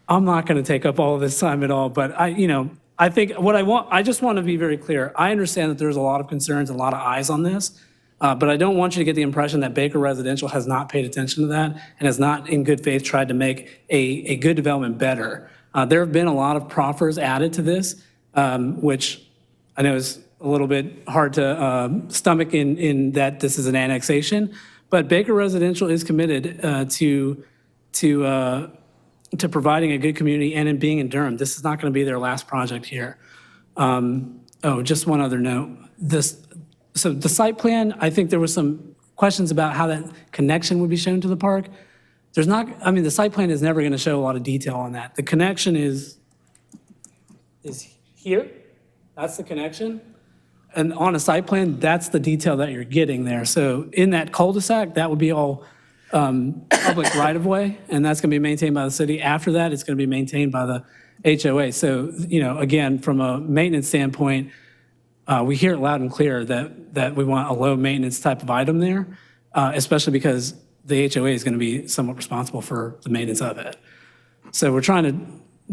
[SPEAKER 24] I'm not going to take up all of this time at all, but I think what I just want to be very clear. I understand that there's a lot of concerns, a lot of eyes on this, but I don't want you to get the impression that Baker Residential has not paid attention to that and has not, in good faith, tried to make a good development better. There have been a lot of proffers added to this, which I know is a little bit hard to stomach in that this is an annexation. But Baker Residential is committed to providing a good community and in being in Durham. This is not going to be their last project here. Just one other note. So the site plan, I think there was some questions about how that connection would be shown to the park. There's not, I mean, the site plan is never going to show a lot of detail on that. The connection is here. That's the connection. And on a site plan, that's the detail that you're getting there. So in that cul-de-sac, that would be all public right-of-way, and that's going to be maintained by the city. After that, it's going to be maintained by the HOA. So, again, from a maintenance standpoint, we hear it loud and clear that we want a low-maintenance type of item there, especially because the HOA is going to be somewhat responsible for the maintenance of it. So we're trying to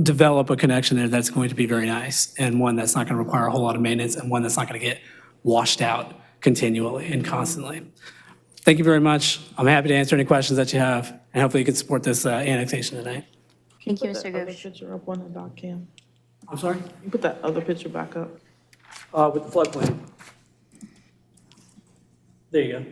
[SPEAKER 24] develop a connection there that's going to be very nice, and one that's not going to require a whole lot of maintenance, and one that's not going to get washed out continually and constantly. Thank you very much. I'm happy to answer any questions that you have, and hopefully you can support this annexation tonight.
[SPEAKER 15] Thank you, Mr.
[SPEAKER 10] Put that other
[SPEAKER 15] Ghosh.
[SPEAKER 10] picture up on the doc cam.
[SPEAKER 24] I'm sorry?
[SPEAKER 10] You put that other picture back up.
[SPEAKER 24] With the floodplain. There you go.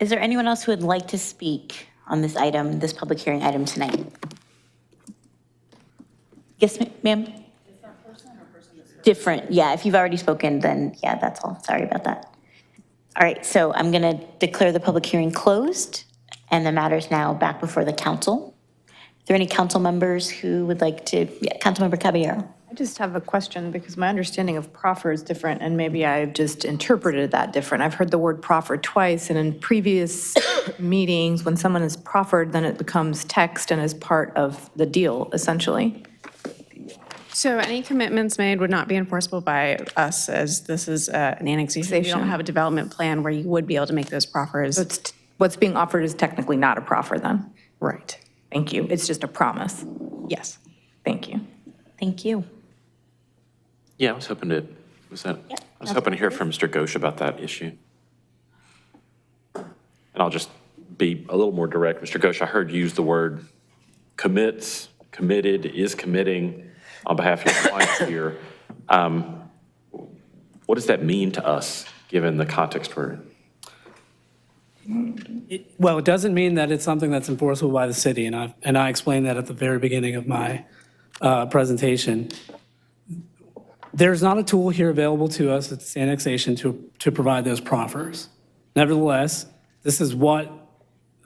[SPEAKER 15] Is there anyone else who would like to speak on this item, this public hearing item tonight? Yes, ma'am? Different, yeah, if you've already spoken, then yeah, that's all, sorry about that. All right, so I'm gonna declare the public hearing closed, and the matter is now back before the council. Are there any council members who would like to, yeah, Councilmember Caballero.
[SPEAKER 5] I just have a question because my understanding of proffer is different, and maybe I've just interpreted that different. I've heard the word proffer twice, and in previous meetings, when someone is proffered, then it becomes text and is part of the deal, essentially.
[SPEAKER 23] So any commitments made would not be enforceable by us, as this is an annexation. We don't have a development plan where you would be able to make those proffers.
[SPEAKER 5] So what's being offered is technically not a proffer then?
[SPEAKER 23] Right.
[SPEAKER 5] Thank you. It's just a promise.
[SPEAKER 23] Yes.
[SPEAKER 5] Thank you.
[SPEAKER 15] Thank you.
[SPEAKER 4] Yeah, I was hoping to hear from Mr. Ghosh about that issue. And I'll just be a little more direct. Mr. Ghosh, I heard you use the word commits, committed, is committing on behalf of your clients here. What does that mean to us, given the context we're in?
[SPEAKER 24] Well, it doesn't mean that it's something that's enforceable by the city, and I explained that at the very beginning of my presentation. There's not a tool here available to us at this annexation to provide those proffers. Nevertheless, this is what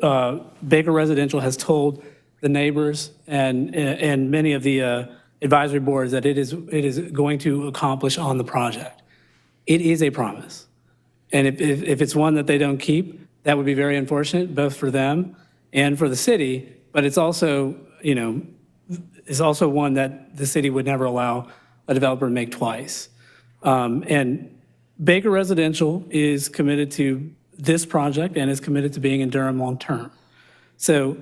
[SPEAKER 24] Baker Residential has told the neighbors and many of the advisory boards that it is going to accomplish on the project. It is a promise. And if it's one that they don't keep, that would be very unfortunate, both for them and for the city, but it's also, is also one that the city would never allow a developer to make twice. And Baker Residential is committed to this project and is committed to being in Durham long-term. So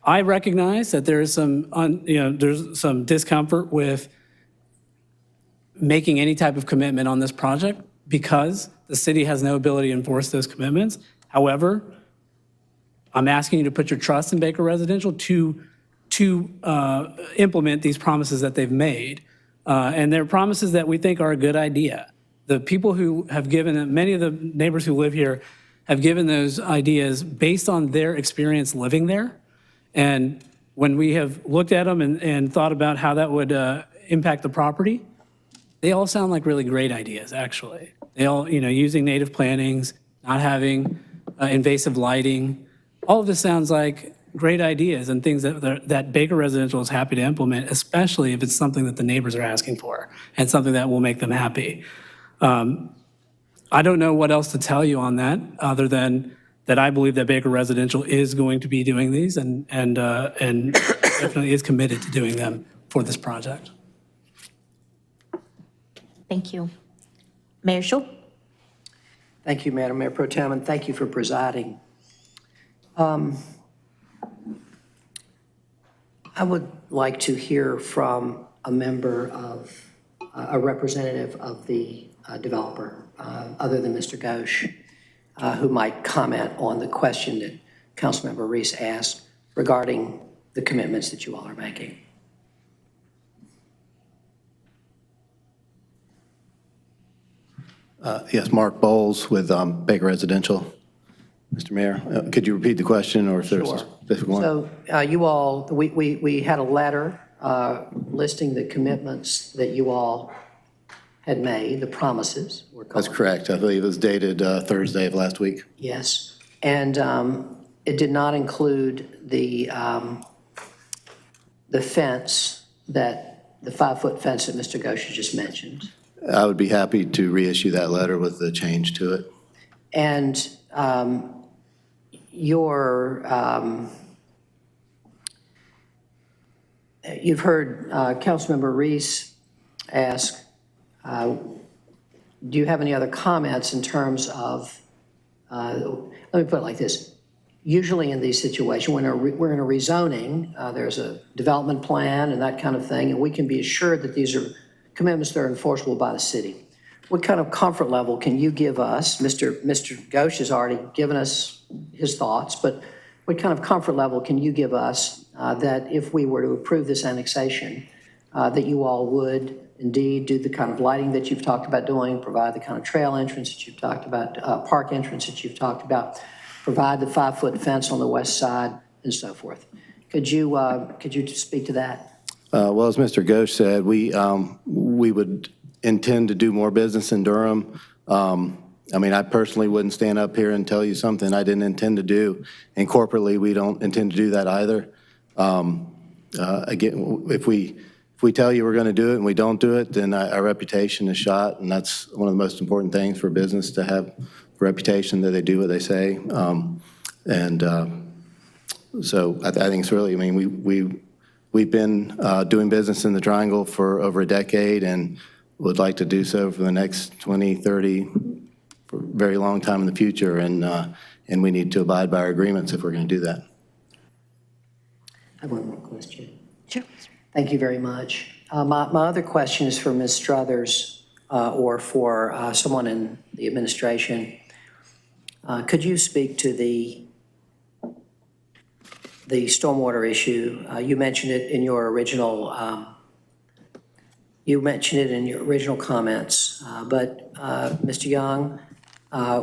[SPEAKER 24] I recognize that there is there's some discomfort with making any type of commitment on this project because the city has no ability to enforce those commitments. However, I'm asking you to put your trust in Baker Residential to implement these promises that they've made. And they're promises that we think are a good idea. The people who have given, many of the neighbors who live here have given those ideas based on their experience living there. And when we have looked at them and thought about how that would impact the property, they all sound like really great ideas, actually. They all, using native plantings, not having invasive lighting. All of this sounds like great ideas and things that Baker Residential is happy to implement, especially if it's something that the neighbors are asking for and something that will make them happy. I don't know what else to tell you on that other than that I believe that Baker Residential is going to be doing these and definitely is committed to doing them for this project.
[SPEAKER 15] Thank you. Mayor Schul.
[SPEAKER 3] Thank you, Madam Mayor Pro Tem, and thank you for presiding. I would like to hear from a member of, a representative of the developer, other than Mr. Ghosh, who might comment on the question that Councilmember Reese asked regarding the commitments that you all are making.
[SPEAKER 18] Yes, Mark Bowles with Baker Residential. Mr. Mayor, could you repeat the question, or if there's a specific one?
[SPEAKER 3] So you all, we had a letter listing the commitments that you all had made, the promises.
[SPEAKER 18] That's correct. I believe it was dated Thursday of last week.
[SPEAKER 3] Yes. And it did not include the fence, the 5-foot fence that Mr. Gosha just mentioned.
[SPEAKER 18] I would be happy to reissue that letter with the change to it.
[SPEAKER 3] And you've heard Councilmember Reese ask, do you have any other comments in terms of, let me put it like this. Usually in these situations, when we're in a rezoning, there's a development plan and that kind of thing, and we can be assured that these are commitments that are enforceable by the city. What kind of comfort level can you give us? Mr. Ghosh has already given us his thoughts, but what kind of comfort level can you give us that if we were to approve this annexation, that you all would indeed do the kind of lighting that you've talked about doing, provide the kind of trail entrance that you've talked about, park entrance that you've talked about, provide the 5-foot fence on the west side, and so forth? Could you speak to that?
[SPEAKER 18] Well, as Mr. Ghosh said, we would intend to do more business in Durham. I mean, I personally wouldn't stand up here and tell you something I didn't intend to do. And corporately, we don't intend to do that either. Again, if we tell you we're going to do it and we don't do it, then our reputation is shot. And that's one of the most important things for business, to have a reputation that they do what they say. So I think it's really, I mean, we've been doing business in the Triangle for over a decade and would like to do so for the next 20, 30, for a very long time in the future. And we need to abide by our agreements if we're going to do that.
[SPEAKER 3] I have one more question. Sure. Thank you very much. My other question is for Ms. Struthers or for someone in the administration. Could you speak to the stormwater issue? You mentioned it in your original comments, but Mr. Young,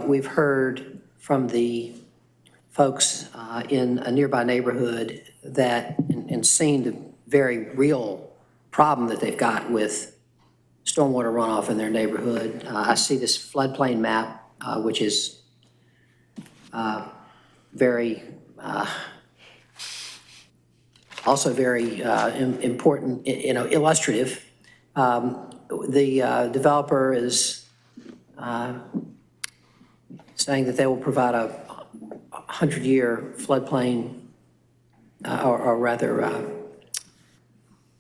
[SPEAKER 3] we've heard from the folks in a nearby neighborhood that, and seen the very real problem that they've got with stormwater runoff in their neighborhood. I see this floodplain map, which is also very important, illustrative. The developer is saying that they will provide a 100-year floodplain, or rather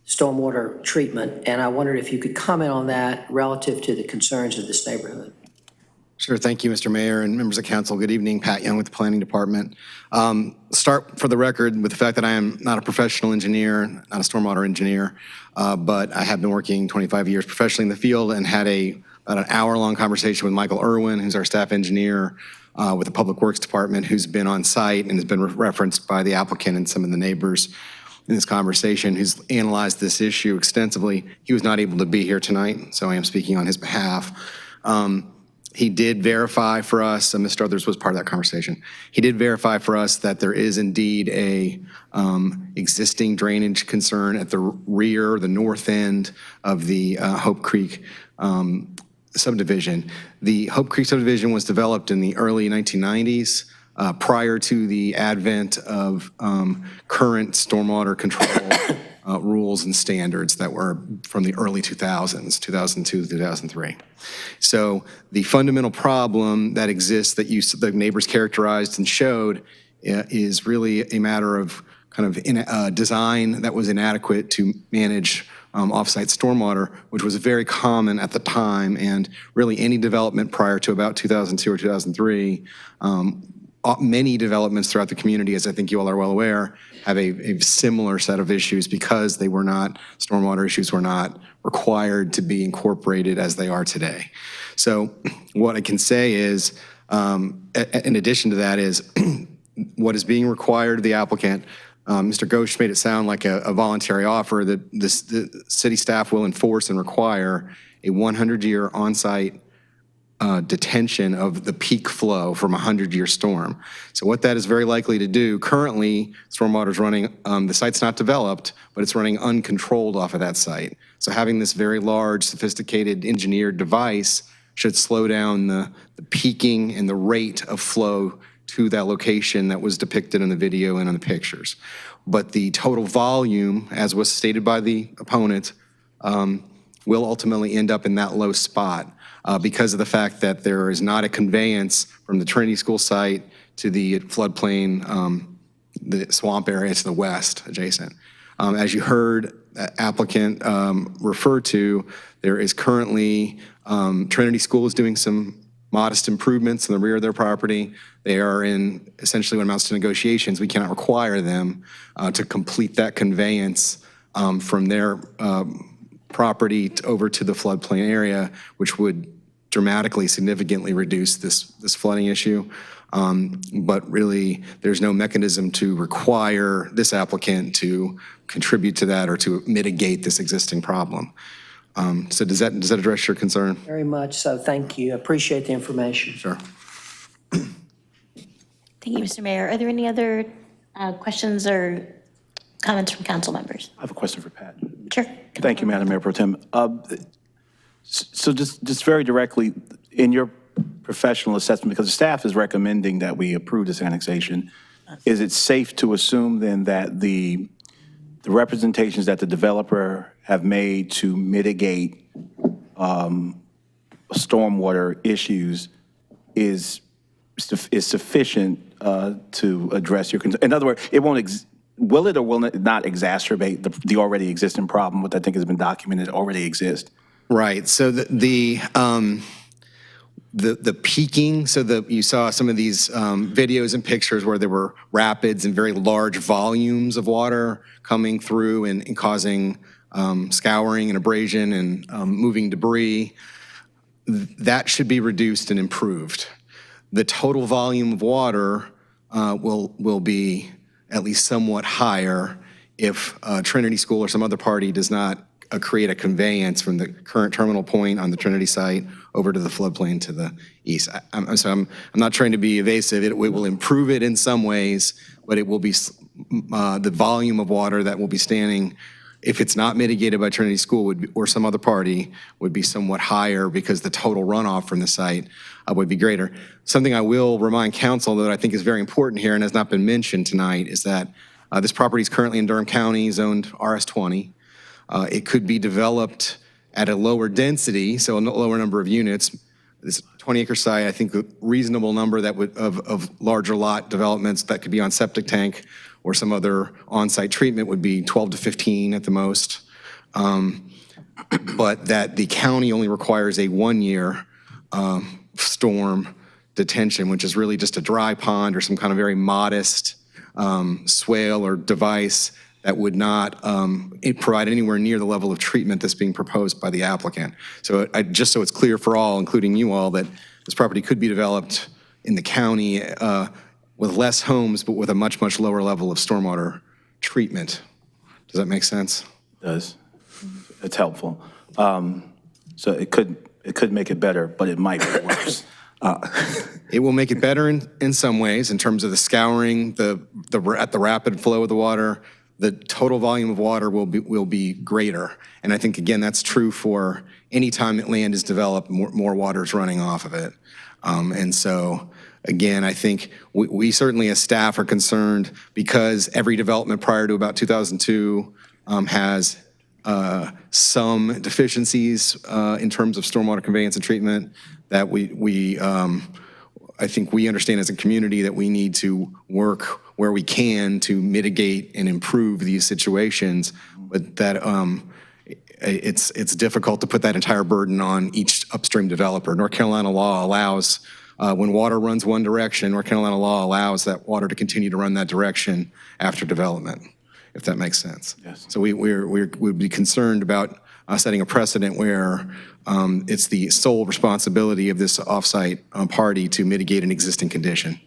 [SPEAKER 3] stormwater treatment, and I wondered if you could comment on that relative to the concerns of this neighborhood.
[SPEAKER 2] Sure. Thank you, Mr. Mayor and members of council. Good evening. Pat Young with the Planning Department. Start for the record with the fact that I am not a professional engineer, not a stormwater engineer, but I have been working 25 years professionally in the field and had about an hour-long conversation with Michael Irwin, who's our staff engineer with the Public Works Department, who's been on site and has been referenced by the applicant and some of the neighbors in this conversation, who's analyzed this issue extensively. He was not able to be here tonight, so I am speaking on his behalf. He did verify for us, and Ms. Struthers was part of that conversation. He did verify for us that there is indeed a existing drainage concern at the rear, the north end of the Hope Creek subdivision. The Hope Creek subdivision was developed in the early 1990s, prior to the advent of current stormwater control rules and standards that were from the early 2000s, 2002 to 2003. So the fundamental problem that exists that the neighbors characterized and showed is really a matter of kind of design that was inadequate to manage off-site stormwater, which was very common at the time, and really any development prior to about 2002 or 2003, many developments throughout the community, as I think you all are well aware, have a similar set of issues because stormwater issues were not required to be incorporated as they are today. So what I can say is, in addition to that, is what is being required of the applicant. Mr. Ghosh made it sound like a voluntary offer that the city staff will enforce and require a 100-year on-site detention of the peak flow from a 100-year storm. So what that is very likely to do, currently, stormwater's running, the site's not developed, but it's running uncontrolled off of that site. So having this very large, sophisticated engineered device should slow down the peaking and the rate of flow to that location that was depicted in the video and in the pictures. But the total volume, as was stated by the opponent, will ultimately end up in that low spot because of the fact that there is not a conveyance from the Trinity School site to the floodplain, the swamp area to the west adjacent. As you heard applicant refer to, there is currently, Trinity School is doing some modest improvements in the rear of their property. They are in essentially what amounts to negotiations. We cannot require them to complete that conveyance from their property over to the floodplain area, which would dramatically, significantly reduce this flooding issue. But really, there's no mechanism to require this applicant to contribute to that or to mitigate this existing problem. So does that address your concern?
[SPEAKER 3] Very much so. Thank you. Appreciate the information.
[SPEAKER 2] Sure.
[SPEAKER 15] Thank you, Mr. Mayor. Are there any other questions or comments from council members?
[SPEAKER 1] I have a question for Pat.
[SPEAKER 15] Sure.
[SPEAKER 1] Thank you, Madam Mayor Pro Tem. So just very directly, in your professional assessment, because the staff is recommending that we approve this annexation, is it safe to assume then that the representations that the developer have made to mitigate stormwater issues is sufficient to address your concern? In other words, it won't will it or will it not exacerbate the already existing problem, which I think has been documented already exists?
[SPEAKER 2] Right. So the peaking, so you saw some of these videos and pictures where there were rapids and very large volumes of water coming through and causing scouring and abrasion and moving debris. That should be reduced and improved. The total volume of water will be at least somewhat higher if Trinity School or some other party does not create a conveyance from the current terminal point on the Trinity site over to the floodplain to the east. I'm not trying to be evasive. It will improve it in some ways, but it will be the volume of water that will be standing, if it's not mitigated by Trinity School or some other party, would be somewhat higher because the total runoff from the site would be greater. Something I will remind council that I think is very important here and has not been mentioned tonight is that this property is currently in Durham County, zoned RS20. It could be developed at a lower density, so a lower number of units. This 20-acre site, I think a reasonable number that would of larger lot developments that could be on septic tank or some other on-site treatment would be 12 to 15 at the most. But that the county only requires a 1-year storm detention, which is really just a dry pond or some kind of very modest swale or device that would not provide anywhere near the level of treatment that's being proposed by the applicant. So just so it's clear for all, including you all, that this property could be developed in the county with less homes, but with a much, much lower level of stormwater treatment. Does that make sense?
[SPEAKER 1] It does. It's helpful. So it could make it better, but it might be worse.
[SPEAKER 2] It will make it better in some ways in terms of the scouring, at the rapid flow of the water. The total volume of water will be greater. And I think, again, that's true for any time that land is developed, more water is running off of it. And so, again, I think we certainly as staff are concerned because every development prior to about 2002 has some deficiencies in terms of stormwater conveyance and treatment that I think we understand as a community that we need to work where we can to mitigate and improve these situations, but that it's difficult to put that entire burden on each upstream developer. North Carolina law allows, when water runs one direction, North Carolina law allows that water to continue to run that direction after development, if that makes sense.
[SPEAKER 1] Yes.
[SPEAKER 2] So we'd be concerned about setting a precedent where it's the sole responsibility of this offsite party to mitigate an existing condition.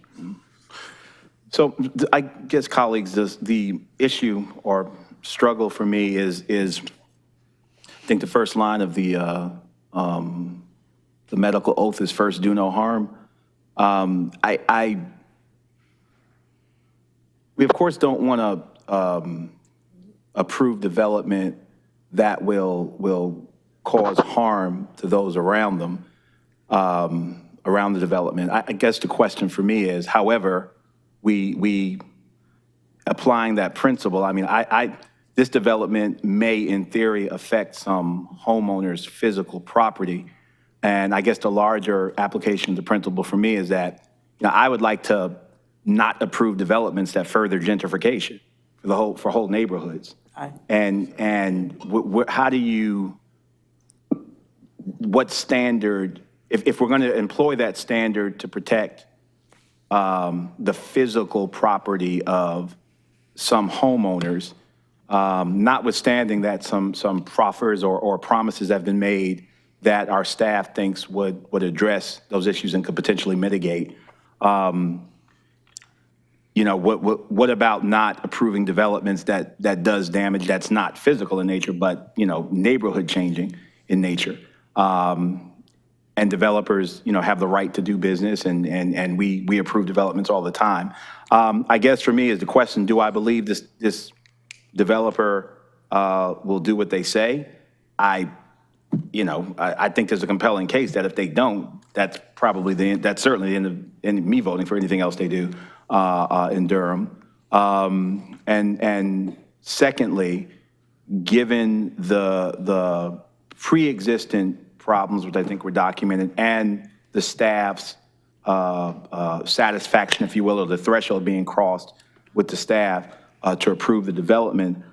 [SPEAKER 1] So I guess, colleagues, the issue or struggle for me is I think the first line of the the medical oath is first, do no harm. We of course don't want to approve development that will cause harm to those around them, around the development. I guess the question for me is, however, we applying that principle, I mean, this development may, in theory, affect some homeowners' physical property. And I guess the larger application of the principle for me is that, I would like to not approve developments that further gentrification for whole neighborhoods. And how do you, what standard, if we're going to employ that standard to protect the physical property of some homeowners, notwithstanding that some proffers or promises have been made that our staff thinks would address those issues and could potentially mitigate. What about not approving developments that does damage that's not physical in nature, but neighborhood changing in nature? And developers, have the right to do business, and we approve developments all the time. I guess for me is the question: do I believe this developer will do what they say? I think there's a compelling case that if they don't, that's certainly the end of me voting for anything else they do in Durham. And secondly, given the pre-existent problems, which I think were documented, and the staff's satisfaction, if you will, or the threshold being crossed with the staff to approve the development.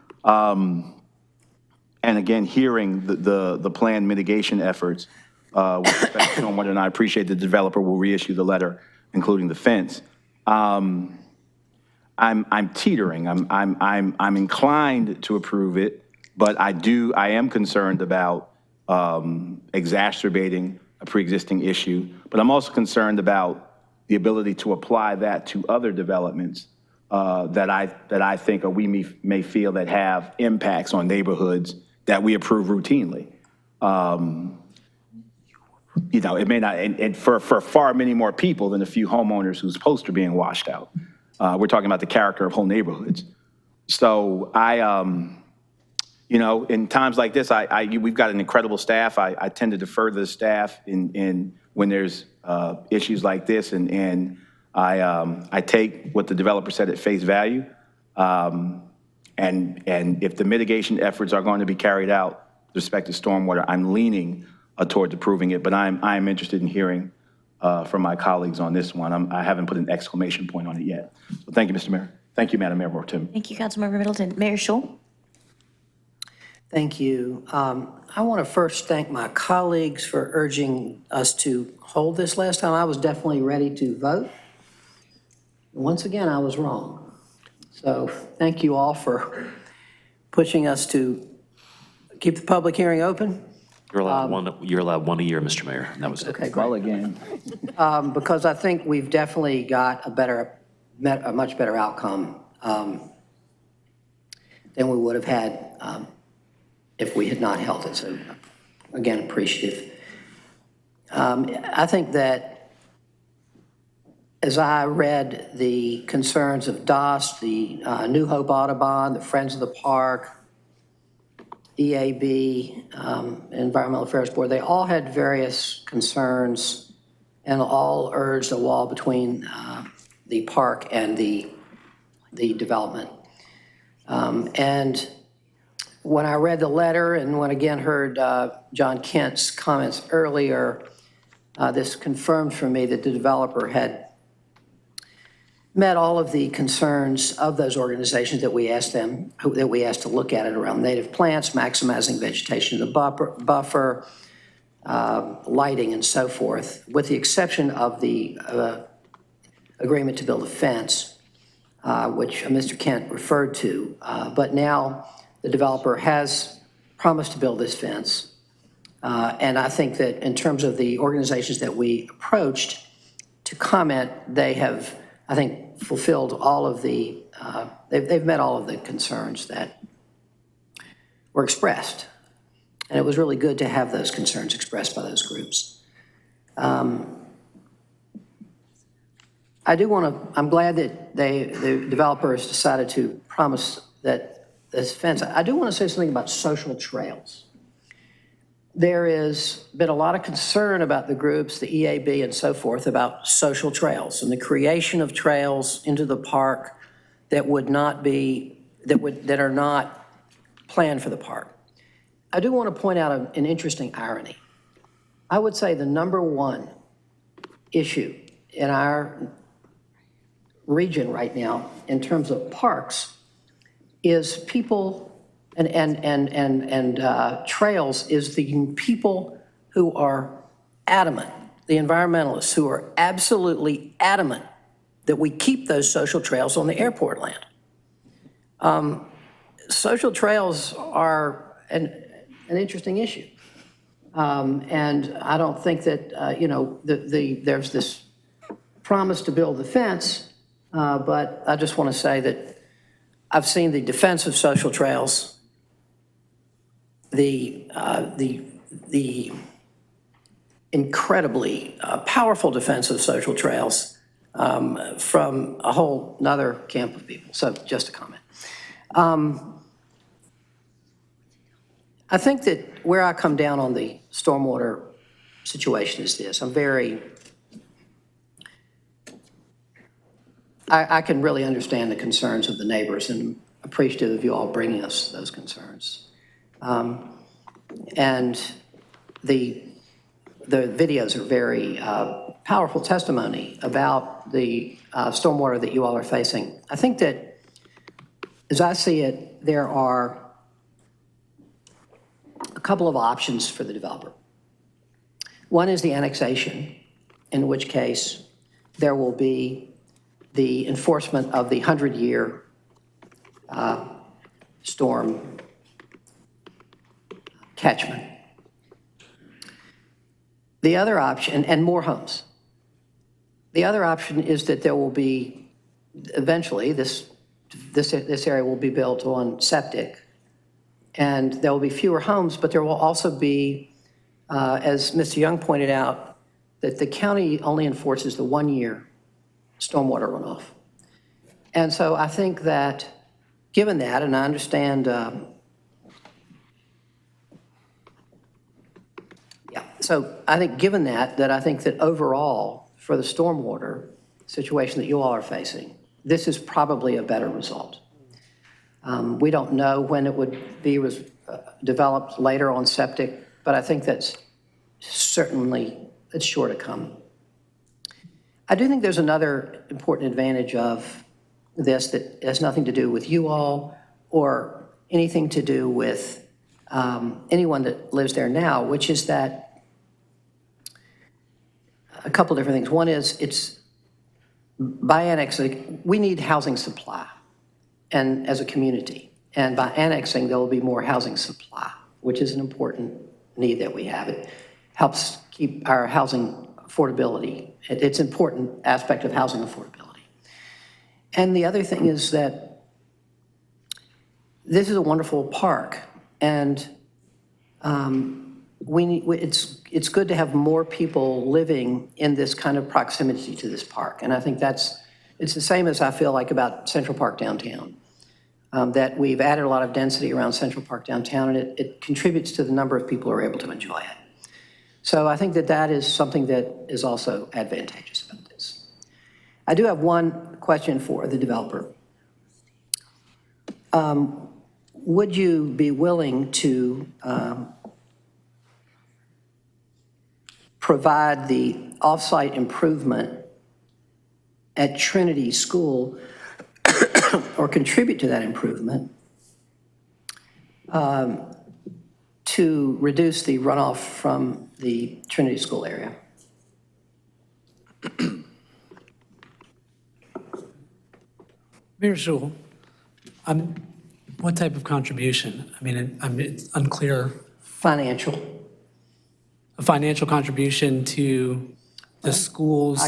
[SPEAKER 1] And again, hearing the planned mitigation efforts with respect to stormwater, and I appreciate the developer will reissue the letter, including the fence. I'm teetering. I'm inclined to approve it, but I am concerned about exacerbating a pre-existing issue. But I'm also concerned about the ability to apply that to other developments that I think or we may feel that have impacts on neighborhoods that we approve routinely. It may not, and for far many more people than a few homeowners whose posts are being washed out. We're talking about the character of whole neighborhoods. So in times like this, we've got an incredible staff. I tend to defer to the staff in when there's issues like this, and I take what the developer said at face value. And if the mitigation efforts are going to be carried out with respect to stormwater, I'm leaning towards approving it, but I'm interested in hearing from my colleagues on this one. I haven't put an exclamation point on it yet. So thank you, Mr. Mayor. Thank you, Madam Mayor Pro Tem.
[SPEAKER 15] Thank you, Councilmember Middleton. Mayor Schul?
[SPEAKER 3] Thank you. I want to first thank my colleagues for urging us to hold this last time. I was definitely ready to vote. Once again, I was wrong. So thank you all for pushing us to keep the public hearing open.
[SPEAKER 4] You're allowed one a year, Mr. Mayor, and that was it.
[SPEAKER 3] Okay, well, again. Because I think we've definitely got a much better outcome than we would have had if we had not held it. So again, appreciative. I think that as I read the concerns of DOS, the New Hope Audubon, the Friends of the Park, EAB, Environmental Affairs Board, they all had various concerns and all urged a wall between the park and the development. And when I read the letter and when again heard John Kent's comments earlier, this confirmed for me that the developer had met all of the concerns of those organizations that we asked to look at it around native plants, maximizing vegetation in the buffer, lighting and so forth, with the exception of the agreement to build a fence, which Mr. Kent referred to. But now the developer has promised to build this fence. And I think that in terms of the organizations that we approached to comment, they have, I think, fulfilled all of the, they've met all of the concerns that were expressed. And it was really good to have those concerns expressed by those groups. I do want to, I'm glad that the developers decided to promise that this fence. I do want to say something about social trails. There has been a lot of concern about the groups, the EAB and so forth, about social trails and the creation of trails into the park that would not be, that are not planned for the park. I do want to point out an interesting irony. I would say the number one issue in our region right now in terms of parks is people and trails is the people who are adamant, the environmentalists who are absolutely adamant that we keep those social trails on the airport land. Social trails are an interesting issue. And I don't think that, you know, there's this promise to build the fence, but I just want to say that I've seen the defense of social trails, the incredibly powerful defense of social trails from a whole nother camp of people. So just a comment. I think that where I come down on the stormwater situation is this. I can really understand the concerns of the neighbors and appreciative of you all bringing us those concerns. And the videos are very powerful testimony about the stormwater that you all are facing. I think that, as I see it, there are a couple of options for the developer. One is the annexation, in which case there will be the enforcement of the 100-year storm catchment. The other option, and more homes. The other option is that there will be, eventually, this area will be built on septic, and there will be fewer homes, but there will also be, as Mr. Young pointed out, that the county only enforces the 1-year stormwater runoff. And so I think that, given that, and I understand, so I think given that I think that overall, for the stormwater situation that you all are facing, this is probably a better result. We don't know when it would be developed later on septic, but I think that's certainly, it's sure to come. I do think there's another important advantage of this that has nothing to do with you all or anything to do with anyone that lives there now, which is that a couple different things. One is it's by annexing, we need housing supply and as a community. And by annexing, there will be more housing supply, which is an important need that we have. It helps keep our housing affordability. It's an important aspect of housing affordability. And the other thing is that this is a wonderful park, and it's good to have more people living in this kind of proximity to this park. And I think it's the same as I feel like about Central Park downtown, that we've added a lot of density around Central Park downtown, and it contributes to the number of people who are able to enjoy it. So I think that is something that is also advantageous about this. I do have one question for the developer. Would you be willing to provide the off-site improvement at Trinity School or contribute to that improvement to reduce the runoff from the Trinity School area?
[SPEAKER 24] Mayor Schul, what type of contribution? I mean, it's unclear.
[SPEAKER 3] Financial.
[SPEAKER 24] A financial contribution to the school's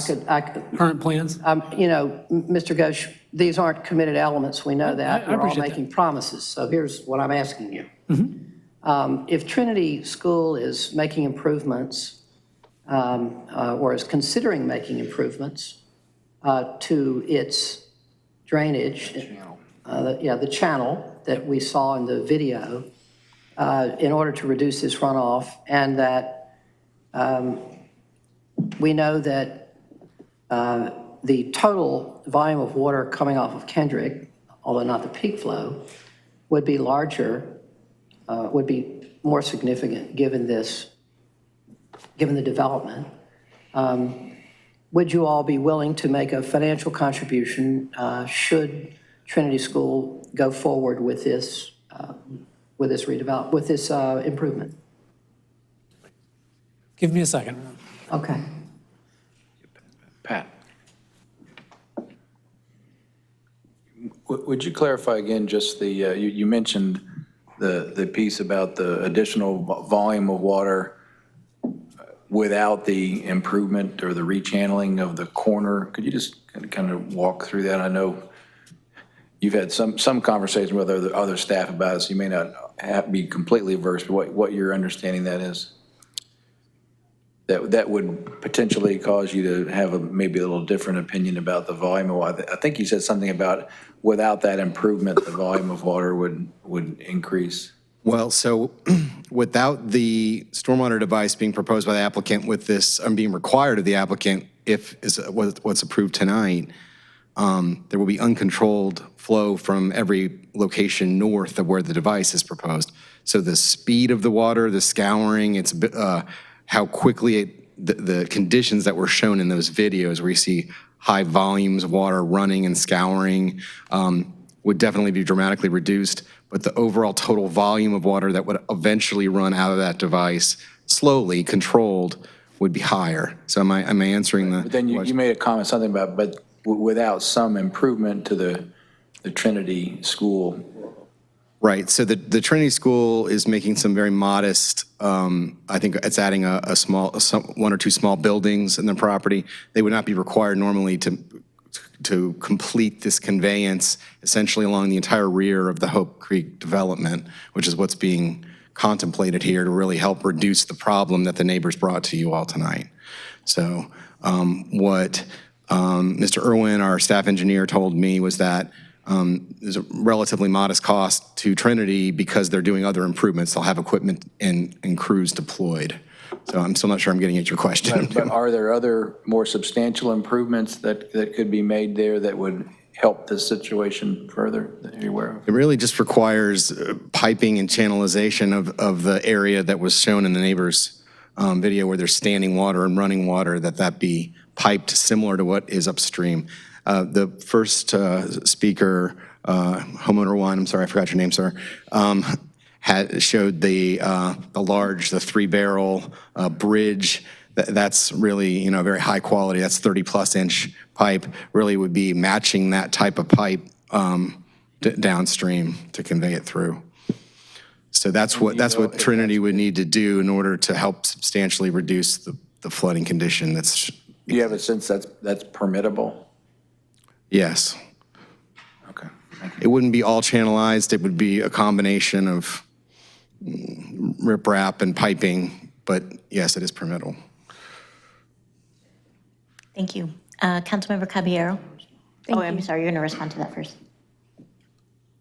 [SPEAKER 24] current plans?
[SPEAKER 3] You know, Mr. Ghosh, these aren't committed elements. We know that. We're all making promises. So here's what I'm asking you. If Trinity School is making improvements or is considering making improvements to its drainage. The channel that we saw in the video in order to reduce this runoff, and that we know that the total volume of water coming off of Kendrick, although not the peak flow, would be larger, would be more significant given the development. Would you all be willing to make a financial contribution should Trinity School go forward with this improvement?
[SPEAKER 24] Give me a second.
[SPEAKER 3] Okay.
[SPEAKER 6] Pat. Would you clarify again just the, you mentioned the piece about the additional volume of water without the improvement or the rechanneling of the corner. Could you just kind of walk through that? I know you've had some conversation with other staff about it, so you may not be completely versed, but what your understanding that is? That would potentially cause you to have maybe a little different opinion about the volume of water. I think you said something about without that improvement, the volume of water would increase.
[SPEAKER 2] Well, so without the stormwater device being proposed by the applicant with this, being required of the applicant, if is what's approved tonight, there will be uncontrolled flow from every location north of where the device is proposed. So the speed of the water, the scouring, it's how quickly the conditions that were shown in those videos where you see high volumes of water running and scouring would definitely be dramatically reduced. But the overall total volume of water that would eventually run out of that device, slowly controlled, would be higher. So am I answering the
[SPEAKER 6] But then you made a comment, something about, but without some improvement to the Trinity School.
[SPEAKER 2] Right, so the Trinity School is making some very modest, I think it's adding one or two small buildings in the property. They would not be required normally to complete this conveyance essentially along the entire rear of the Hope Creek development, which is what's being contemplated here to really help reduce the problem that the neighbors brought to you all tonight. So what Mr. Irwin, our staff engineer, told me was that there's a relatively modest cost to Trinity because they're doing other improvements. They'll have equipment and crews deployed. So I'm still not sure I'm getting at your question.
[SPEAKER 6] But are there other more substantial improvements that could be made there that would help this situation further that you're aware of?
[SPEAKER 2] It really just requires piping and channelization of the area that was shown in the neighbor's video where there's standing water and running water, that be piped similar to what is upstream. The first speaker, homeowner one, I'm sorry, I forgot your name, sir, showed the large, the 3-barrel bridge. That's really, very high quality. That's 30-plus inch pipe. Really would be matching that type of pipe downstream to convey it through. So that's what Trinity would need to do in order to help substantially reduce the flooding condition.
[SPEAKER 6] Do you have a sense that's permittable?
[SPEAKER 2] Yes.
[SPEAKER 6] Okay. Thank you.
[SPEAKER 2] It wouldn't be all channelized. It would be a combination of riprap and piping, but yes, it is permittable.
[SPEAKER 15] Thank you. Councilmember Caballero? I'm sorry, you're going to respond to that first.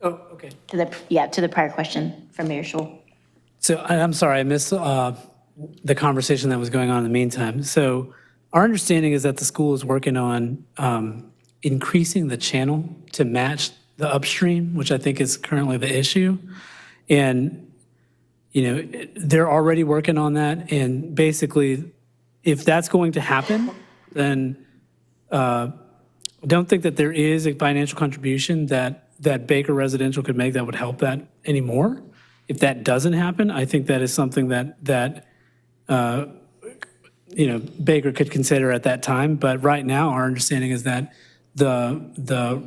[SPEAKER 24] Oh, okay.
[SPEAKER 15] To the prior question from Mayor Schul.
[SPEAKER 24] So I'm sorry, I missed the conversation that was going on in the meantime. So our understanding is that the school is working on increasing the channel to match the upstream, which I think is currently the issue. And, they're already working on that. And basically, if that's going to happen, then I don't think that there is a financial contribution that Baker Residential could make that would help that anymore. If that doesn't happen, I think that is something that Baker could consider at that time. But right now, our understanding is that the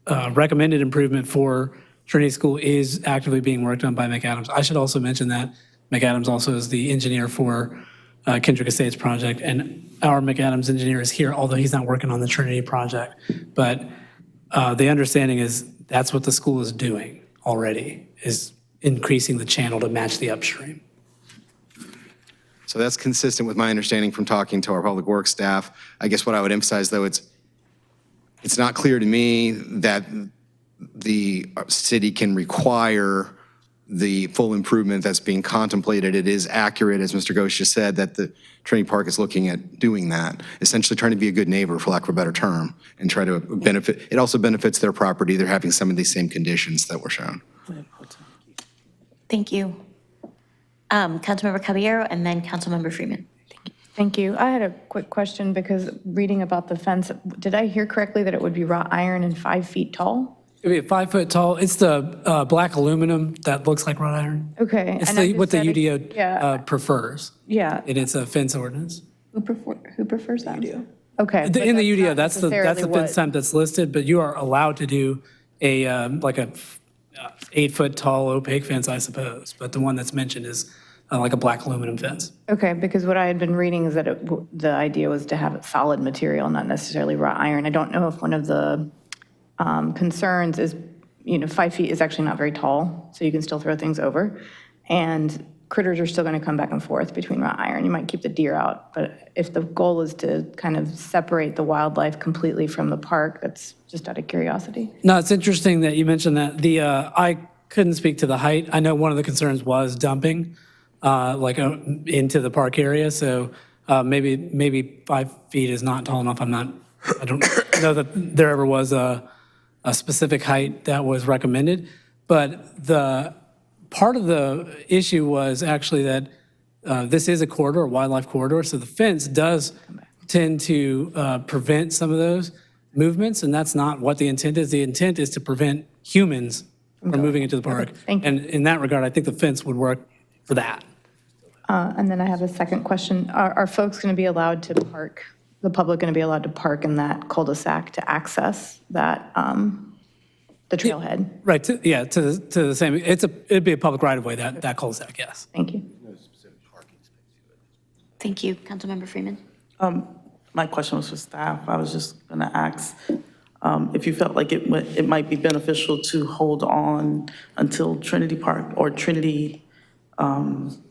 [SPEAKER 24] recommended improvement for Trinity School is actively being worked on by McAdams. I should also mention that McAdams also is the engineer for Kendrick Estates project, and our McAdams engineer is here, although he's not working on the Trinity project. But the understanding is that's what the school is doing already, is increasing the channel to match the upstream.
[SPEAKER 2] So that's consistent with my understanding from talking to our public works staff. I guess what I would emphasize, though, it's not clear to me that the city can require the full improvement that's being contemplated. It is accurate, as Mr. Ghosh just said, that the Trinity Park is looking at doing that, essentially trying to be a good neighbor, for lack of a better term, and try to benefit. It also benefits their property. They're having some of these same conditions that were shown.
[SPEAKER 15] Thank you. Councilmember Caballero and then Councilmember Freeman.
[SPEAKER 5] Thank you. I had a quick question because reading about the fence, did I hear correctly that it would be wrought iron and 5 feet tall?
[SPEAKER 24] It'd be 5 foot tall. It's the black aluminum that looks like wrought iron.
[SPEAKER 5] Okay.
[SPEAKER 24] It's
[SPEAKER 5] and I
[SPEAKER 24] what the
[SPEAKER 5] just said-
[SPEAKER 24] UDO
[SPEAKER 5] Yeah.
[SPEAKER 24] prefers.
[SPEAKER 5] Yeah.
[SPEAKER 24] And it's a fence ordinance.
[SPEAKER 5] Who prefers that? Okay. but
[SPEAKER 24] In the
[SPEAKER 5] that's
[SPEAKER 24] UDO,
[SPEAKER 5] not
[SPEAKER 24] that's the
[SPEAKER 5] necessarily
[SPEAKER 24] fence type that's listed, but you are allowed to do a, like a 8 foot tall opaque fence, I suppose. But the one that's mentioned is like a black aluminum fence.
[SPEAKER 5] Okay, because what I had been reading is that the idea was to have it solid material, not necessarily wrought iron. I don't know if one of the concerns is, 5 feet is actually not very tall, so you can still throw things over. And critters are still going to come back and forth between wrought iron. You might keep the deer out, but if the goal is to kind of separate the wildlife completely from the park, that's just out of curiosity.
[SPEAKER 24] No, it's interesting that you mentioned that. I couldn't speak to the height. I know one of the concerns was dumping, into the park area. So maybe 5 feet is not tall enough. I don't know that there ever was a specific height that was recommended. But the part of the issue was actually that this is a corridor, a wildlife corridor. So the fence does tend to prevent some of those movements, and that's not what the intent is. The intent is to prevent humans from moving into the park.
[SPEAKER 5] Thank you.
[SPEAKER 24] And in that regard, I think the fence would work for that.
[SPEAKER 5] And then I have a second question. Are folks going to be allowed to park, the public going to be allowed to park in that cul-de-sac to access that, the trailhead?
[SPEAKER 24] Right, to the same, it'd be a public right-of-way, that cul-de-sac, yes.
[SPEAKER 5] Thank you.
[SPEAKER 15] Thank you. Councilmember Freeman.
[SPEAKER 10] My question was for staff. I was just going to ask if you felt like it might be beneficial to hold on until Trinity Park or Trinity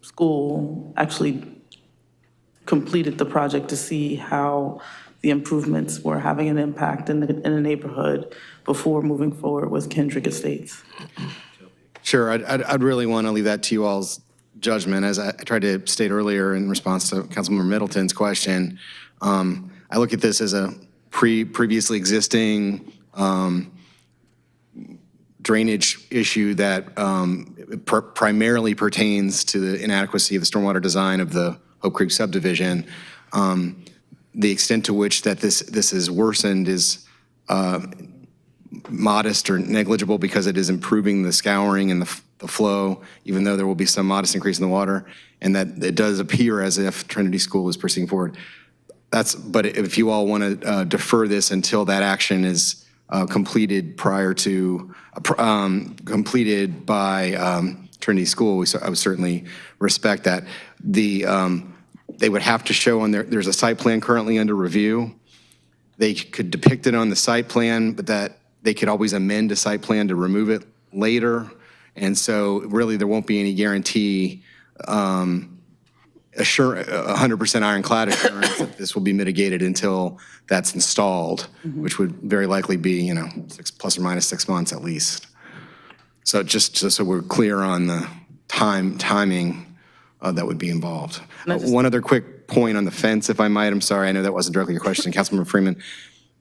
[SPEAKER 10] School actually completed the project to see how the improvements were having an impact in the neighborhood before moving forward with Kendrick Estates.
[SPEAKER 2] Sure, I'd really want to leave that to you all's judgment. As I tried to state earlier in response to Councilmember Middleton's question, I look at this as a previously existing drainage issue that primarily pertains to the inadequacy of the stormwater design of the Hope Creek subdivision. The extent to which that this is worsened is modest or negligible because it is improving the scouring and the flow, even though there will be some modest increase in the water, and that it does appear as if Trinity School is proceeding forward. But if you all want to defer this until that action is completed completed by Trinity School, I would certainly respect that. They would have to show on there's a site plan currently under review. They could depict it on the site plan, but that they could always amend a site plan to remove it later. And so really there won't be any guarantee, 100% ironclad assurance that this will be mitigated until that's installed, which would very likely be, plus or minus 6 months at least. So just so we're clear on the timing that would be involved. One other quick point on the fence, if I might. I'm sorry, I know that wasn't directly your question, Councilmember Freeman.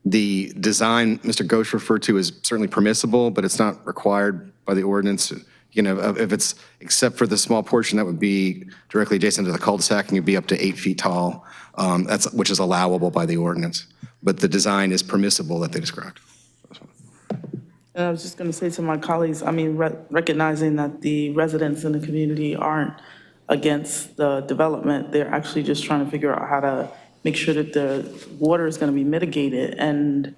[SPEAKER 2] The design Mr. Ghosh referred to is certainly permissible, but it's not required by the ordinance. If it's, except for the small portion that would be directly adjacent to the cul-de-sac, and you'd be up to 8 feet tall, which is allowable by the ordinance. But the design is permissible that they described.
[SPEAKER 10] And I was just going to say to my colleagues, recognizing that the residents in the community aren't against the development, they're actually just trying to figure out how to make sure that the water is going to be mitigated, and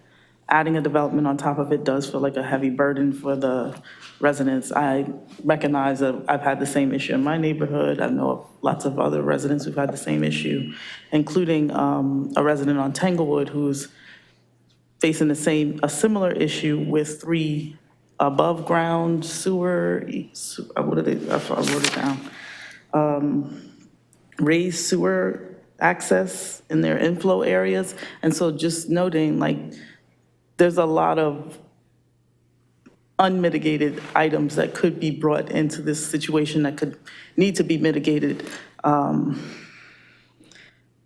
[SPEAKER 10] adding a development on top of it does feel like a heavy burden for the residents. I recognize that I've had the same issue in my neighborhood. I know of lots of other residents who've had the same issue, including a resident on Tanglewood who's facing a similar issue with 3 above ground sewer, I wrote it down, raised sewer access in their inflow areas. And so just noting, like, there's a lot of unmitigated items that could be brought into this situation that could need to be mitigated,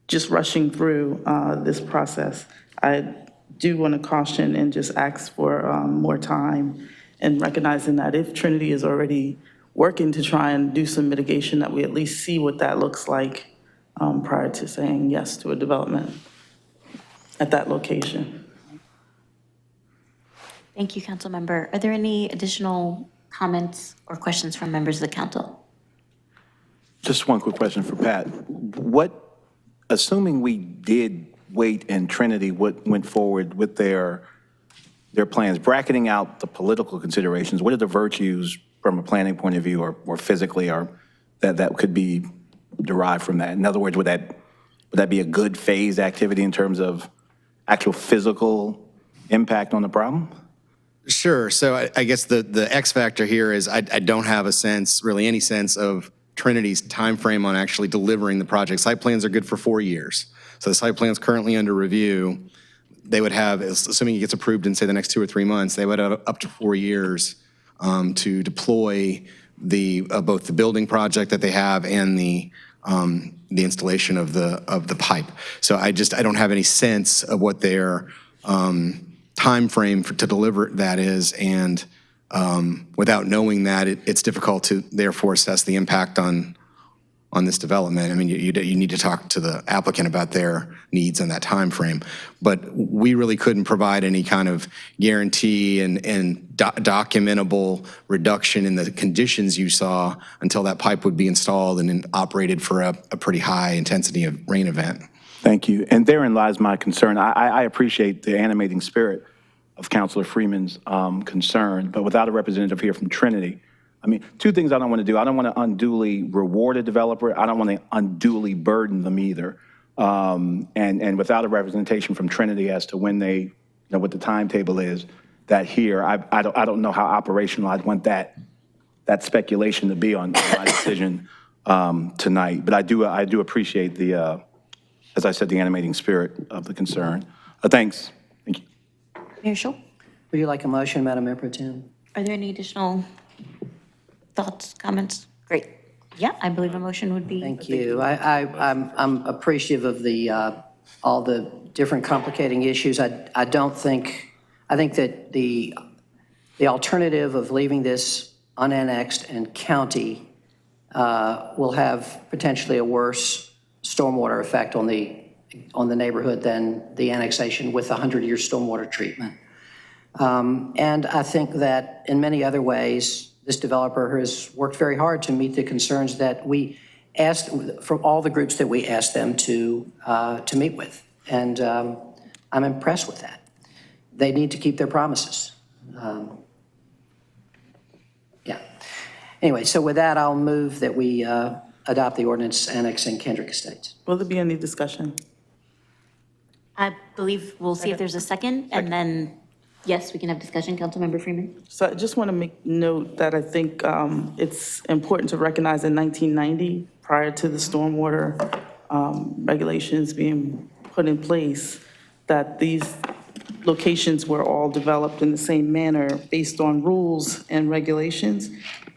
[SPEAKER 10] just rushing through this process. I do want to caution and just ask for more time, and recognizing that if Trinity is already working to try and do some mitigation, that we at least see what that looks like prior to saying yes to a development at that location.
[SPEAKER 15] Thank you, Councilmember. Are there any additional comments or questions from members of the council?
[SPEAKER 1] Just one quick question for Pat. Assuming we did wait and Trinity went forward with their plans, bracketing out the political considerations, what are the virtues from a planning point of view or physically or that could be derived from that? In other words, would that be a good phased activity in terms of actual physical impact on the problem?
[SPEAKER 2] Sure. So I guess the X factor here is I don't have a sense, really any sense of Trinity's timeframe on actually delivering the project. Site plans are good for 4 years. So the site plan's currently under review. They would have, assuming it gets approved in, say, the next 2 or 3 months, they would have up to 4 years to deploy both the building project that they have and the installation of the pipe. So I don't have any sense of what their time frame to deliver that is, and without knowing that, it's difficult to therefore assess the impact on this development. I mean, you need to talk to the applicant about their needs and that time frame, but we really couldn't provide any kind of guarantee and documentable reduction in the conditions you saw until that pipe would be installed and operated for a pretty high intensity of rain event.
[SPEAKER 1] Thank you. And therein lies my concern. I appreciate the animating spirit of Councilor Freeman's concern, but without a representative here from Trinity, I mean, 2 things I don't want to do. I don't want to unduly reward a developer. I don't want to unduly burden them either. And without a representation from Trinity as to when they, what the timetable is, that here, I don't know how operational I'd want that speculation to be on my decision tonight. But I do appreciate the, as I said, the animating spirit of the concern. Thanks. Thank you.
[SPEAKER 15] Mayor Schul?
[SPEAKER 3] Would you like a motion, Madam Mayor Pro Tem?
[SPEAKER 15] Are there any additional thoughts, comments? Great. Yeah, I believe a motion would be.
[SPEAKER 3] Thank you. I'm appreciative of all the different complicating issues. I think that the alternative of leaving this unannexed and county will have potentially a worse stormwater effect on the neighborhood than the annexation with 100-year stormwater treatment. And I think that in many other ways, this developer has worked very hard to meet the concerns that we asked from all the groups that we asked them to meet with. And I'm impressed with that. They need to keep their promises. Yeah. Anyway, so with that, I'll move that we adopt the ordinance annexing Kendrick Estates.
[SPEAKER 10] Will there be any discussion?
[SPEAKER 15] I believe we'll see if there's a second, and then, yes, we can have discussion. Councilmember Freeman?
[SPEAKER 10] So I just want to make note that I think it's important to recognize in 1990, prior to the stormwater regulations being put in place, that these locations were all developed in the same manner based on rules and regulations.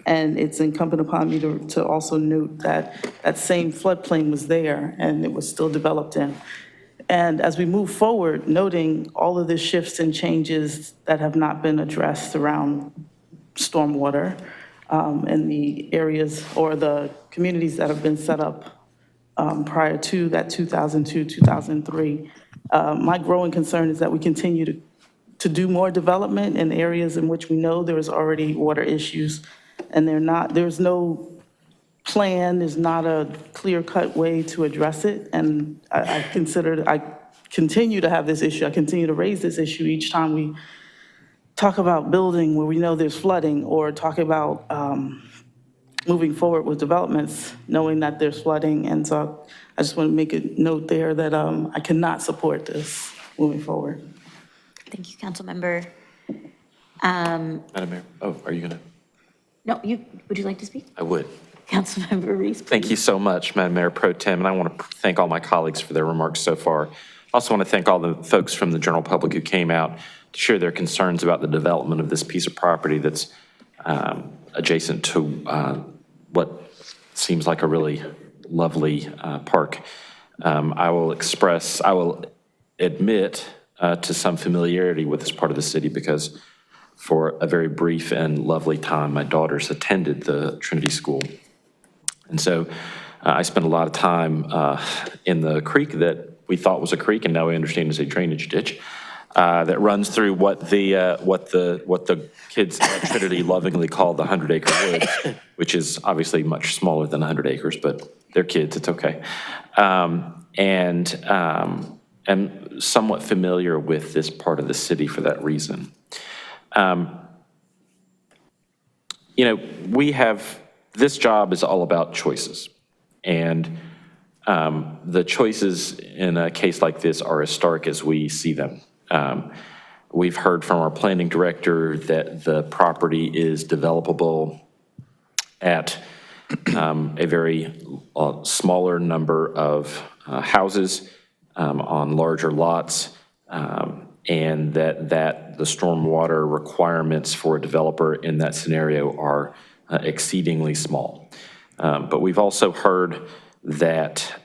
[SPEAKER 10] And it's incumbent upon me to also note that that same floodplain was there and it was still developed in. And as we move forward, noting all of the shifts and changes that have not been addressed around stormwater in the areas or the communities that have been set up prior to that 2002, 2003, my growing concern is that we continue to do more development in areas in which we know there is already water issues, and there's no plan, there's not a clear-cut way to address it. And I continue to have this issue. I continue to raise this issue each time we talk about building where we know there's flooding, or talk about moving forward with developments, knowing that there's flooding. And so I just want to make a note there that I cannot support this moving forward.
[SPEAKER 15] Thank you, Councilmember.
[SPEAKER 4] Madam Mayor, are you going to?
[SPEAKER 15] No, would you like to speak?
[SPEAKER 4] I would.
[SPEAKER 15] Councilmember Reese, please.
[SPEAKER 4] Thank you so much, Madam Mayor Pro Tem, and I want to thank all my colleagues for their remarks so far. I also want to thank all the folks from the general public who came out to share their concerns about the development of this piece of property that's adjacent to what seems like a really lovely park. I will admit to some familiarity with this part of the city because for a very brief and lovely time, my daughters attended the Trinity School. And so I spent a lot of time in the creek that we thought was a creek and now we understand is a drainage ditch that runs through what the kids at Trinity lovingly call the 100-acre woods, which is obviously much smaller than 100 acres, but they're kids, it's okay. And I'm somewhat familiar with this part of the city for that reason. You know, this job is all about choices. And the choices in a case like this are as stark as we see them. We've heard from our planning director that the property is developable at a very smaller number of houses on larger lots, and that the stormwater requirements for a developer in that scenario are exceedingly small. But we've also heard that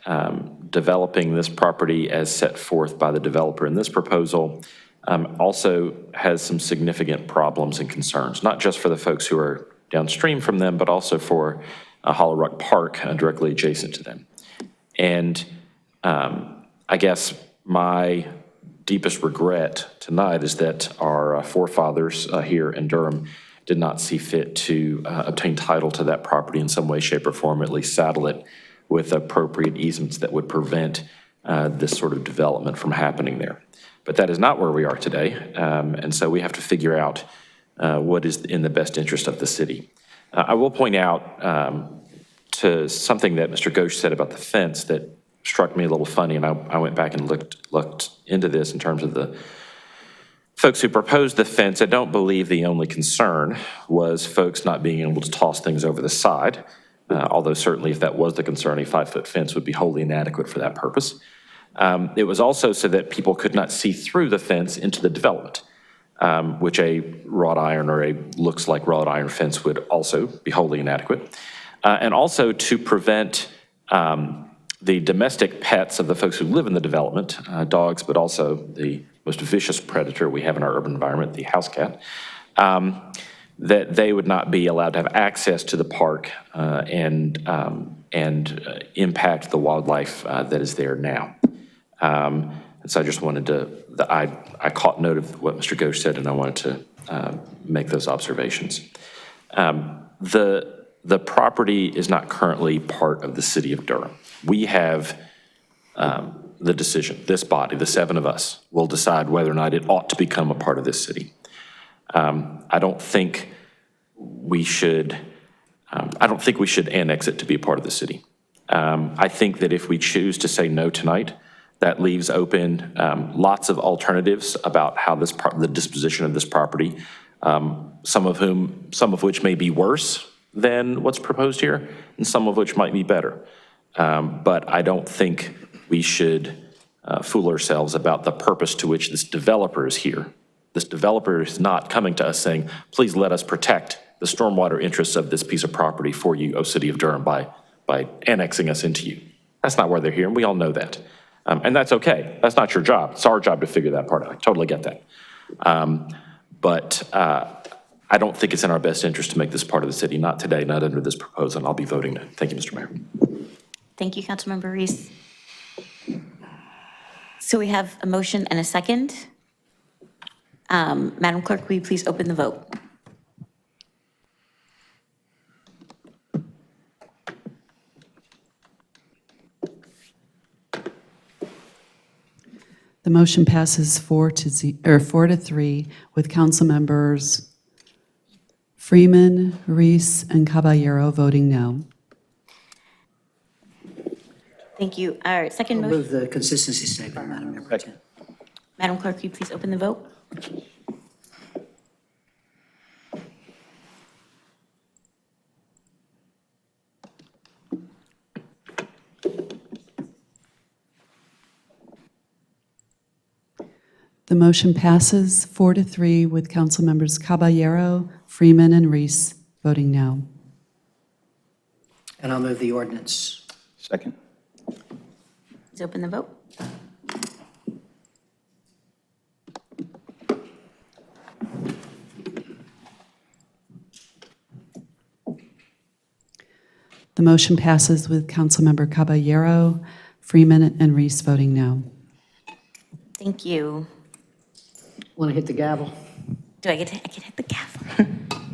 [SPEAKER 4] developing this property as set forth by the developer in this proposal also has some significant problems and concerns, not just for the folks who are downstream from them, but also for Hollow Rock Park directly adjacent to them. And I guess my deepest regret tonight is that our forefathers here in Durham did not see fit to obtain title to that property in some way, shape, or form, at least saddle it with appropriate easements that would prevent this sort of development from happening there. But that is not where we are today, and so we have to figure out what is in the best interest of the city. I will point out to something that Mr. Ghosh said about the fence that struck me a little funny, and I went back and looked into this in terms of the folks who proposed the fence. I don't believe the only concern was folks not being able to toss things over the side, although certainly if that was the concern, a 5-foot fence would be wholly inadequate for that purpose. It was also so that people could not see through the fence into the development, which a wrought iron or a looks like wrought iron fence would also be wholly inadequate. And also to prevent the domestic pets of the folks who live in the development, dogs, but also the most vicious predator we have in our urban environment, the house cat, that they would not be allowed to have access to the park and impact the wildlife that is there now. And so I just wanted to, I caught note of what Mr. Ghosh said, and I wanted to make those observations. The property is not currently part of the city of Durham. We have the decision, this body, the 7 of us, will decide whether or not it ought to become a part of this city. I don't think we should annex it to be a part of the city. I think that if we choose to say no tonight, that leaves open lots of alternatives about how the disposition of this property, some of which may be worse than what's proposed here, and some of which might be better. But I don't think we should fool ourselves about the purpose to which this developer is here. This developer is not coming to us saying, please let us protect the stormwater interests of this piece of property for you, O City of Durham, by annexing us into you. That's not why they're here, and we all know that. And that's okay. That's not your job. It's our job to figure that part out. I totally get that. But I don't think it's in our best interest to make this part of the city, not today, not under this proposal, and I'll be voting no. Thank you, Mr. Mayor.
[SPEAKER 15] Thank you, Councilmember Reese. So we have a motion and a second. Madam Clerk, will you please open the vote?
[SPEAKER 11] The motion passes 4 to 3 with council members Freeman, Reese, and Caballero voting no.
[SPEAKER 15] Thank you. All right, second motion.
[SPEAKER 3] Move the consistency statement, Madam Mayor Pro Tem.
[SPEAKER 15] Madam Clerk, will you please open the vote?
[SPEAKER 11] The motion passes 4-3 with council members Caballero, Freeman, and Reese voting no.
[SPEAKER 3] And I'll move the ordinance.
[SPEAKER 1] Second.
[SPEAKER 15] Please open the vote.
[SPEAKER 11] The motion passes with Councilmember Caballero, Freeman, and Reese voting no.
[SPEAKER 15] Thank you.
[SPEAKER 3] Want to hit the gavel?
[SPEAKER 15] Do I can hit the gavel?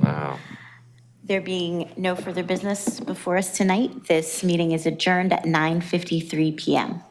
[SPEAKER 4] Wow.
[SPEAKER 15] There being no further business before us tonight, this meeting is adjourned at 9:53 p.m.